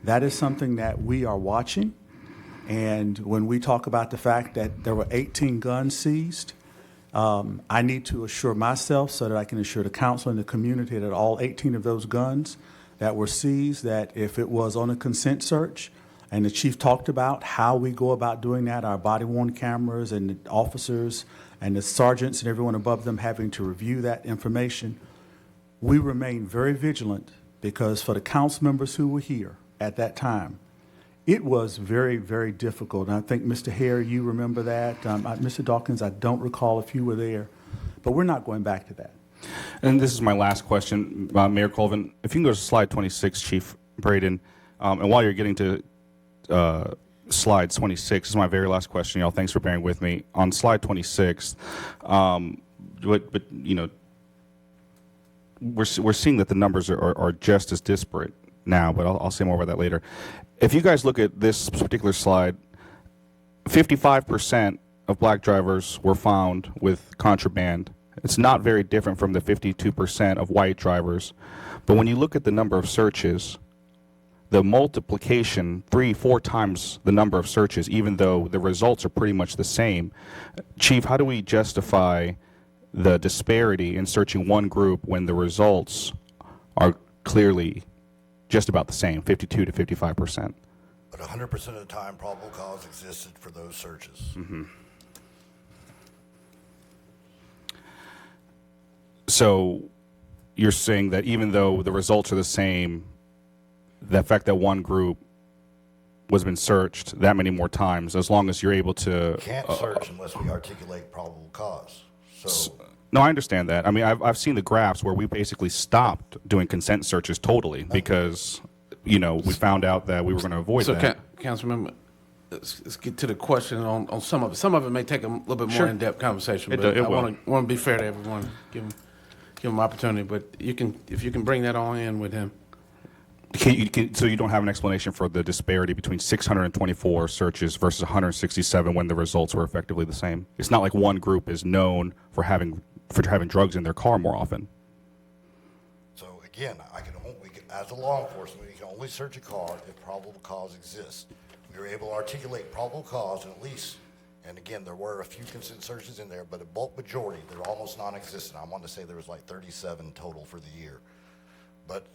that is something that we are watching. And when we talk about the fact that there were 18 guns seized, I need to assure myself so that I can assure the council and the community that all 18 of those guns that were seized, that if it was on a consent search, and the chief talked about how we go about doing that, our body-worn cameras and the officers and the sergeants and everyone above them having to review that information, we remain very vigilant because for the council members who were here at that time, it was very, very difficult. And I think, Mr. Hare, you remember that. Mr. Dawkins, I don't recall if you were there, but we're not going back to that. And this is my last question, Mayor Colvin. If you can go to slide 26, Chief Braden, and while you're getting to slide 26, this is my very last question, y'all. Thanks for bearing with me. On slide 26, but you know, we're seeing that the numbers are just as disparate now, but I'll say more about that later. If you guys look at this particular slide, 55% of black drivers were found with contraband. It's not very different from the 52% of white drivers. But when you look at the number of searches, the multiplication, 3-4 times the number of searches, even though the results are pretty much the same. Chief, how do we justify the disparity in searching one group when the results are clearly just about the same, 52 to 55%? But 100% of the time, probable cause existed for those searches. Mm-hmm. So you're saying that even though the results are the same, the fact that one group was been searched that many more times, as long as you're able to. Can't search unless we articulate probable cause. So No, I understand that. I mean, I've seen the graphs where we basically stopped doing consent searches totally because, we found out that we were going to avoid that. Councilmember, let's get to the question on some of it. Some of it may take a little bit more Sure. in-depth conversation, It but I will. want to be fair to everyone. Give him opportunity, but if you can bring that on in with him. So you don't have an explanation for the disparity between 624 searches versus 167 when the results were effectively the same? It's not like one group is known for having drugs in their car more often. So again, as a law enforcement, we can only search a car if probable cause exists. We were able to articulate probable cause, and at least, and again, there were a few consent searches in there, but a bulk majority, they're almost non-existent. I want to say there was like 37 total for the year. But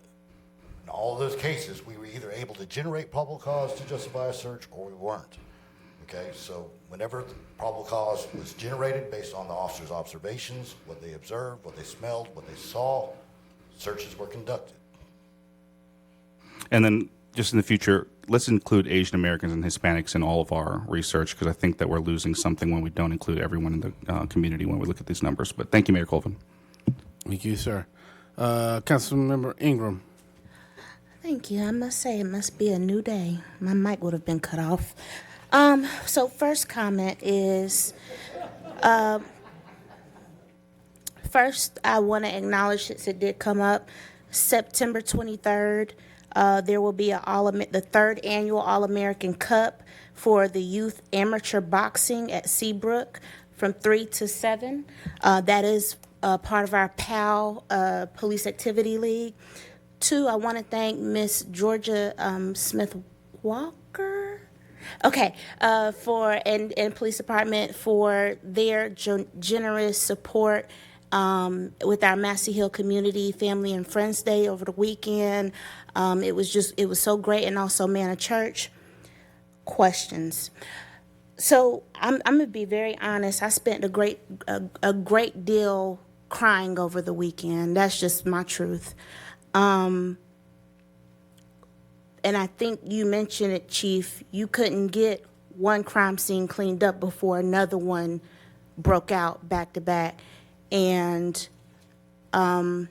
in all of those cases, we were either able to generate probable cause to justify a search or we weren't. Okay, so whenever the probable cause was generated based on the officer's observations, what they observed, what they smelled, what they saw, searches were conducted. And then just in the future, let's include Asian Americans and Hispanics in all of our research, because I think that we're losing something when we don't include everyone in the community when we look at these numbers. But thank you, Mayor Colvin. Thank you, sir. Councilmember Ingram. Thank you. I must say, it must be a new day. My mic would have been cut off. So first comment is, first I want to acknowledge, since it did come up, September 23rd, there will be the third annual All-American Cup for the youth amateur boxing at Seabrook from 3 to 7. That is part of our PAL Police Activity League. 2, I want to thank Miss Georgia Smith Walker, and Police Department for their generous support with our Massey Hill Community Family and Friends Day over the weekend. It was so great, and also Man of Church. Questions. So I'm gonna be very honest. I spent a great deal crying over the weekend. That's just my truth. And I think you mentioned it, Chief. You couldn't get one crime scene cleaned up before another one broke out back to back. And I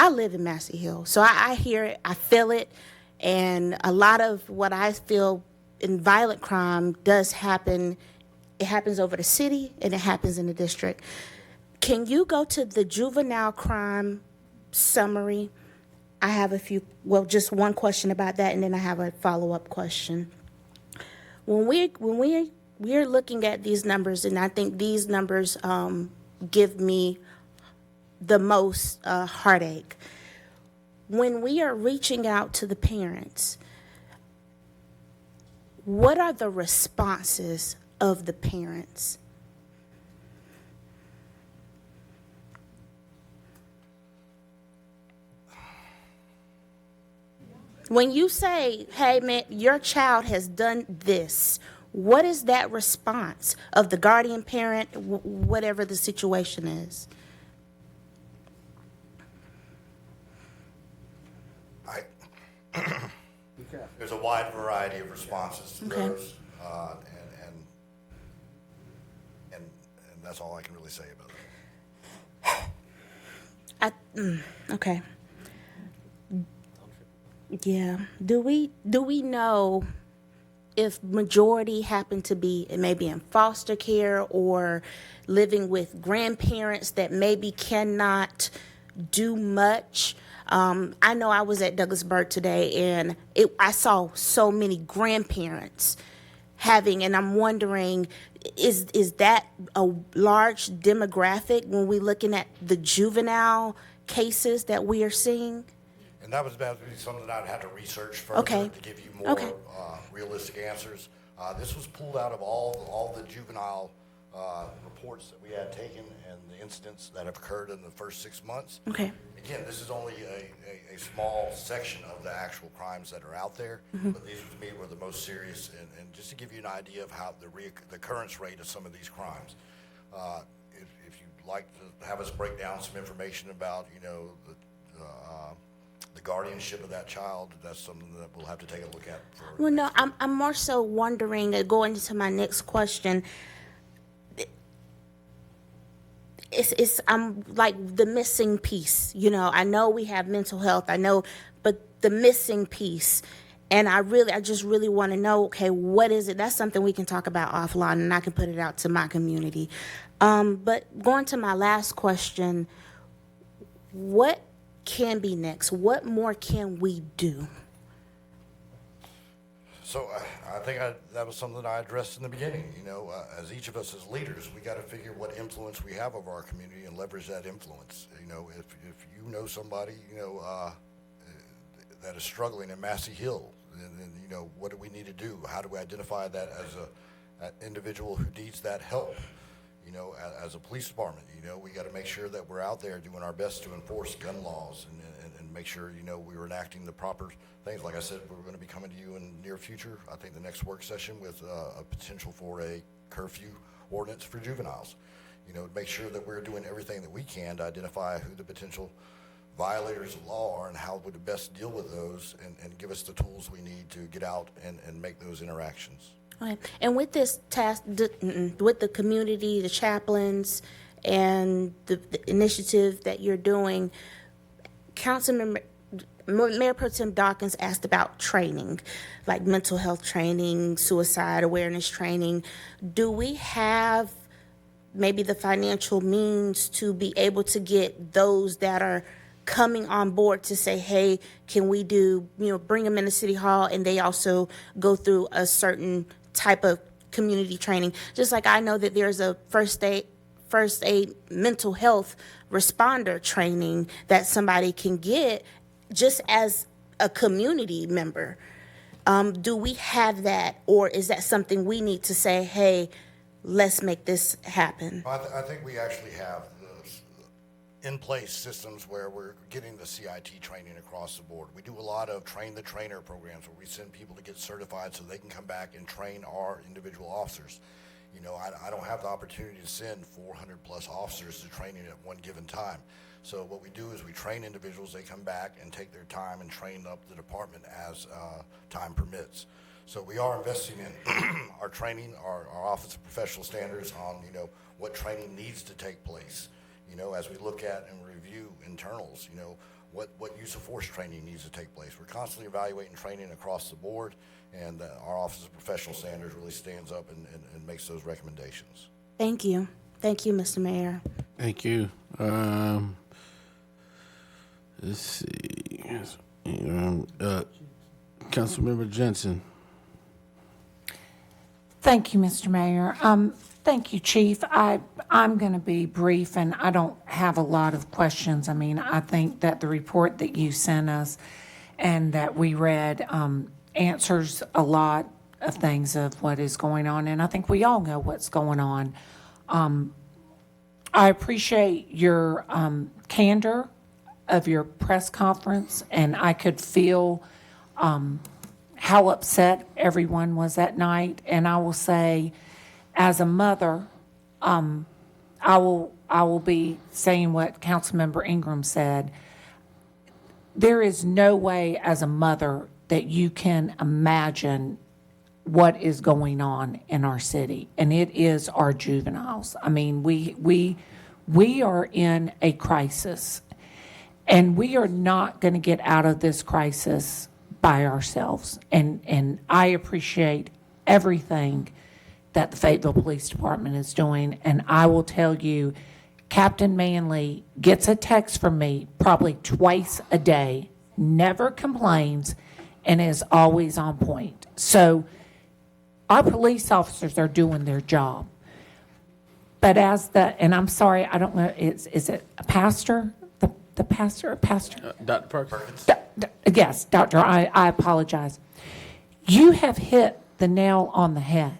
live in Massey Hill, so I hear it, I feel it, and a lot of what I feel in violent crime does happen. It happens over the city, and it happens in the district. Can you go to the juvenile crime summary? I have just one question about that, and then I have a follow-up question. When we're looking at these numbers, and I think these numbers give me the most heartache. When we are reaching out to the parents, what are the responses of the parents? When you say, hey, man, your child has done this, what is that response of the guardian parent, whatever the situation is? There's a wide variety of responses to those, and that's all I can really say about it. Okay. Yeah. Do we know if majority happen to be maybe in foster care or living with grandparents that maybe cannot do much? I know I was at Douglasburg today, and I saw so many grandparents and I'm wondering, is that a large demographic when we're looking at the juvenile cases that we are seeing? And that was about to be something that I'd have to research further to give you more realistic answers. This was pulled out of all the juvenile reports that we had taken and the incidents that have occurred in the first 6 months. Okay. Again, this is only a small section of the actual crimes that are out there, but these to me were the most serious. And just to give you an idea of how the recurrence rate of some of these crimes, if you'd like to have us break down some information about, the the guardianship of that child, that's something that we'll have to take a look at. Well, no, I'm more so wondering, going into my next question, I'm like the missing piece. You know, I know we have mental health, I know, but the missing piece. And I just really want to know, okay, what is it? That's something we can talk about offline, and I can put it out to my community. But going to my last question, what can be next? What more can we do? So I think that was something I addressed in the beginning. You know, as each of us as leaders, we got to figure what influence we have over our community and leverage that influence. You know, if you know somebody, you know, that is struggling in Massey Hill, then you know, what do we need to do? How do we identify that as an individual who needs that help? You know, as a police department, you know, we got to make sure that we're out there doing our best to enforce gun laws and make sure, you know, we're enacting the proper things. Like I said, we're going to be coming to you in the near future, I think the next work session, with a potential for a curfew ordinance for juveniles. You know, to make sure that we're doing everything that we can to identify who the potential violators of law are and how would best deal with those, and give us the tools we need to get out and make those interactions. Okay. And with this task, with the community, the chaplains, and the initiative that you're doing, Mayor Pro Tem Dawkins asked about training, like mental health training, suicide awareness training. Do we have maybe the financial means to be able to get those that are coming on board to say, hey, can we do, you know, bring them into City Hall, and they also go through a certain type of community training? Just like I know that there's a first aid mental health responder training that somebody can get just as a community member. Do we have that, or is that something we need to say, hey, let's make this happen? I think we actually have in-place systems where we're getting the CIT training across the board. We do a lot of train-the-trainer programs where we send people to get certified so they can come back and train our individual officers. You know, I don't have the opportunity to send 400 plus officers to training at one given time. So what we do is we train individuals, they come back and take their time and train up the department as time permits. So we are investing in our training, our Office of Professional Standards on, you know, what training needs to take place. You know, as we look at and review internals, you know, what use of force training needs to take place. We're constantly evaluating training across the board, and our Office of Professional Standards really stands up and makes those recommendations. Thank you. Thank you, Mr. Mayor. Thank you. Let's see. Councilmember Jensen. Thank you, Mr. Mayor. Thank you, Chief. I'm going to be brief, and I don't have a lot of questions. I mean, I think that the report that you sent us and that we read answers a lot of things of what is going on, and I think we all know what's going on. I appreciate your candor of your press conference, and I could feel how upset everyone was that night. And I will say, as a mother, I will be saying what Councilmember Ingram said. There is no way as a mother that you can imagine what is going on in our city, and it is our juveniles. I mean, we are in a crisis, and we are not going to get out of this crisis by ourselves. And I appreciate everything that the Fayetteville Police Department is doing. And I will tell you, Captain Manley gets a text from me probably twice a day, never complains, and is always on point. So our police officers are doing their job. But and I'm sorry, I don't know, is it a pastor? The pastor? Dr. Perkins. Yes, Doctor, I apologize. You have hit the nail on the head.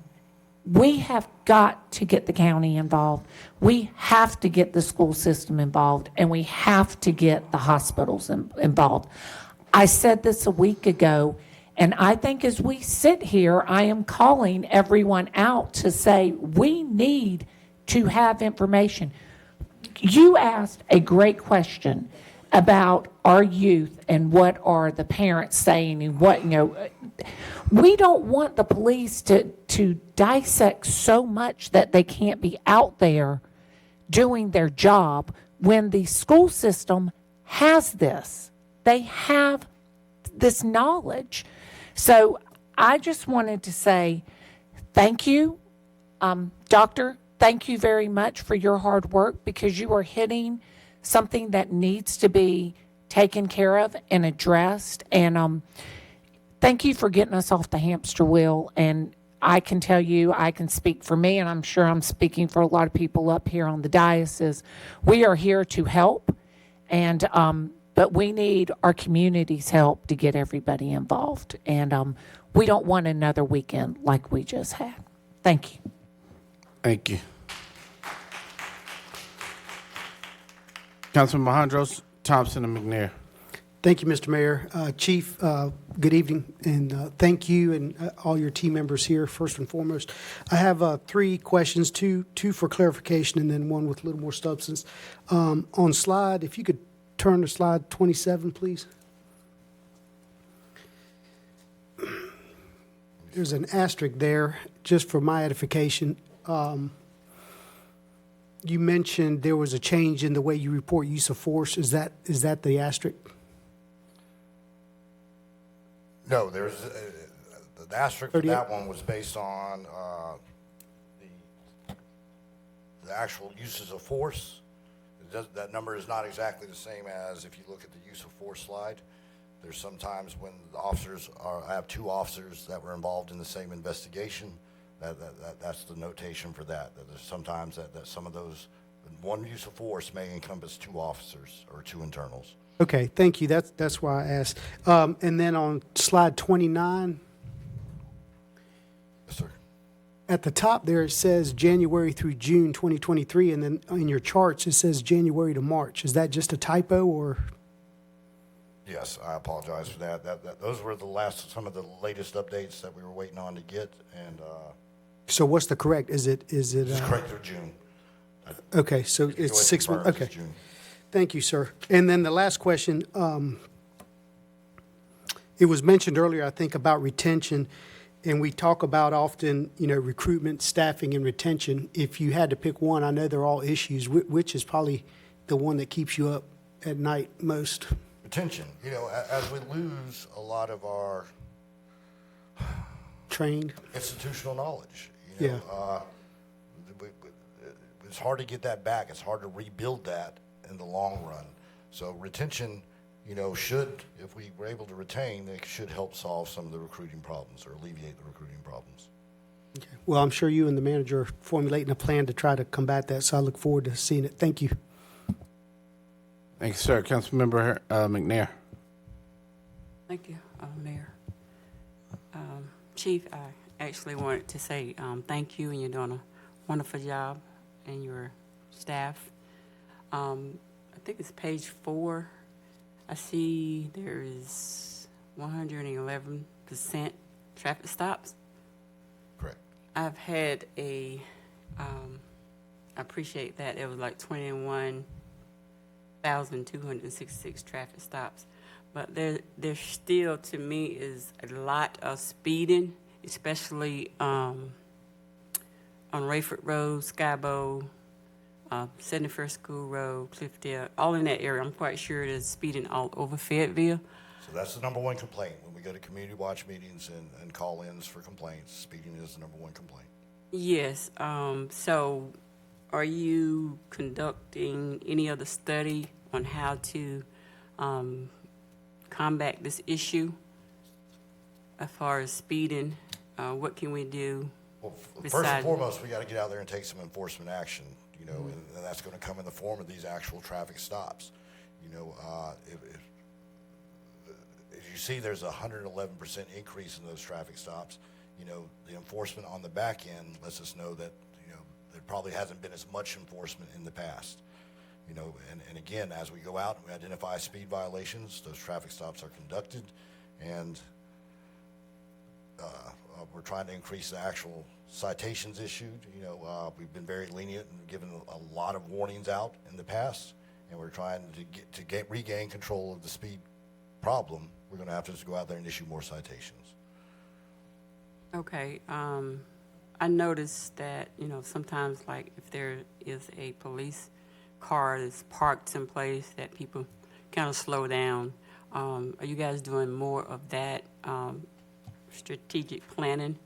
We have got to get the county involved. We have to get the school system involved, and we have to get the hospitals involved. I said this a week ago, and I think as we sit here, I am calling everyone out to say we need to have information. You asked a great question about our youth and what are the parents saying and what, we don't want the police to dissect so much that they can't be out there doing their job when the school system has this. They have this knowledge. So I just wanted to say thank you, Doctor. Thank you very much for your hard work, because you are hitting something that needs to be taken care of and addressed. And thank you for getting us off the hamster wheel. And I can tell you, I can speak for me, and I'm sure I'm speaking for a lot of people up here on the dais, we are here to help. And but we need our community's help to get everybody involved. And we don't want another weekend like we just had. Thank you. Thank you. Councilman Mahondros, Thompson, and McNair. Thank you, Mr. Mayor. Chief, good evening, and thank you and all your team members here, first and foremost. I have 3 questions, two for clarification and then one with a little more substance. On slide, if you could turn to slide 27, please. There's an asterisk there, just for my edification. You mentioned there was a change in the way you report use of force. Is that the asterisk? No, there's the asterisk for that one was based on the actual uses of force. That number is not exactly the same as if you look at the use of force slide. There's sometimes when the officers I have 2 officers that were involved in the same investigation. That's the notation for that. That there's sometimes that some of those, one use of force may encompass 2 officers or 2 internals. Okay, thank you. That's why I asked. And then on slide 29. Yes, sir. At the top there, it says January through June 2023, and then in your charts it says January to March. Is that just a typo, or? Yes, I apologize for that. Those were some of the latest updates that we were waiting on to get, and. So what's the correct? Is it? It's correct through June. Okay, so it's 6 months. Okay. June. Thank you, sir. And then the last question, it was mentioned earlier, I think, about retention, and we talk about often, recruitment, staffing, and retention. If you had to pick one, I know they're all issues. Which is probably the one that keeps you up at night most? Retention. As we lose a lot of our trained institutional knowledge, yeah. It's hard to get that back. It's hard to rebuild that in the long run. So retention, should, if we were able to retain, it should help solve some of the recruiting problems or alleviate the recruiting problems. Okay. Well, I'm sure you and the manager are formulating a plan to try to combat that, so I look forward to seeing it. Thank you. Thank you, sir. Councilmember McNair. Thank you, Mayor. Chief, I actually wanted to say thank you, and you're doing a wonderful job, and your staff. I think it's page 4. I see there is 111% traffic stops. Correct. I've had I appreciate that. It was like 21,266 traffic stops. But there still, to me, is a lot of speeding, especially on Rayford Road, Skybow, 71st School Road, Cliffdale, all in that area. I'm quite sure there's speeding all over Fayetteville. So that's the number 1 complaint. When we go to community watch meetings and call-ins for complaints, speeding is the number 1 complaint. Yes. So are you conducting any other study on how to combat this issue as far as speeding? What can we do? Well, first and foremost, we got to get out there and take some enforcement action, and that's going to come in the form of these actual traffic stops. As you see, there's a 111% increase in those traffic stops. The enforcement on the back end lets us know that, there probably hasn't been as much enforcement in the past. And again, as we go out and we identify speed violations, those traffic stops are conducted, and we're trying to increase the actual citations issued. We've been very lenient and given a lot of warnings out in the past, and we're trying to regain control of the speed problem, we're going to have to just go out there and issue more citations. Okay, I noticed that, sometimes like if there is a police car that's parked someplace that people kind of slow down. Are you guys doing more of that strategic planning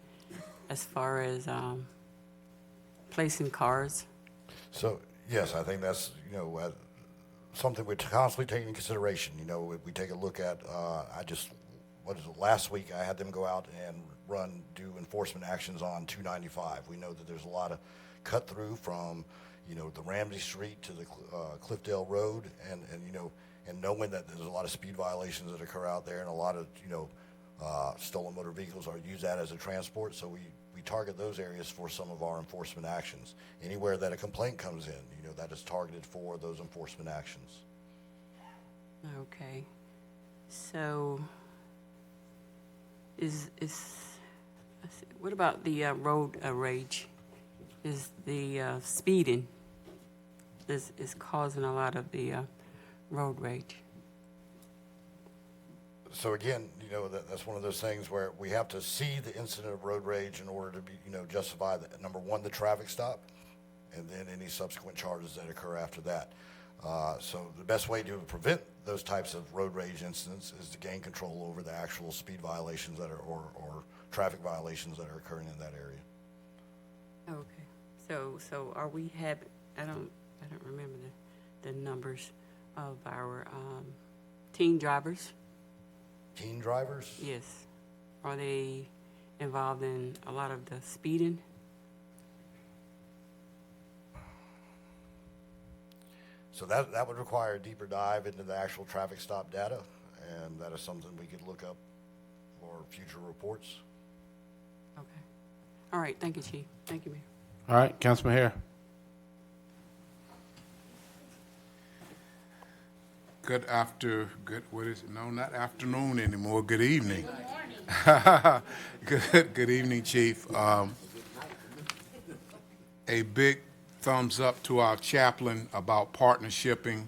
as far as placing cars? So, yes, I think that's, something we're constantly taking into consideration. We take a look at, last week I had them go out and do enforcement actions on 295. We know that there's a lot of cut through from, the Ramsey Street to the Cliffdale Road, and knowing that there's a lot of speed violations that occur out there, and a lot of, stolen motor vehicles are used that as a transport. So we target those areas for some of our enforcement actions. Anywhere that a complaint comes in, that is targeted for those enforcement actions. Okay. So what about the road rage? Is the speeding is causing a lot of the road rage? So again, that's one of those things where we have to see the incident of road rage in order to be, justify the, number one, the traffic stop, and then any subsequent charges that occur after that. So the best way to prevent those types of road rage incidents is to gain control over the actual speed violations that are, or traffic violations that are occurring in that area. Okay. So are we having? I don't remember the numbers of our teen drivers. Teen drivers? Yes. Are they involved in a lot of the speeding? So that would require a deeper dive into the actual traffic stop data, and that is something we could look up for future reports. Okay. All right. Thank you, Chief. Thank you, Mayor. All right, Councilman Hare. What is it? No, not afternoon anymore. Good evening. Good evening, Chief. A big thumbs up to our chaplain about partnershiping,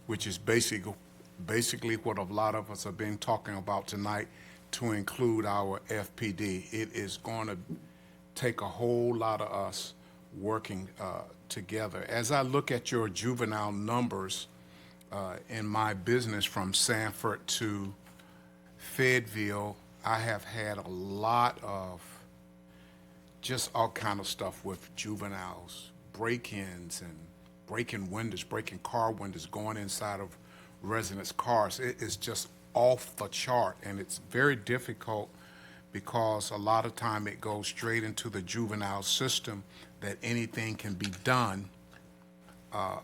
which is basically what a lot of us have been talking about tonight, to include our FPD. It is going to take a whole lot of us working together. As I look at your juvenile numbers, in my business from Sanford to Fayetteville, I have had a lot of just all kind of stuff with juveniles, break-ins and breaking windows, breaking car windows, going inside of residents' cars. It is just off the chart, and it's very difficult because a lot of time it goes straight into the juvenile system that anything can be done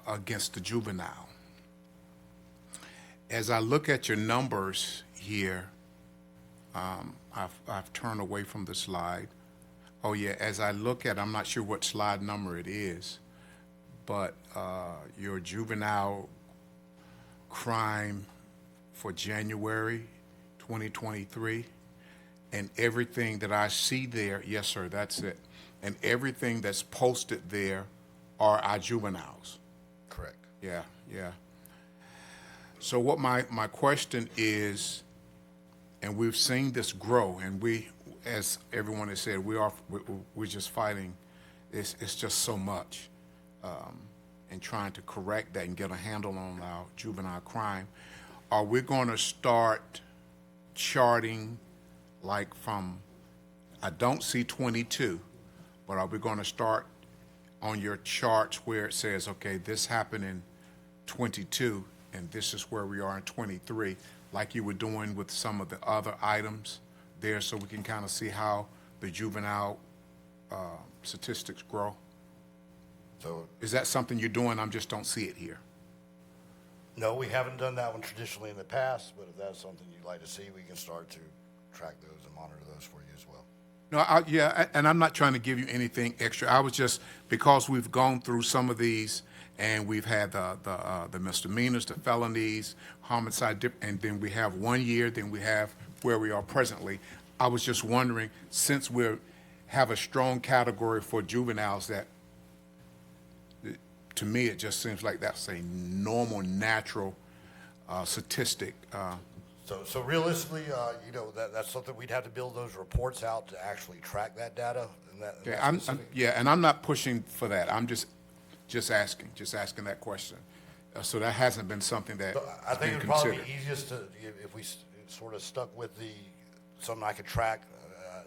against the juvenile. As I look at your numbers here, I've turned away from the slide. Oh yeah, as I look at, I'm not sure what slide number it is, but your juvenile crime for January 2023, and everything that I see there, yes sir, that's it, and everything that's posted there are our juveniles. Correct. Yeah. So what my question is, and we've seen this grow, and we, as everyone has said, we're just fighting. It's just so much, and trying to correct that and get a handle on our juvenile crime. Are we going to start charting like from? I don't see 22, but are we going to start on your charts where it says, okay, this happened in 22, and this is where we are in 23, like you were doing with some of the other items there, so we can kind of see how the juvenile statistics grow? So is that something you're doing? I just don't see it here. No, we haven't done that one traditionally in the past, but if that's something you'd like to see, we can start to track those and monitor those for you as well. No, yeah, and I'm not trying to give you anything extra. I was just, because we've gone through some of these, and we've had the misdemeanors, the felonies, homicide, and then we have 1 year, then we have where we are presently. I was just wondering, since we have a strong category for juveniles, that to me, it just seems like that's a normal, natural statistic. So realistically, that's something we'd have to build those reports out to actually track that data. Okay, and I'm not pushing for that. I'm just asking that question. So that hasn't been something that I think been it would probably considered. be easiest if we sort of stuck with something I could track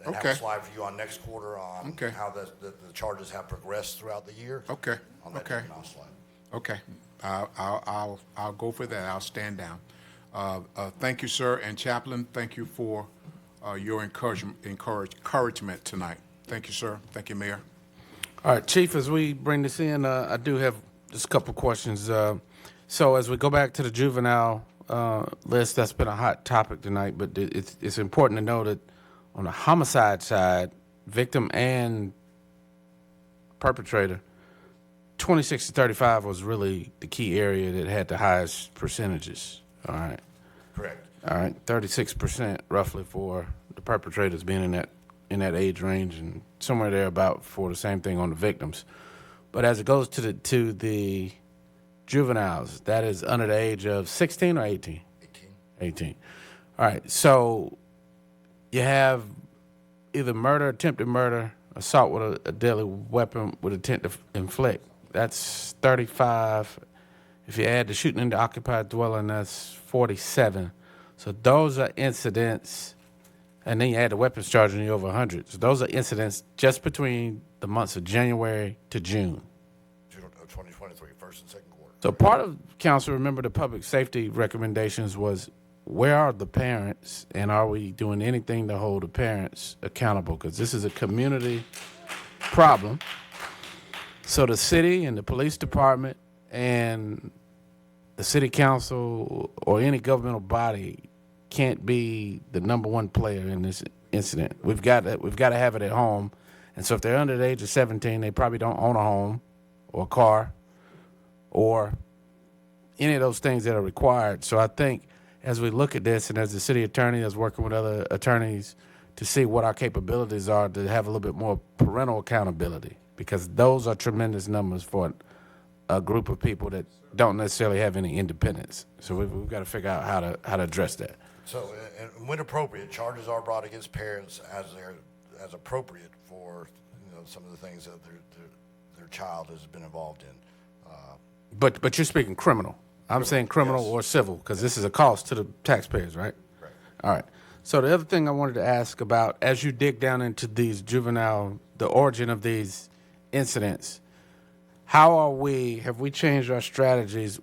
and have Okay. a slide for you on next quarter on Okay. how the charges have progressed throughout the year. Okay. On that Okay. juvenile slide. Okay, I'll go for that. I'll stand down. Thank you, sir, and Chaplain. Thank you for your encouragement tonight. Thank you, sir. Thank you, Mayor. All right, Chief, as we bring this in, I do have just a couple questions. So as we go back to the juvenile list, that's been a hot topic tonight, but it's important to know that on the homicide side, victim and perpetrator, 26 to 35 was really the key area that had the highest percentages. All right. Correct. All right, 36% roughly for the perpetrators being in that age range, and somewhere there about for the same thing on the victims. But as it goes to the juveniles, that is under the age of 16 or 18? 18. All right, so you have either murder, attempted murder, assault with a deadly weapon with intent to inflict. That's 35. If you add the shooting in the occupied dwelling, that's 47. So those are incidents, and then you add the weapons charge and you're over 100. So those are incidents just between the months of January to June. June of 2023, first and second quarter. So part of council, remember the public safety recommendations was, where are the parents, and are we doing anything to hold the parents accountable? Because this is a community problem. So the city and the police department and the city council or any governmental body can't be the number one player in this incident. We've got to have it at home. And so if they're under the age of 17, they probably don't own a home or a car or any of those things that are required. So I think as we look at this, and as the city attorney is working with other attorneys to see what our capabilities are to have a little bit more parental accountability, because those are tremendous numbers for a group of people that don't necessarily have any independence. So we've got to figure out how to address that. So, and when appropriate, charges are brought against parents as appropriate for some of the things that their child has been involved in. But you're speaking criminal. I'm saying criminal or civil, because this is a cost to the taxpayers, right? Right. All right. So the other thing I wanted to ask about, as you dig down into these the origin of these incidents, have we changed our strategies?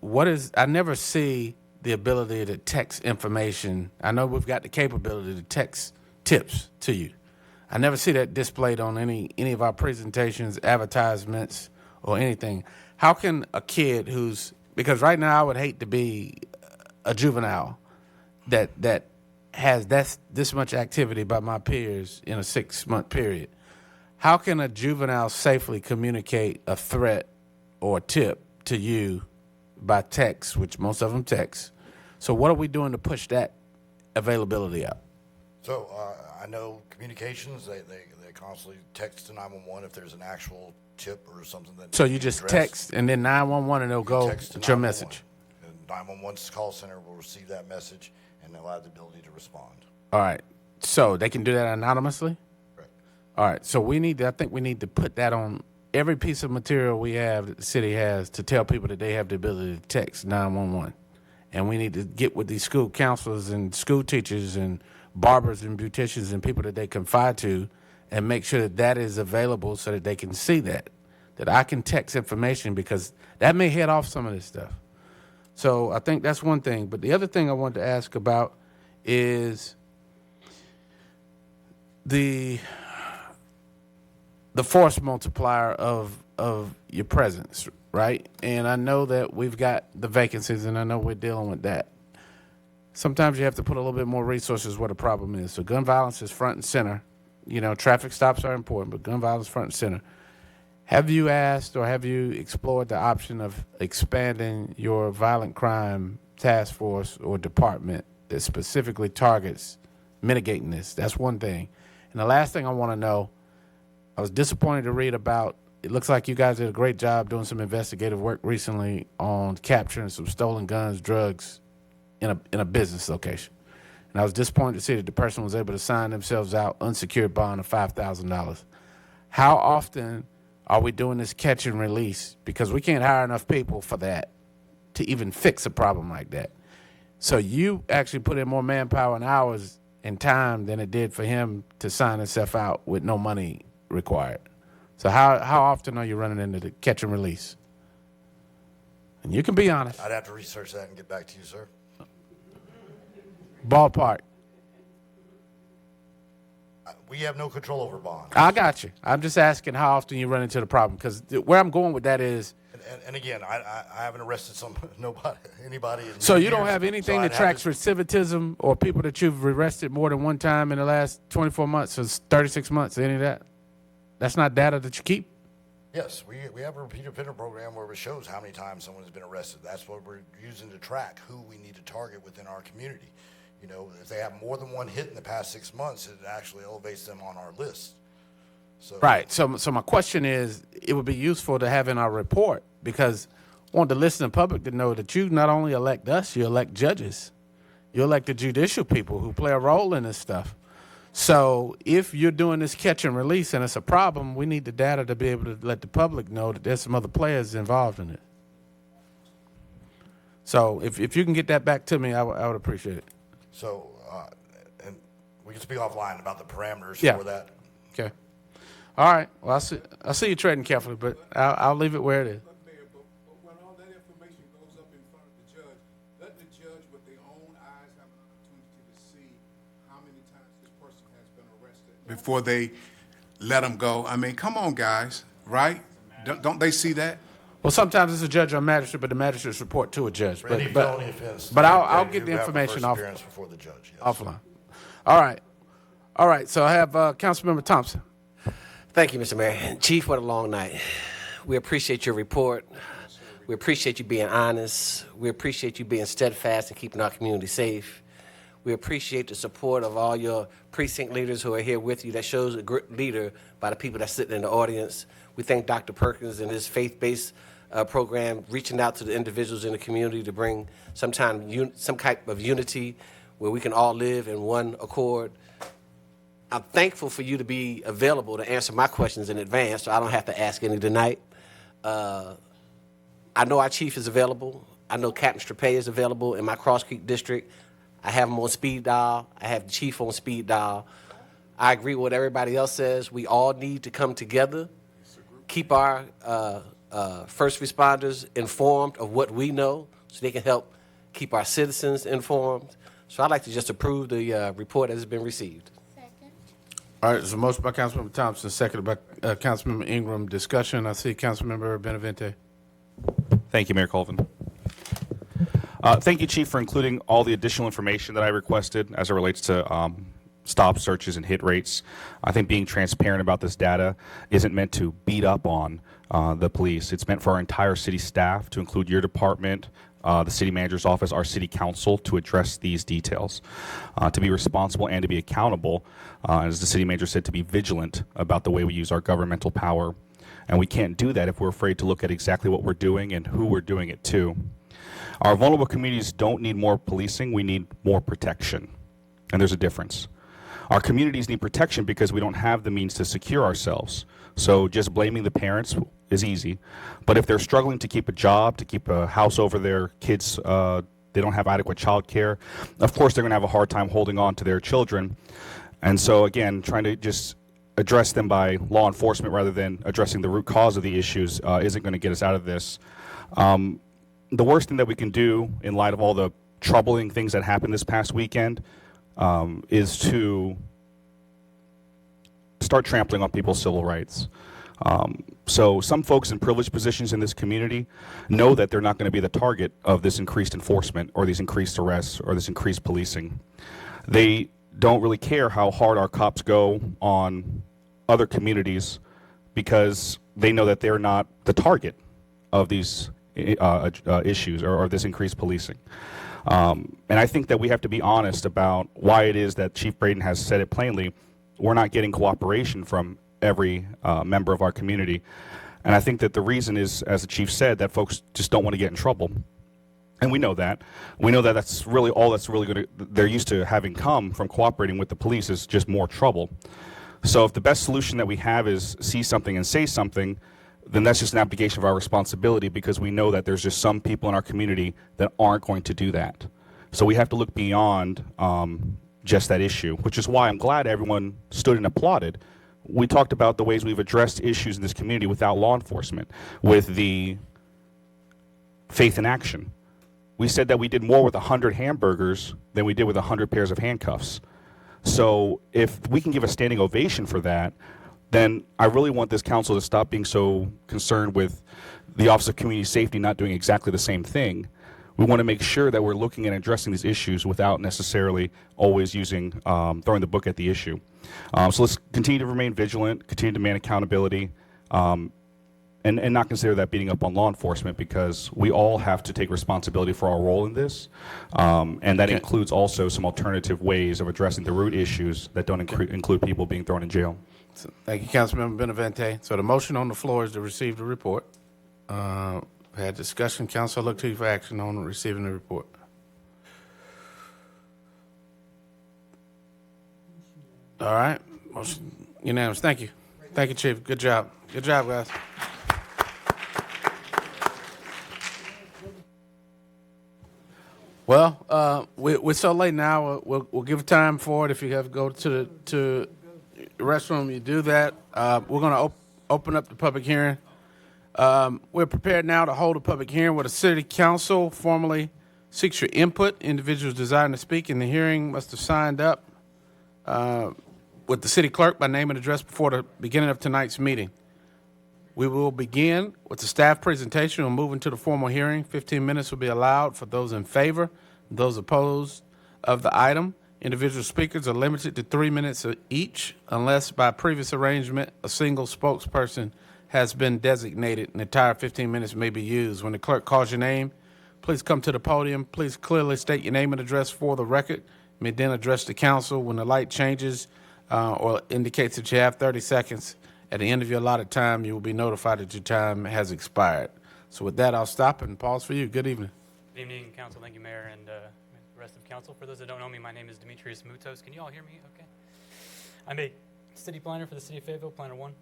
I never see the ability to text information. I know we've got the capability to text tips to you. I never see that displayed on any of our presentations, advertisements, or anything. How can a kid because right now I would hate to be a juvenile that has this much activity by my peers in a 6-month period. How can a juvenile safely communicate a threat or a tip to you by text, which most of them text? So what are we doing to push that availability out? So I know communications, they constantly text to 911 if there's an actual tip or something that So needs you to be just addressed. text and then 911 and it'll go Text to with your 911. message. And 911's call center will receive that message and they'll have the ability to respond. All right. So they can do that anonymously? Right. All right. So I think we need to put that on every piece of material we have that the city has to tell people that they have the ability to text 911. And we need to get with these school counselors and school teachers and barbers and beauticians and people that they confide to and make sure that is available so that they can see that I can text information, because that may head off some of this stuff. So I think that's one thing. But the other thing I wanted to ask about is the force multiplier of your presence, right? And I know that we've got the vacancies, and I know we're dealing with that. Sometimes you have to put a little bit more resources where the problem is. So gun violence is front and center. Traffic stops are important, but gun violence front and center. Have you asked or have you explored the option of expanding your violent crime task force or department that specifically targets mitigating this? That's one thing. And the last thing I want to know, I was disappointed to read about it looks like you guys did a great job doing some investigative work recently on capturing some stolen guns, drugs in a business location. And I was disappointed to see that the person was able to sign themselves out unsecured bond of $5,000. How often are we doing this catch and release? Because we can't hire enough people for that to even fix a problem like that. So you actually put in more manpower and hours and time than it did for him to sign himself out with no money required. So how often are you running into the catch and release? And you can be honest. I'd have to research that and get back to you, sir. Ballpark. We have no control over bonds. I got you. I'm just asking how often you run into the problem, because where I'm going with that is. And again, I haven't arrested anybody. So you don't have anything that tracks recidivism or people that you've arrested more than one time in the last 24 months or 36 months, any of that? That's not data that you keep? Yes, we have a repeat offender program where it shows how many times someone has been arrested. That's what we're using to track who we need to target within our community. You know, if they have more than one hit in the past 6 months, it actually elevates them on our list. So, right. So my question is, it would be useful to have in our report, because I want the listening public to know that you not only elect us, you elect judges. You elect the judicial people who play a role in this stuff. So if you're doing this catch and release and it's a problem, we need the data to be able to let the public know that there's some other players involved in it. So if you can get that back to me, I would appreciate it. So, and we can speak offline about the parameters Yeah. for that. Okay. All right. Well, I see you trading carefully, but I'll leave it where it is. But Mayor, but when all that information goes up in front of the judge, let the judge with their own eyes have an opportunity to see how many times this person has been arrested before they let them go. I mean, come on, guys, right? Don't they see that? Well, sometimes it's a judge or a magistrate, but the magistrate's report to a judge. For any felony offense, but I'll they get the do have a information first off appearance before the judge. Yes. offline. All right. So I have Councilmember Thompson. Thank you, Mr. Mayor. Chief, what a long night. We appreciate your report. We appreciate you being honest. We appreciate you being steadfast and keeping our community safe. We appreciate the support of all your precinct leaders who are here with you. That shows a great leader by the people that's sitting in the audience. We thank Dr. Perkins and his faith-based program, reaching out to the individuals in the community to bring some type of unity where we can all live in one accord. I'm thankful for you to be available to answer my questions in advance, so I don't have to ask any tonight. I know our chief is available. I know Captain Strapay is available in my Cross Creek district. I have him on speed dial. I have the chief on speed dial. I agree with what everybody else says. We all need to come together, keep our first responders informed of what we know so they can help keep our citizens informed. So I'd like to just approve the report as it's been received. All right, there's a motion by Councilmember Thompson, seconded by Councilmember Ingram. Discussion. I see Councilmember Benavente. Thank you, Mayor Colvin. Thank you, Chief, for including all the additional information that I requested as it relates to stop searches and hit rates. I think being transparent about this data isn't meant to beat up on the police. It's meant for our entire city staff, to include your department, the city manager's office, our city council, to address these details, to be responsible and to be accountable, as the city manager said, to be vigilant about the way we use our governmental power. And we can't do that if we're afraid to look at exactly what we're doing and who we're doing it to. Our vulnerable communities don't need more policing, we need more protection. And there's a difference. Our communities need protection because we don't have the means to secure ourselves. So just blaming the parents is easy. But if they're struggling to keep a job, to keep a house over their kids, they don't have adequate child care, of course they're going to have a hard time holding on to their children. And so again, trying to just address them by law enforcement rather than addressing the root cause of the issues isn't going to get us out of this. The worst thing that we can do in light of all the troubling things that happened this past weekend is to start trampling on people's civil rights. So some folks in privileged positions in this community know that they're not going to be the target of this increased enforcement or these increased arrests or this increased policing. They don't really care how hard our cops go on other communities because they know that they're not the target of these issues or this increased policing. And I think that we have to be honest about why it is that Chief Braden has said it plainly. We're not getting cooperation from every member of our community. And I think that the reason is, as the chief said, that folks just don't want to get in trouble. And we know that. We know that that's really all that's really going to, they're used to having come from cooperating with the police is just more trouble. So if the best solution that we have is see something and say something, then that's just an abdication of our responsibility, because we know that there's just some people in our community that aren't going to do that. So we have to look beyond just that issue, which is why I'm glad everyone stood and applauded. We talked about the ways we've addressed issues in this community without law enforcement, with the faith in action. We said that we did more with 100 hamburgers than we did with 100 pairs of handcuffs. So if we can give a standing ovation for that, then I really want this council to stop being so concerned with the Office of Community Safety not doing exactly the same thing. We want to make sure that we're looking at addressing these issues without necessarily always using, throwing the book at the issue. So let's continue to remain vigilant, continue to demand accountability, and not consider that beating up on law enforcement, because we all have to take responsibility for our role in this. And that includes also some alternative ways of addressing the root issues that don't include people being thrown in jail. So, thank you, Councilmember Benavente. So the motion on the floor is to receive the report. Had discussion. Council, I look to you for action on receiving the report. All right. Motion unanimous. Thank you. Thank you, Chief. Good job. Good job, guys. Well, we're so late now. We'll give time for it. If you have to go to the restroom, you do that. We're going to open up the public hearing. We're prepared now to hold a public hearing where the City Council formally seeks your input. Individuals desiring to speak in the hearing must have signed up with the City Clerk by name and address before the beginning of tonight's meeting. We will begin with the staff presentation. We'll move into the formal hearing. 15 minutes will be allowed for those in favor, those opposed of the item. Individual speakers are limited to 3 minutes each, unless by previous arrangement a single spokesperson has been designated. An entire 15 minutes may be used. When the clerk calls your name, please come to the podium. Please clearly state your name and address for the record. You may then address the council. When the light changes or indicates that you have 30 seconds, at the end of your allotted time, you will be notified that your time has expired. So with that, I'll stop and pause for you. Good evening. Good evening, Council. Thank you, Mayor, and the rest of Council. For those that don't know me, my name is Demetrius Mutos. Can you all hear me okay? I'm a city planner for the City of Fayetteville, Planner 1.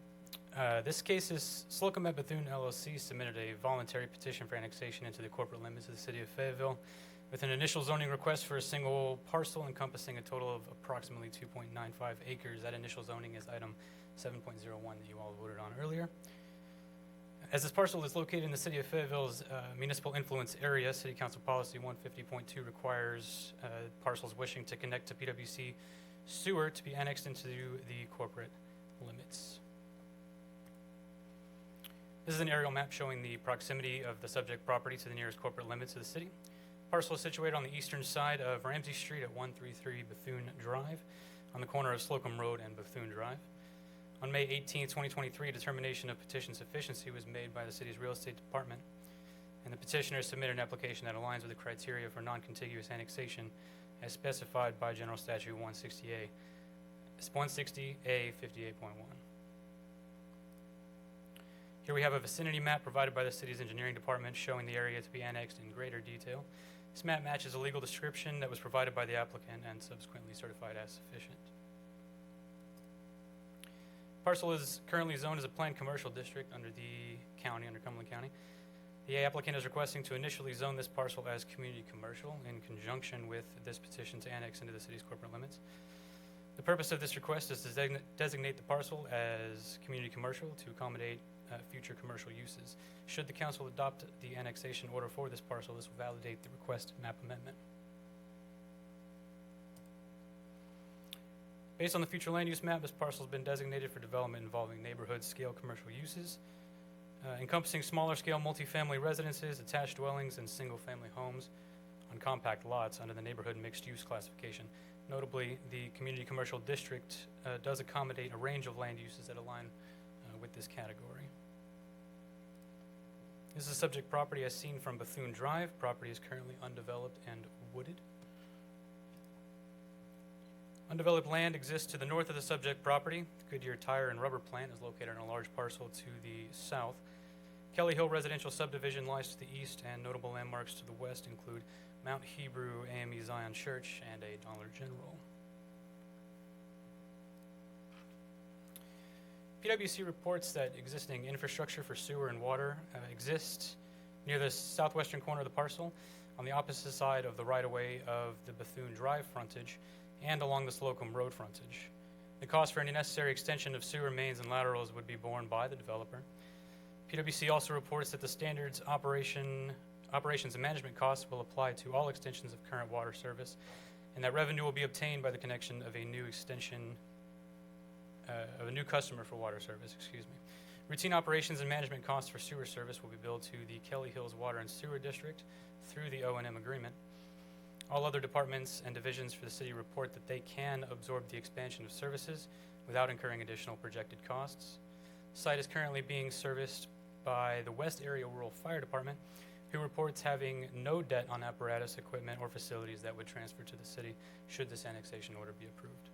This case is Slocum at Bethune LLC submitted a voluntary petition for annexation into the corporate limits of the City of Fayetteville with an initial zoning request for a single parcel encompassing a total of approximately 2.95 acres. That initial zoning is item 7.01 that you all voted on earlier. As this parcel is located in the City of Fayetteville's municipal influence area, City Council Policy 150.2 requires parcels wishing to connect to PWC sewer to be annexed into the corporate limits. This is an aerial map showing the proximity of the subject property to the nearest corporate limits of the city. The parcel is situated on the eastern side of Ramsey Street at 133 Bethune Drive, on the corner of Slocum Road and Bethune Drive. On May 18, 2023, a determination of petition sufficiency was made by the city's real estate department, and the petitioner submitted an application that aligns with the criteria for non-contiguous annexation as specified by General Statute 160A 58.1. Here we have a vicinity map provided by the city's engineering department showing the area to be annexed in greater detail. This map matches a legal description that was provided by the applicant and subsequently certified as sufficient. Parcel is currently zoned as a planned commercial district under the county, under Cumberland County. The applicant is requesting to initially zone this parcel as community commercial in conjunction with this petition to annex into the city's corporate limits. The purpose of this request is to designate the parcel as community commercial to accommodate future commercial uses. Should the council adopt the annexation order for this parcel, this will validate the request map amendment. Based on the future land use map, this parcel has been designated for development involving neighborhood scale commercial uses, encompassing smaller scale multifamily residences, attached dwellings, and single family homes on compact lots under the neighborhood mixed use classification. Notably, the community commercial district does accommodate a range of land uses that align with this category. This is a subject property as seen from Bethune Drive. Property is currently undeveloped and wooded. Undeveloped land exists to the north of the subject property. The Goodyear Tire and Rubber Plant is located on a large parcel to the south. Kelly Hill residential subdivision lies to the east, and notable landmarks to the west include Mount Hebrew AME Zion Church and a Dollar General. PwC reports that existing infrastructure for sewer and water exists near the southwestern corner of the parcel, on the opposite side of the right-of-way of the Bethune Drive frontage, and along the Slocum Road frontage. The cost for any necessary extension of sewer mains and laterals would be borne by the developer. PwC also reports that the standards operations and management costs will apply to all extensions of current water service, and that revenue will be obtained by the connection of a new customer for water service, Routine operations and management costs for sewer service will be billed to the Kelly Hills Water and Sewer District through the O&M agreement. All other departments and divisions for the city report that they can absorb the expansion of services without incurring additional projected costs. The site is currently being serviced by the West Area Rural Fire Department, who reports having no debt on apparatus, equipment, or facilities that would transfer to the city should this annexation order be approved.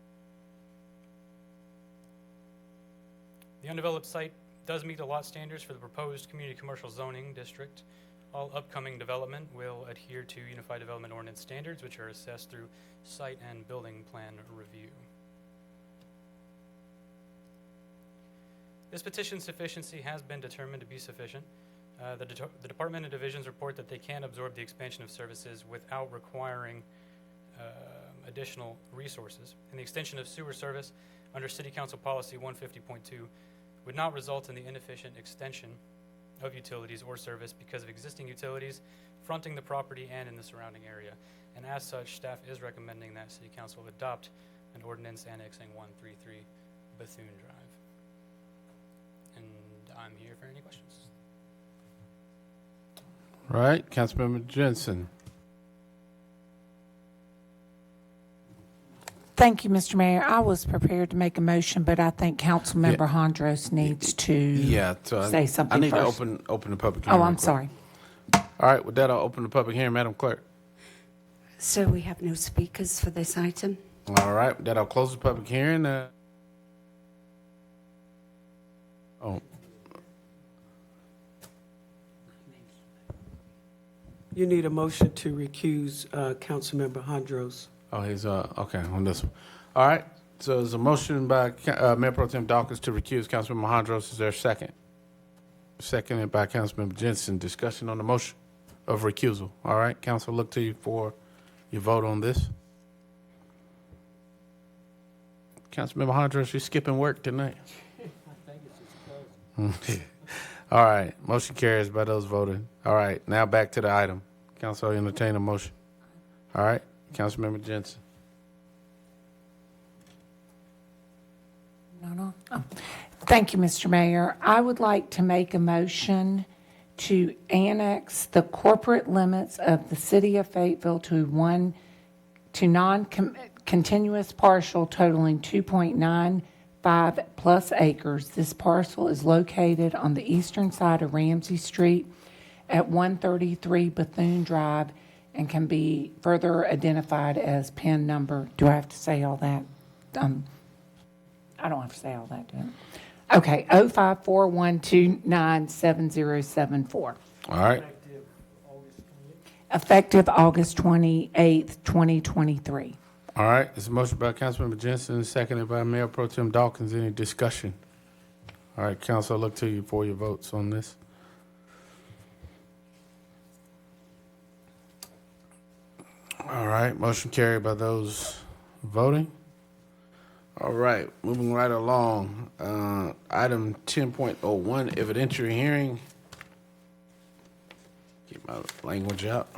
The undeveloped site does meet the lot standards for the proposed community commercial zoning district. All upcoming development will adhere to Unified Development Ordinance standards, which are assessed through site and building plan review. This petition's sufficiency has been determined to be sufficient. The department and divisions report that they can absorb the expansion of services without requiring additional resources. And the extension of sewer service under City Council Policy 150.2 would not result in the inefficient extension of utilities or service because of existing utilities fronting the property and in the surrounding area. And as such, staff is recommending that City Council adopt an ordinance annexing 133 Bethune Drive. And I'm here for any questions. All right, Councilmember Jensen. Thank you, Mr. Mayor. I was prepared to make a motion, but I think Councilmember Hondros needs to say something I need first. to open the public hearing. Oh, I'm real quick. sorry. All right, with that, I'll open the public hearing, Madam Clerk. So we have no speakers for this item. All right, with that, I'll close the public hearing. You need a motion to recuse Councilmember Hondros. Oh, he's okay on this one. All right, so there's a motion by Mayor Pro Tem Dawkins to recuse Councilmember Hondros. Is there a second? Seconded by Councilmember Jensen. Discussion on the motion of recusal. All right, Council, look to you for your vote on this. Councilmember Hondros, you're skipping work tonight. All right, motion carries by those voting. All right, now back to the item. Council, entertain a motion. All right, Councilmember Jensen. No. Oh. Thank you, Mr. Mayor. I would like to make a motion to annex the corporate limits of the city of Fayetteville to non-continuous parcel totaling 2.95 plus acres. This parcel is located on the eastern side of Ramsey Street at 133 Bethune Drive and can be further identified as PIN number. Do I have to say all that? I don't have to say all that, do I? Okay, 05412977074. All right. Effective August 28th, 2023. All right, there's a motion by Councilmember Jensen, seconded by Mayor Pro Tem Dawkins. Any discussion? All right, Council, I look to you for your votes on this. All right, motion carried by those voting. All right, moving right along. Item 10.01, evidentiary hearing. Get my language out.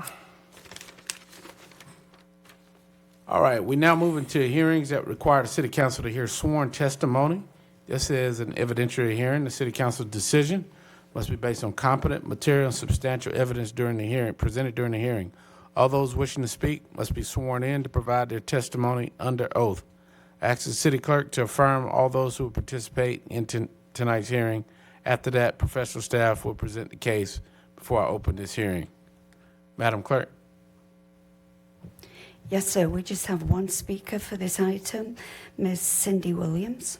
All right, we now move into hearings that require the City Council to hear sworn testimony. This is an evidentiary hearing. The City Council's decision must be based on competent, material, and substantial evidence during the hearing, presented during the hearing. All those wishing to speak must be sworn in to provide their testimony under oath. I ask the City Clerk to affirm all those who will participate in tonight's hearing. After that, professional staff will present the case before I open this hearing. Madam Clerk. Yes, sir. We just have one speaker for this item, Ms. Cindy Williams.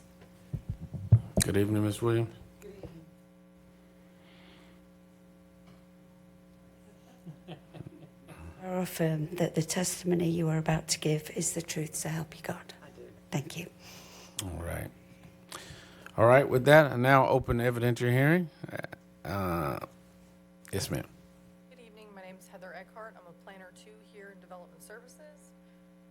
Good evening, Ms. Williams. or affirm that the testimony you are about to give is the truth, so help you God? I do. Thank you. All right. All right, with that, I now open the evidentiary hearing. Yes, ma'am. Good evening. My name is Heather Eckhart. I'm a planner 2 here in Development Services.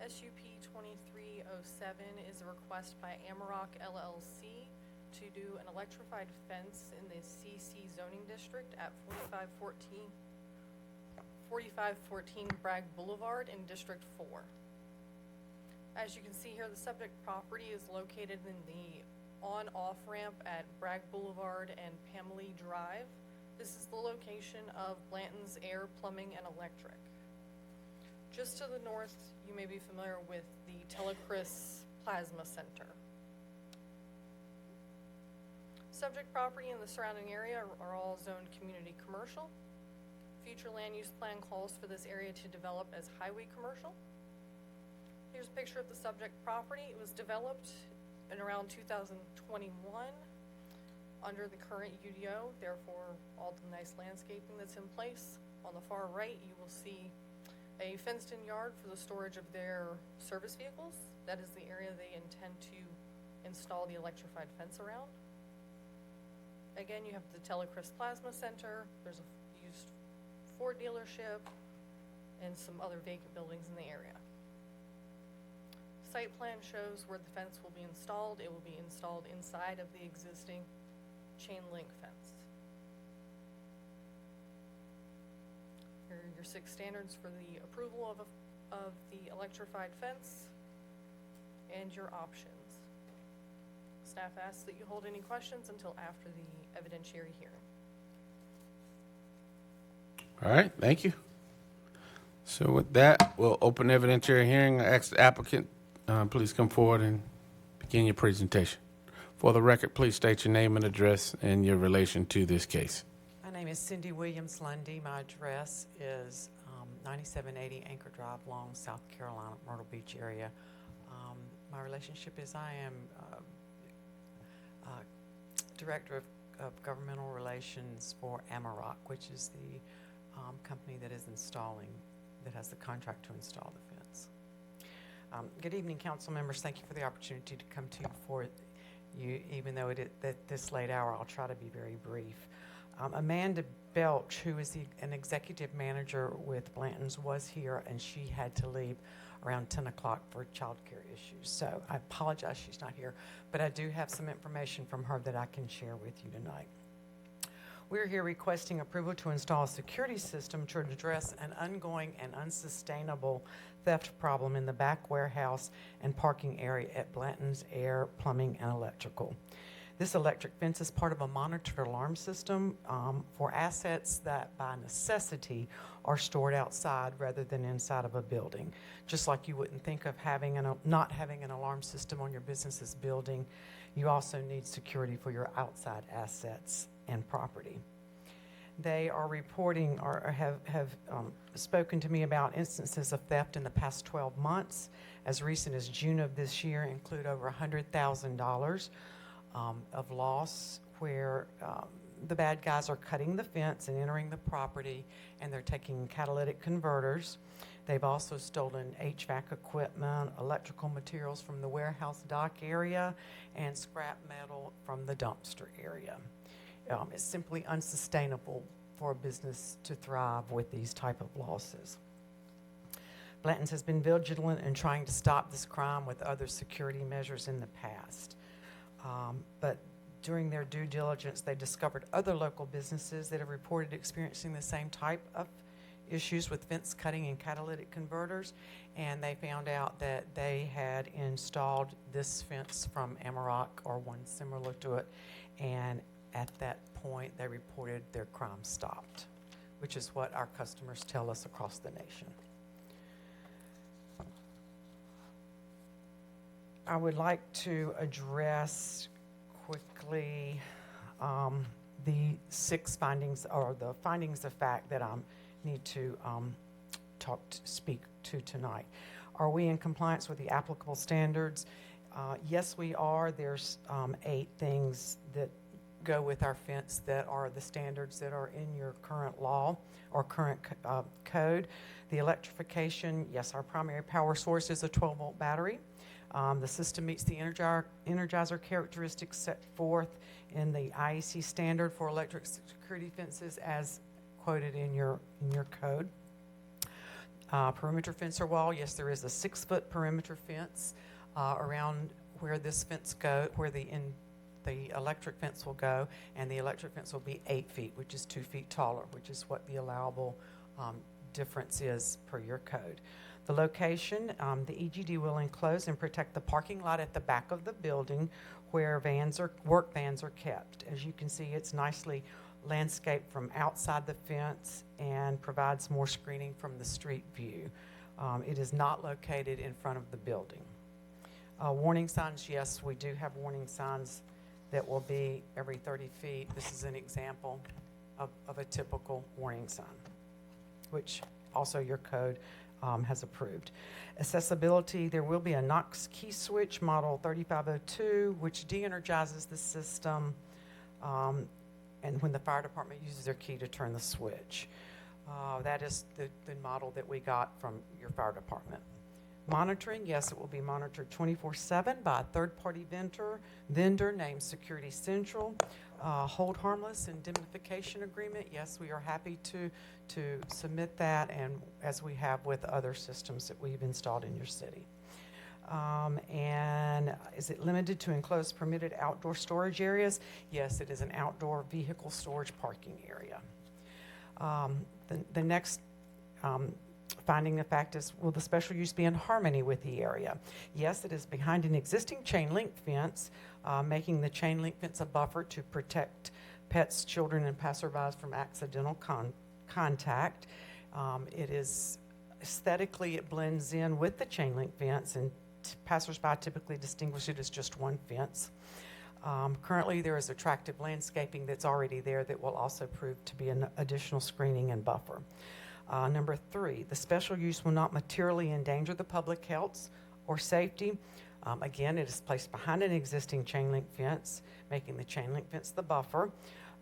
SUP 2307 is a request by Amarok LLC to do an electrified fence in the CC zoning district at 4514 Bragg Boulevard in District 4. As you can see here, the subject property is located in the on-off ramp at Bragg Boulevard and Pamela Drive. This is the location of Blanton's Air, Plumbing, and Electric. Just to the north, you may be familiar with the Telecris Plasma Center. Subject property and the surrounding area are all zoned community commercial. Future land use plan calls for this area to develop as highway commercial. Here's a picture of the subject property. It was developed in around 2021 under the current UDO, therefore all the nice landscaping that's in place. On the far right, you will see a fenced-in yard for the storage of their service vehicles. That is the area they intend to install the electrified fence around. Again, you have the Telecris Plasma Center. There's a used Ford dealership and some other vacant buildings in the area. Site plan shows where the fence will be installed. It will be installed inside of the existing chain link fence. Here are your 6 standards for the approval of the electrified fence and your options. Staff asks that you hold any questions until after the evidentiary hearing. All right, thank you. So with that, we'll open the evidentiary hearing. I ask the applicant, please come forward and begin your presentation. For the record, please state your name and address and your relation to this case. My name is Cindy Williams Lundy. My address is 9780 Anchor Drive, Long, South Carolina, Myrtle Beach area. My relationship is I am Director of Governmental Relations for Amarok, which is the company that is that has the contract to install the fence. Good evening, council members. Thank you for the opportunity to come to you before you, even though at this late hour, I'll try to be very brief. Amanda Belch, who is an executive manager with Blanton's, was here, and she had to leave around 10 o'clock for child care issues. So I apologize she's not here, but I do have some information from her that I can share with you tonight. We're here requesting approval to install a security system to address an ongoing and unsustainable theft problem in the back warehouse and parking area at Blanton's Air, Plumbing, and Electrical. This electric fence is part of a monitored alarm system for assets that by necessity are stored outside rather than inside of a building. Just like you wouldn't think of not having an alarm system on your business's building, you also need security for your outside assets and property. They are reporting or have spoken to me about instances of theft in the past 12 months. As recent as June of this year, include over $100,000 of loss where the bad guys are cutting the fence and entering the property, and they're taking catalytic converters. They've also stolen HVAC equipment, electrical materials from the warehouse dock area, and scrap metal from the dumpster area. It's simply unsustainable for a business to thrive with these type of losses. Blanton's has been vigilant in trying to stop this crime with other security measures in the past. But during their due diligence, they discovered other local businesses that have reported experiencing the same type of issues with fence cutting and catalytic converters, and they found out that they had installed this fence from Amarok or one similar to it, and at that point they reported their crime stopped, which is what our customers tell us across the nation. I would like to address quickly the 6 findings, or the findings of fact that I need to speak to tonight. Are we in compliance with the applicable standards? Yes, we are. There's 8 things that go with our fence that are the standards that are in your current law or current code. The electrification, yes, our primary power source is a 12-volt battery. The system meets the energizer characteristics set forth in the IEC standard for electric security fences as quoted in your code. Perimeter fence or wall, yes, there is a 6-foot perimeter fence around where this fence where the electric fence will go, and the electric fence will be 8 feet, which is 2 feet taller, which is what the allowable difference is per your code. The location, the EGD will enclose and protect the parking lot at the back of the building where work vans are kept. As you can see, it's nicely landscaped from outside the fence and provides more screening from the street view. It is not located in front of the building. Warning signs, yes, we do have warning signs that will be every 30 feet. This is an example of a typical warning sign, which also your code has approved. Accessibility, there will be a Knox key switch model 3502, which de-energizes the system and when the fire department uses their key to turn the switch. That is the model that we got from your fire department. Monitoring, yes, it will be monitored 24/7 by a third-party vendor named Security Central. Hold harmless indemnification agreement, yes, we are happy to submit that, and as we have with other systems that we've installed in your city. And is it limited to enclosed permitted outdoor storage areas? Yes, it is an outdoor vehicle storage parking area. The next finding of fact is, will the special use be in harmony with the area? Yes, it is behind an existing chain link fence, making the chain link fence a buffer to protect pets, children, and passerbys from accidental contact. It is aesthetically, it blends in with the chain link fence, and passersby typically distinguish it as just one fence. Currently, there is attractive landscaping that's already there that will also prove to be an additional screening and buffer. Number 3, the special use will not materially endanger the public health or safety. Again, it is placed behind an existing chain link fence, making the chain link fence the buffer.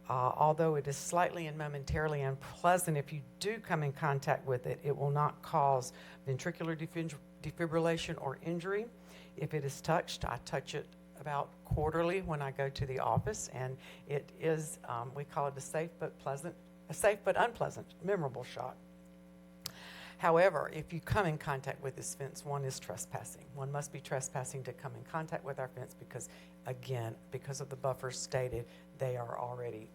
Although it is slightly and momentarily unpleasant, if you do come in contact with it, it will not cause ventricular defibrillation or injury. If it is touched, I touch it about quarterly when I go to the office, and it is, we call it a safe but unpleasant, memorable shot. However, if you come in contact with this fence, one is trespassing. One must be trespassing to come in contact with our fence because, again, because of the buffers stated, they are already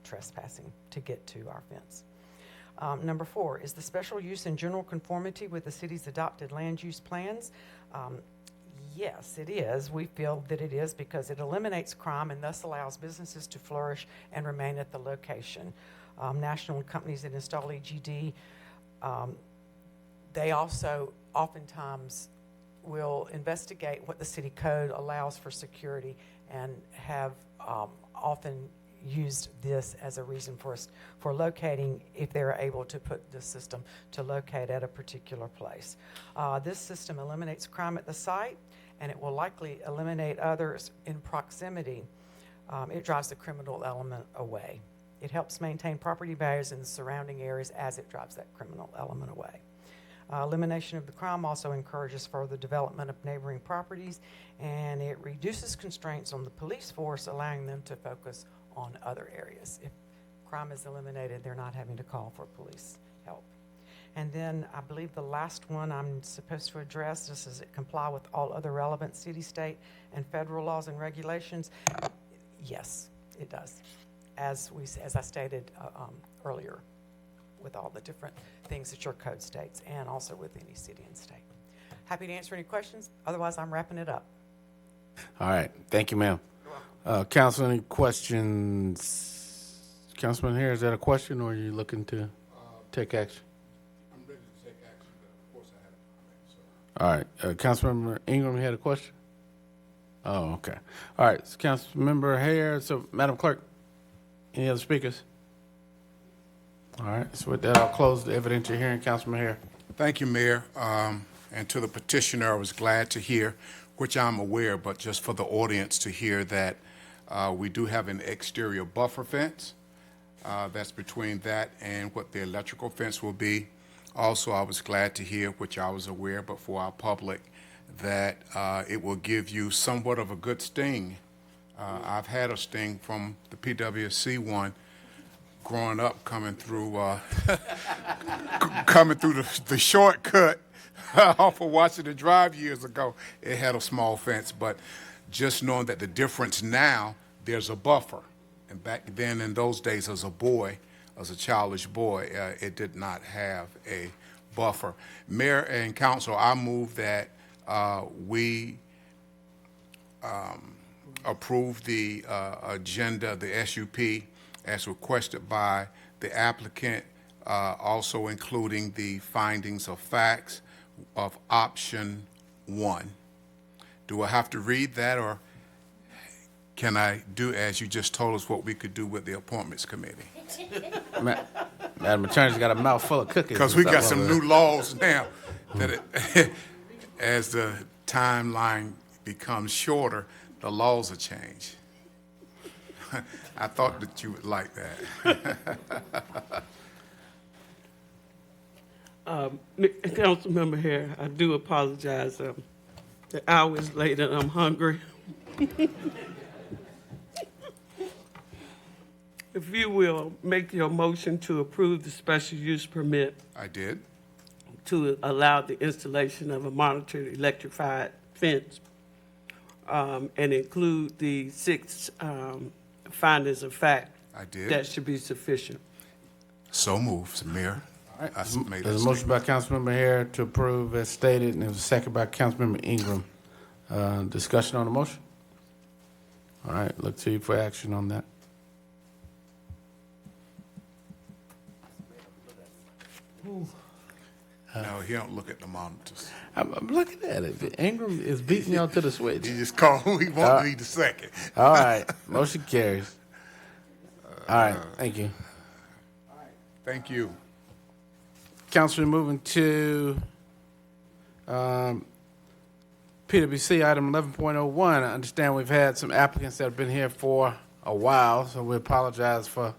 trespassing to get to our fence. Number 4, is the special use in general conformity with the city's adopted land use plans? Yes, it is. We feel that it is because it eliminates crime and thus allows businesses to flourish and remain at the location. National companies that install EGD, they also oftentimes will investigate what the city code allows for security and have often used this as a reason for locating if they're able to put the system to locate at a particular place. This system eliminates crime at the site, and it will likely eliminate others in proximity. It drives the criminal element away. It helps maintain property values in the surrounding areas as it drives that criminal element away. Elimination of the crime also encourages further development of neighboring properties, and it reduces constraints on the police force, allowing them to focus on other areas. If crime is eliminated, they're not having to call for police help. And then I believe the last one I'm supposed to address, just as it comply with all other relevant city, state, and federal laws and regulations. Yes, it does. As I stated earlier, with all the different things that your code states, and also with any city and state. Happy to answer any questions. Otherwise, I'm wrapping it up. All right. Thank you, ma'am. Council, any questions? Councilman here, is that a question, or are you looking to take action? I'm ready to take action, but of course I have a comment. So. All right. Councilmember Ingram, you had a question? Oh, okay. All right. So Councilmember Hare. So, Madam Clerk, any other speakers? All right. So with that, I'll close the evidentiary hearing. Councilman Hare. Thank you, Mayor. And to the petitioner, I was glad to hear, which I'm aware, but just for the audience to hear that We do have an exterior buffer fence that's between that and what the electrical fence will be. Also, I was glad to hear, which I was aware, but for our public, that it will give you somewhat of a good sting. I've had a sting from the PWC one growing up, coming through coming through the shortcut off of Washington Drive years ago. It had a small fence, but just knowing that the difference now, there's a buffer. And back then, in those days, as a boy, as a childish boy, it did not have a buffer. Mayor and council, I move that we approve the agenda, the SUP, as requested by the applicant, also including the findings of facts of option 1. Do I have to read that, or can I do as you just told us what we could do with the appointments committee? Madam Attorney's got a mouthful of cookies. Because we got some new laws now that as the timeline becomes shorter, the laws will change. I thought that you would like that. Councilmember Hare, I do apologize. The hour is late and I'm hungry. If you will, make your motion to approve the special use permit I did. to allow the installation of a monitored electrified fence and include the 6 findings of fact. I did. That should be sufficient. So moved, Mayor. There's a motion by Councilmember Hare to approve as stated, and it was a second by Councilmember Ingram. Discussion on the motion? All right, look to you for action on that. No, he don't look at the monitors. I'm looking at it. Ingram is beating y'all to the switch. He just called who he wants to be the second. All right, motion carries. All right, thank you. Thank you. Council, moving to PWC item 11.01. I understand we've had some applicants that have been here for a while, so we apologize for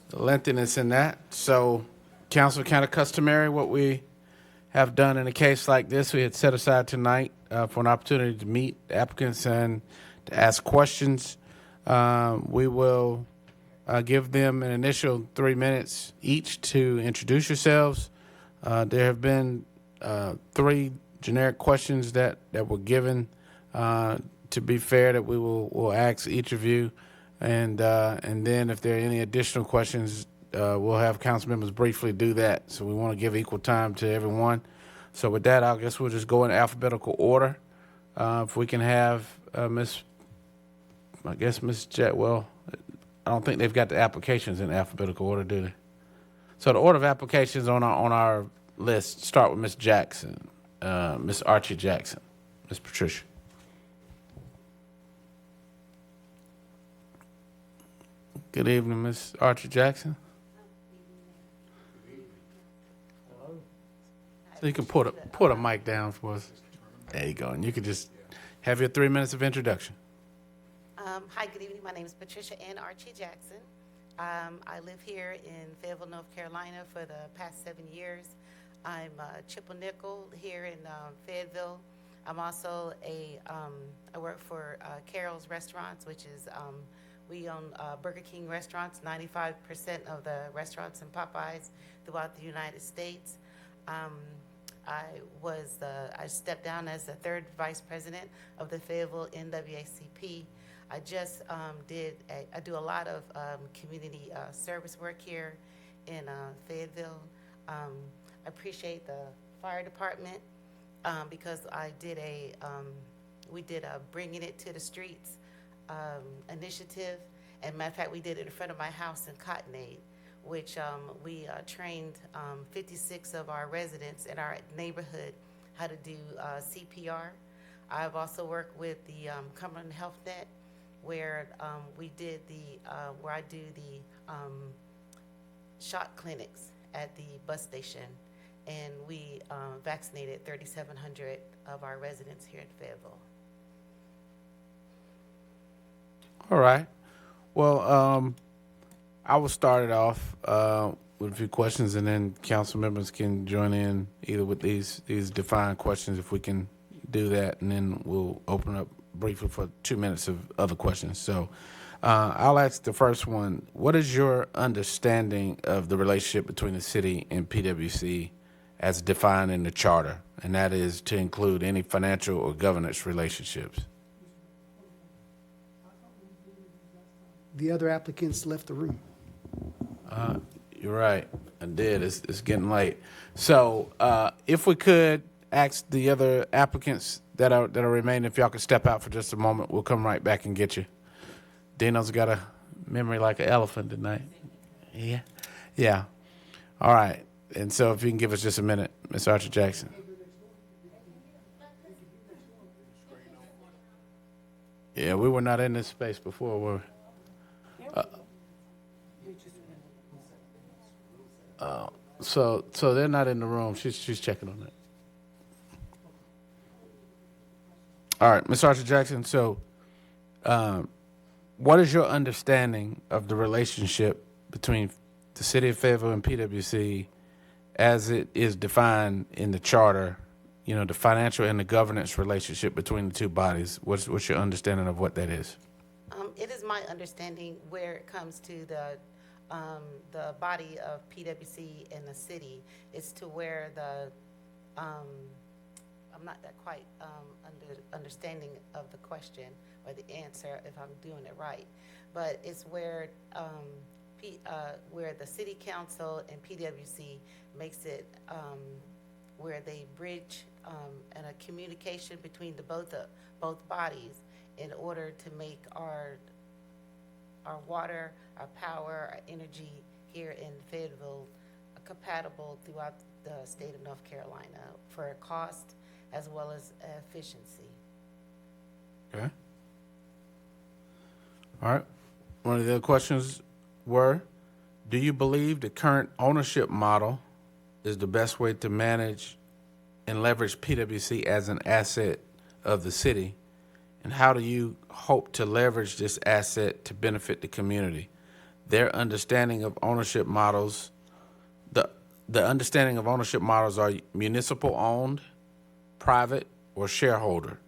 the lengthiness in that. So, council, kind of customary, what we have done in a case like this, we had set aside tonight for an opportunity to meet applicants and to ask questions. We will give them an initial 3 minutes each to introduce yourselves. There have been 3 generic questions that were given. To be fair, that we'll ask each of you, and then if there are any additional questions, we'll have council members briefly do that. So we want to give equal time to everyone. So with that, I guess we'll just go in alphabetical order. If we can have Miss Jetwell. I don't think they've got the applications in alphabetical order, do they? So the order of applications on our list start with Miss Jackson, Miss Archie Jackson, Miss Patricia. Good evening, Miss Archie Jackson. So you can put a mic down for us. There you go, and you can just have your 3 minutes of introduction. Hi, good evening. My name is Patricia Ann Archie Jackson. I live here in Fayetteville, North Carolina for the past 7 years. I'm a triple nickel here in Fayetteville. I'm also I work for Carol's Restaurants, which is, we own Burger King restaurants, 95% of the restaurants and Popeyes throughout the United States. I stepped down as the 3rd vice president of the Fayetteville NAACP. I just I do a lot of community service work here in Fayetteville. I appreciate the fire department because we did a Bringing It to the Streets initiative. And matter of fact, we did it in front of my house in Cottonade, which we trained 56 of our residents in our neighborhood how to do CPR. I've also worked with the Cumberland Health Net, where we did where I do the shot clinics at the bus station, and we vaccinated 3,700 of our residents here in Fayetteville. All right. Well, I will start it off with a few questions, and then council members can join in either with these defined questions if we can do that, and then we'll open up briefly for 2 minutes of other questions. So I'll ask the first one. What is your understanding of the relationship between the city and PwC as defined in the charter? And that is to include any financial or governance relationships. The other applicants left the room. You're right. I did. It's getting late. So if we could ask the other applicants that are remaining, if y'all could step out for just a moment, we'll come right back and get you. Dino's got a memory like an elephant tonight. Yeah. Yeah. All right. And so if you can give us just a minute, Ms. Archer Jackson. Yeah, we were not in this space before, were we? So they're not in the room. She's checking on that. All right, Ms. Archer Jackson. So, what is your understanding of the relationship between the City of Fayetteville and PwC as it is defined in the charter? You know, the financial and the governance relationship between the two bodies. What's your understanding of what that is? It is my understanding where it comes to the body of PwC and the city, it's to where I'm not that quite understanding of the question or the answer if I'm doing it right, but it's where the city council and PwC makes it where they bridge and a communication between both bodies in order to make our water, our power, our energy here in Fayetteville compatible throughout the state of North Carolina for cost as well as efficiency. Okay. All right. One of the other questions were, do you believe the current ownership model is the best way to manage and leverage PwC as an asset of the city? And how do you hope to leverage this asset to benefit the community? Their understanding of ownership models, the understanding of ownership models are municipal owned, private, or shareholder.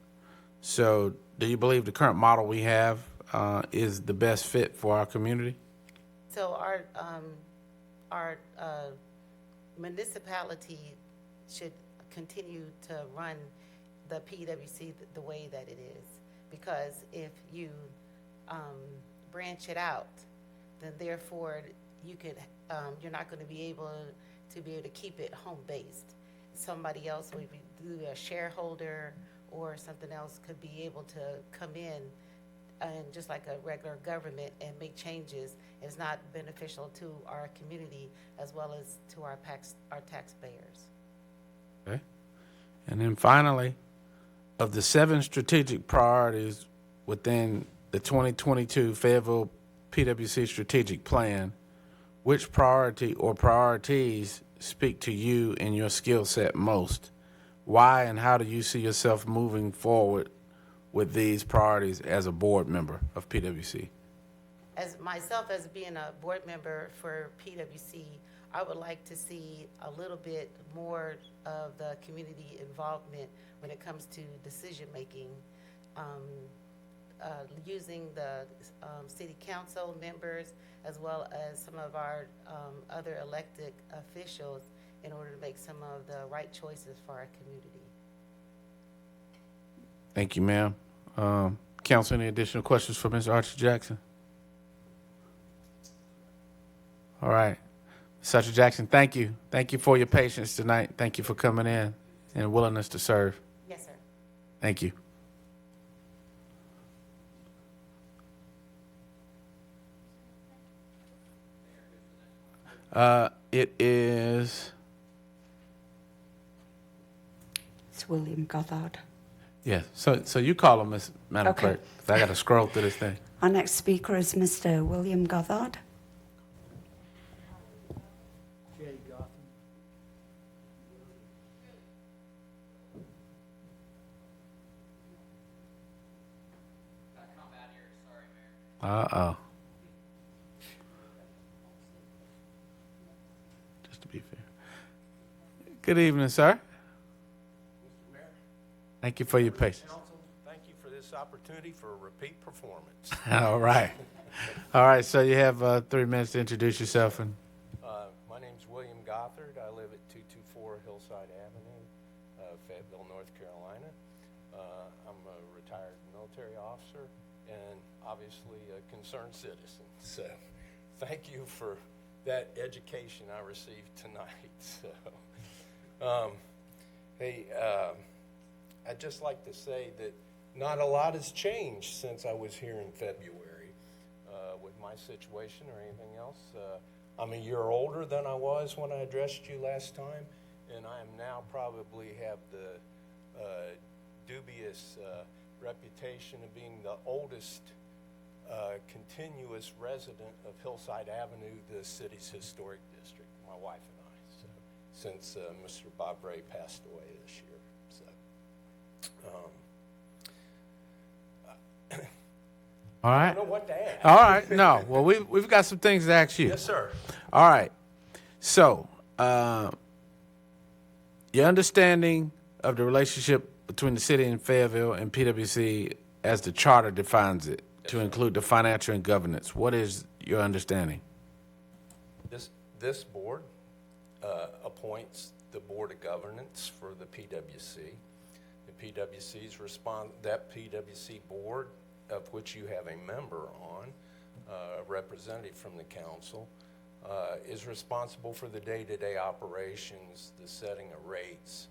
So do you believe the current model we have is the best fit for our community? So our municipality should continue to run the PwC the way that it is, because if you branch it out, then therefore you could you're not going to be able to keep it home based. Somebody else, would be a shareholder or something else, could be able to come in and just like a regular government and make changes. It's not beneficial to our community as well as to our taxpayers. Okay. And then finally, of the 7 strategic priorities within the 2022 Fayetteville PwC strategic plan, which priority or priorities speak to you and your skill set most? Why and how do you see yourself moving forward with these priorities as a board member of PwC? As myself, as being a board member for PwC, I would like to see a little bit more of the community involvement when it comes to decision making, using the city council members as well as some of our other elected officials in order to make some of the right choices for our community. Thank you, ma'am. Council, any additional questions for Ms. Archer Jackson? All right. Ms. Archer Jackson, thank you. Thank you for your patience tonight. Thank you for coming in and willingness to serve. Yes, sir. Thank you. It is... It's William Gothard. Yeah, so you call him, Ms. Madam Okay. Clerk, 'cause I got to scroll through this thing. Our next speaker is Mr. William Gothard. Uh-oh. Just to be fair. Good evening, sir. Mr. Mayor. Thank you for your patience. Council, thank you for this opportunity for a repeat performance. All right. All right, so you have 3 minutes to introduce yourself. And My name's William Gothard. I live at 224 Hillside Avenue, Fayetteville, North Carolina. I'm a retired military officer and obviously a concerned citizen. So thank you for that education I received tonight. So, hey, I'd just like to say that not a lot has changed since I was here in February with my situation or anything else. I'm a year older than I was when I addressed you last time, and I am now probably have the dubious reputation of being the oldest continuous resident of Hillside Avenue, the city's historic district, my wife and I, so, since Mr. Bob Ray passed away this year. all right. I don't know what to ask. All right. No. Well, we've got some things to ask you. Yes, sir. All right. So, your understanding of the relationship between the city and Fayetteville and PwC as the charter defines it, to include the financial and governance. What is your understanding? This board appoints the Board of Governance for the PwC. The PwC's that PwC board, of which you have a member on, a representative from the council, is responsible for the day-to-day operations, the setting of rates,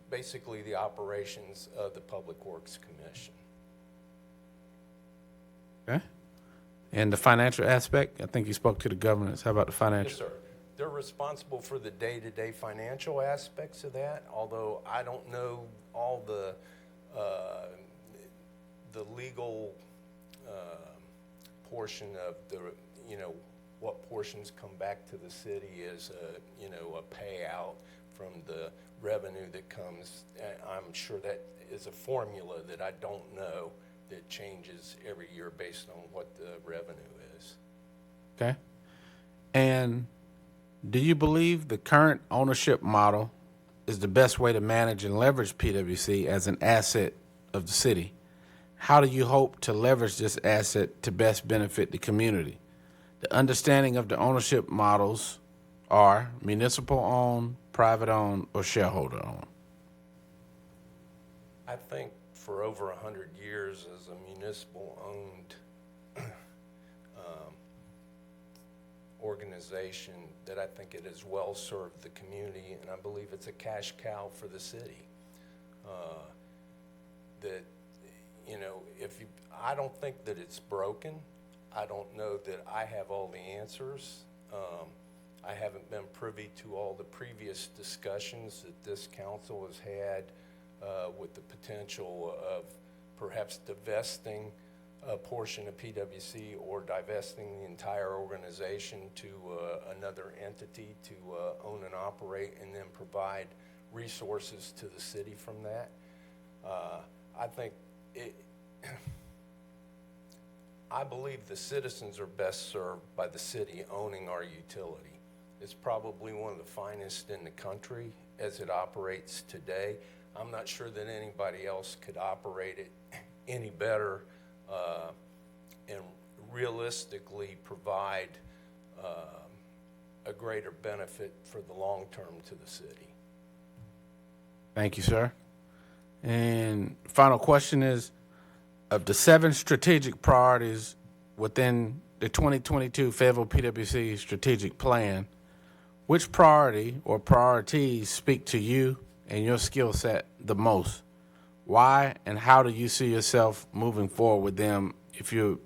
basically the operations of the Public Works Commission. Okay. And the financial aspect, I think you spoke to the governance. How about the financial? Yes, sir. They're responsible for the day-to-day financial aspects of that, although I don't know all the legal portion of the, what portions come back to the city as a payout from the revenue that comes. I'm sure that is a formula that I don't know that changes every year based on what the revenue is. Okay. And do you believe the current ownership model is the best way to manage and leverage PwC as an asset of the city? How do you hope to leverage this asset to best benefit the community? The understanding of the ownership models are municipal owned, private owned, or shareholder owned. I think for over 100 years as a municipal owned organization, that I think it has well served the community, and I believe it's a cash cow for the city. I don't think that it's broken. I don't know that I have all the answers. I haven't been privy to all the previous discussions that this council has had with the potential of perhaps divesting a portion of PwC or divesting the entire organization to another entity to own and operate and then provide resources to the city from that. I think I believe the citizens are best served by the city owning our utility. It's probably one of the finest in the country as it operates today. I'm not sure that anybody else could operate it any better and realistically provide a greater benefit for the long term to the city. Thank you, sir. And final question is, of the 7 strategic priorities within the 2022 Fayetteville PwC strategic plan, which priority or priorities speak to you and your skill set the most? Why and how do you see yourself moving forward with them if you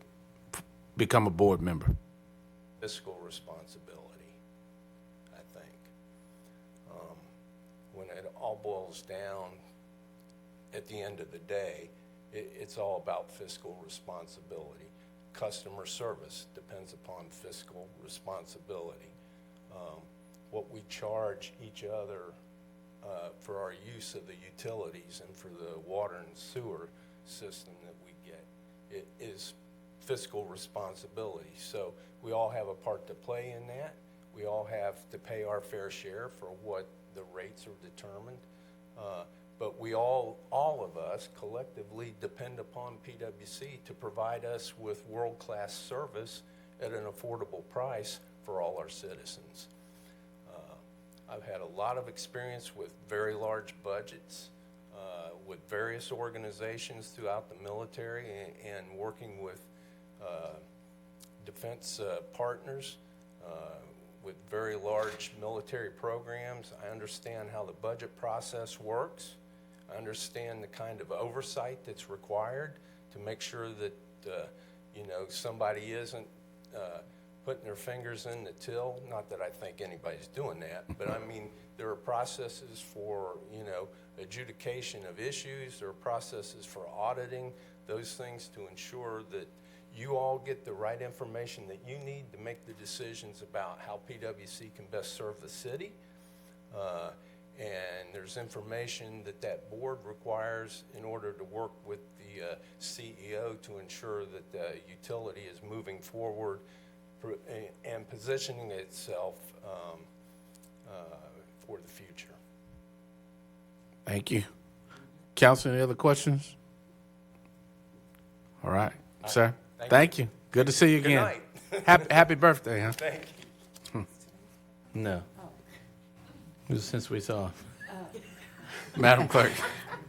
become a board member? Fiscal responsibility, I think. When it all boils down, at the end of the day, it's all about fiscal responsibility. Customer service depends upon fiscal responsibility. What we charge each other for our use of the utilities and for the water and sewer system that we get is fiscal responsibility. So we all have a part to play in that. We all have to pay our fair share for what the rates are determined. But we all of us collectively depend upon PwC to provide us with world-class service at an affordable price for all our citizens. I've had a lot of experience with very large budgets, with various organizations throughout the military and working with defense partners with very large military programs. I understand how the budget process works. I understand the kind of oversight that's required to make sure that somebody isn't putting their fingers in the till. Not that I think anybody's doing that, but I mean, there are processes for, adjudication of issues. There are processes for auditing those things to ensure that you all get the right information that you need to make the decisions about how PwC can best serve the city. And there's information that board requires in order to work with the CEO to ensure that the utility is moving forward and positioning itself for the future. Thank you. Council, any other questions? All right, sir. Thank you. Good to see you again. Good night. Happy birthday, huh? Thank you. No. It was since we saw. Madam Clerk.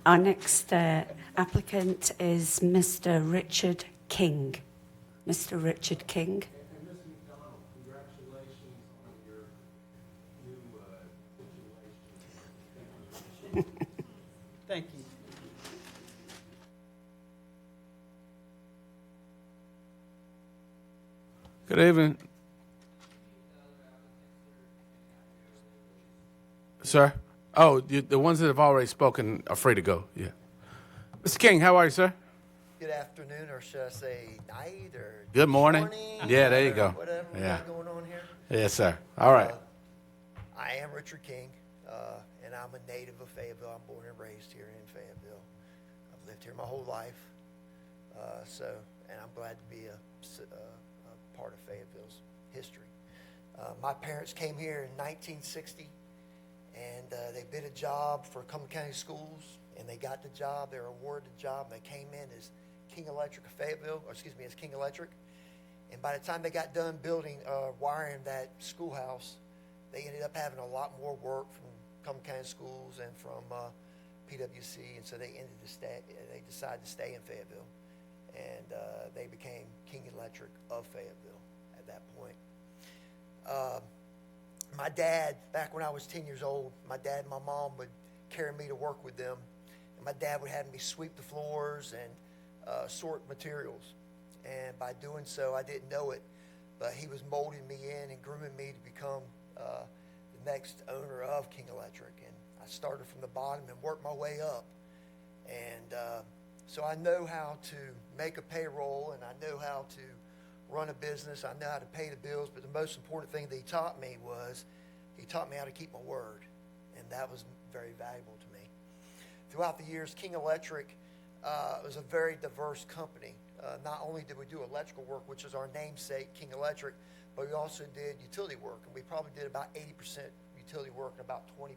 Our next applicant is Mr. Richard King. Mr. Richard King. And Mr. McDonald, congratulations on your new situation. Thank you. Good evening. Sir? Oh, the ones that have already spoken are free to go. Yeah. Mr. King, how are you, sir? Good afternoon, or should I say night, or Good morning. Yeah, there you go. Whatever we Yeah. got going on here. Yes, sir. All right. I am Richard King, and I'm a native of Fayetteville. I'm born and raised here in Fayetteville. I've lived here my whole life, and I'm glad to be a part of Fayetteville's history. My parents came here in 1960, and they bid a job for Cumberland County Schools, and they got the job. They were awarded the job, and they came in as King Electric of Fayetteville, as King Electric. And by the time they got done building, wiring that schoolhouse, they ended up having a lot more work from Cumberland County Schools and from PwC, and so they decided to stay in Fayetteville, and they became King Electric of Fayetteville at that point. My dad, back when I was 10 years old, my dad and my mom would carry me to work with them, and my dad would have me sweep the floors and sort materials. And by doing so, I didn't know it, but he was molding me in and grooming me to become the next owner of King Electric. And I started from the bottom and worked my way up. And so I know how to make a payroll, and I know how to run a business. I know how to pay the bills, but the most important thing that he taught me was he taught me how to keep my word, and that was very valuable to me. Throughout the years, King Electric was a very diverse company. Not only did we do electrical work, which is our namesake, King Electric, but we also did utility work, and we probably did about 80% utility work and about 20%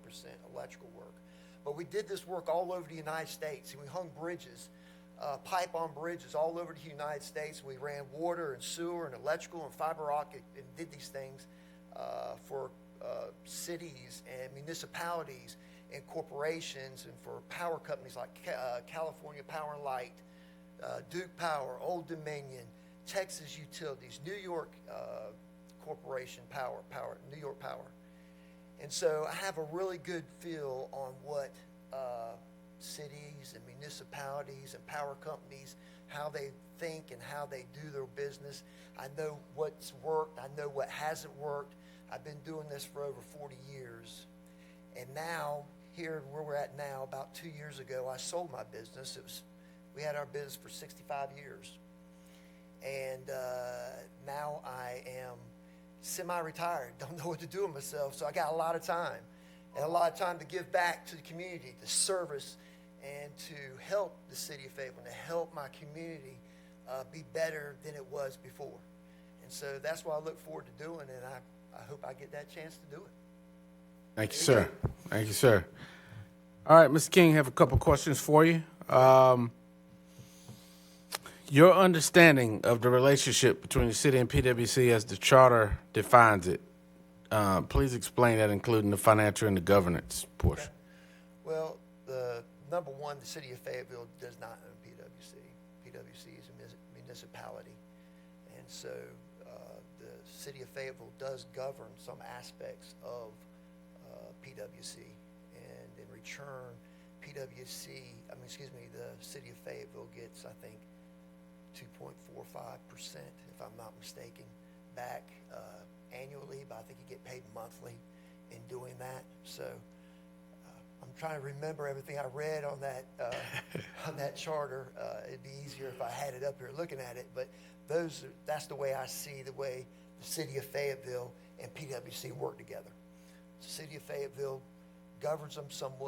electrical work. But we did this work all over the United States, and we hung bridges, pipe on bridges all over the United States. We ran water and sewer and electrical and fiber optic and did these things for cities and municipalities and corporations and for power companies like California Power and Light, Duke Power, Old Dominion, Texas Utilities, New York Corporation Power, New York Power. And so I have a really good feel on what cities and municipalities and power companies, how they think and how they do their business. I know what's worked. I know what hasn't worked. I've been doing this for over 40 years. And now, here where we're at now, about 2 years ago, I sold my business. We had our business for 65 years. And now I am semi-retired, don't know what to do with myself, so I got a lot of time. And a lot of time to give back to the community, to service, and to help the city of Fayetteville, and to help my community be better than it was before. And so that's what I look forward to doing, and I hope I get that chance to do it. Thank you, sir. Thank you, sir. All right, Mr. King, have a couple questions for you. Your understanding of the relationship between the city and PwC as the charter defines it. Please explain that, including the financial and the governance portion. Well, number one, the city of Fayetteville does not own PwC. PwC is a municipality. And so the city of Fayetteville does govern some aspects of PwC. And in return, the city of Fayetteville gets, I think, 2.45%, if I'm not mistaken, back annually, but I think you get paid monthly in doing that. So I'm trying to remember everything I read on that on that charter. It'd be easier if I had it up here looking at it, but that's the way I see the way the city of Fayetteville and PwC work together. The city of Fayetteville governs them somewhat.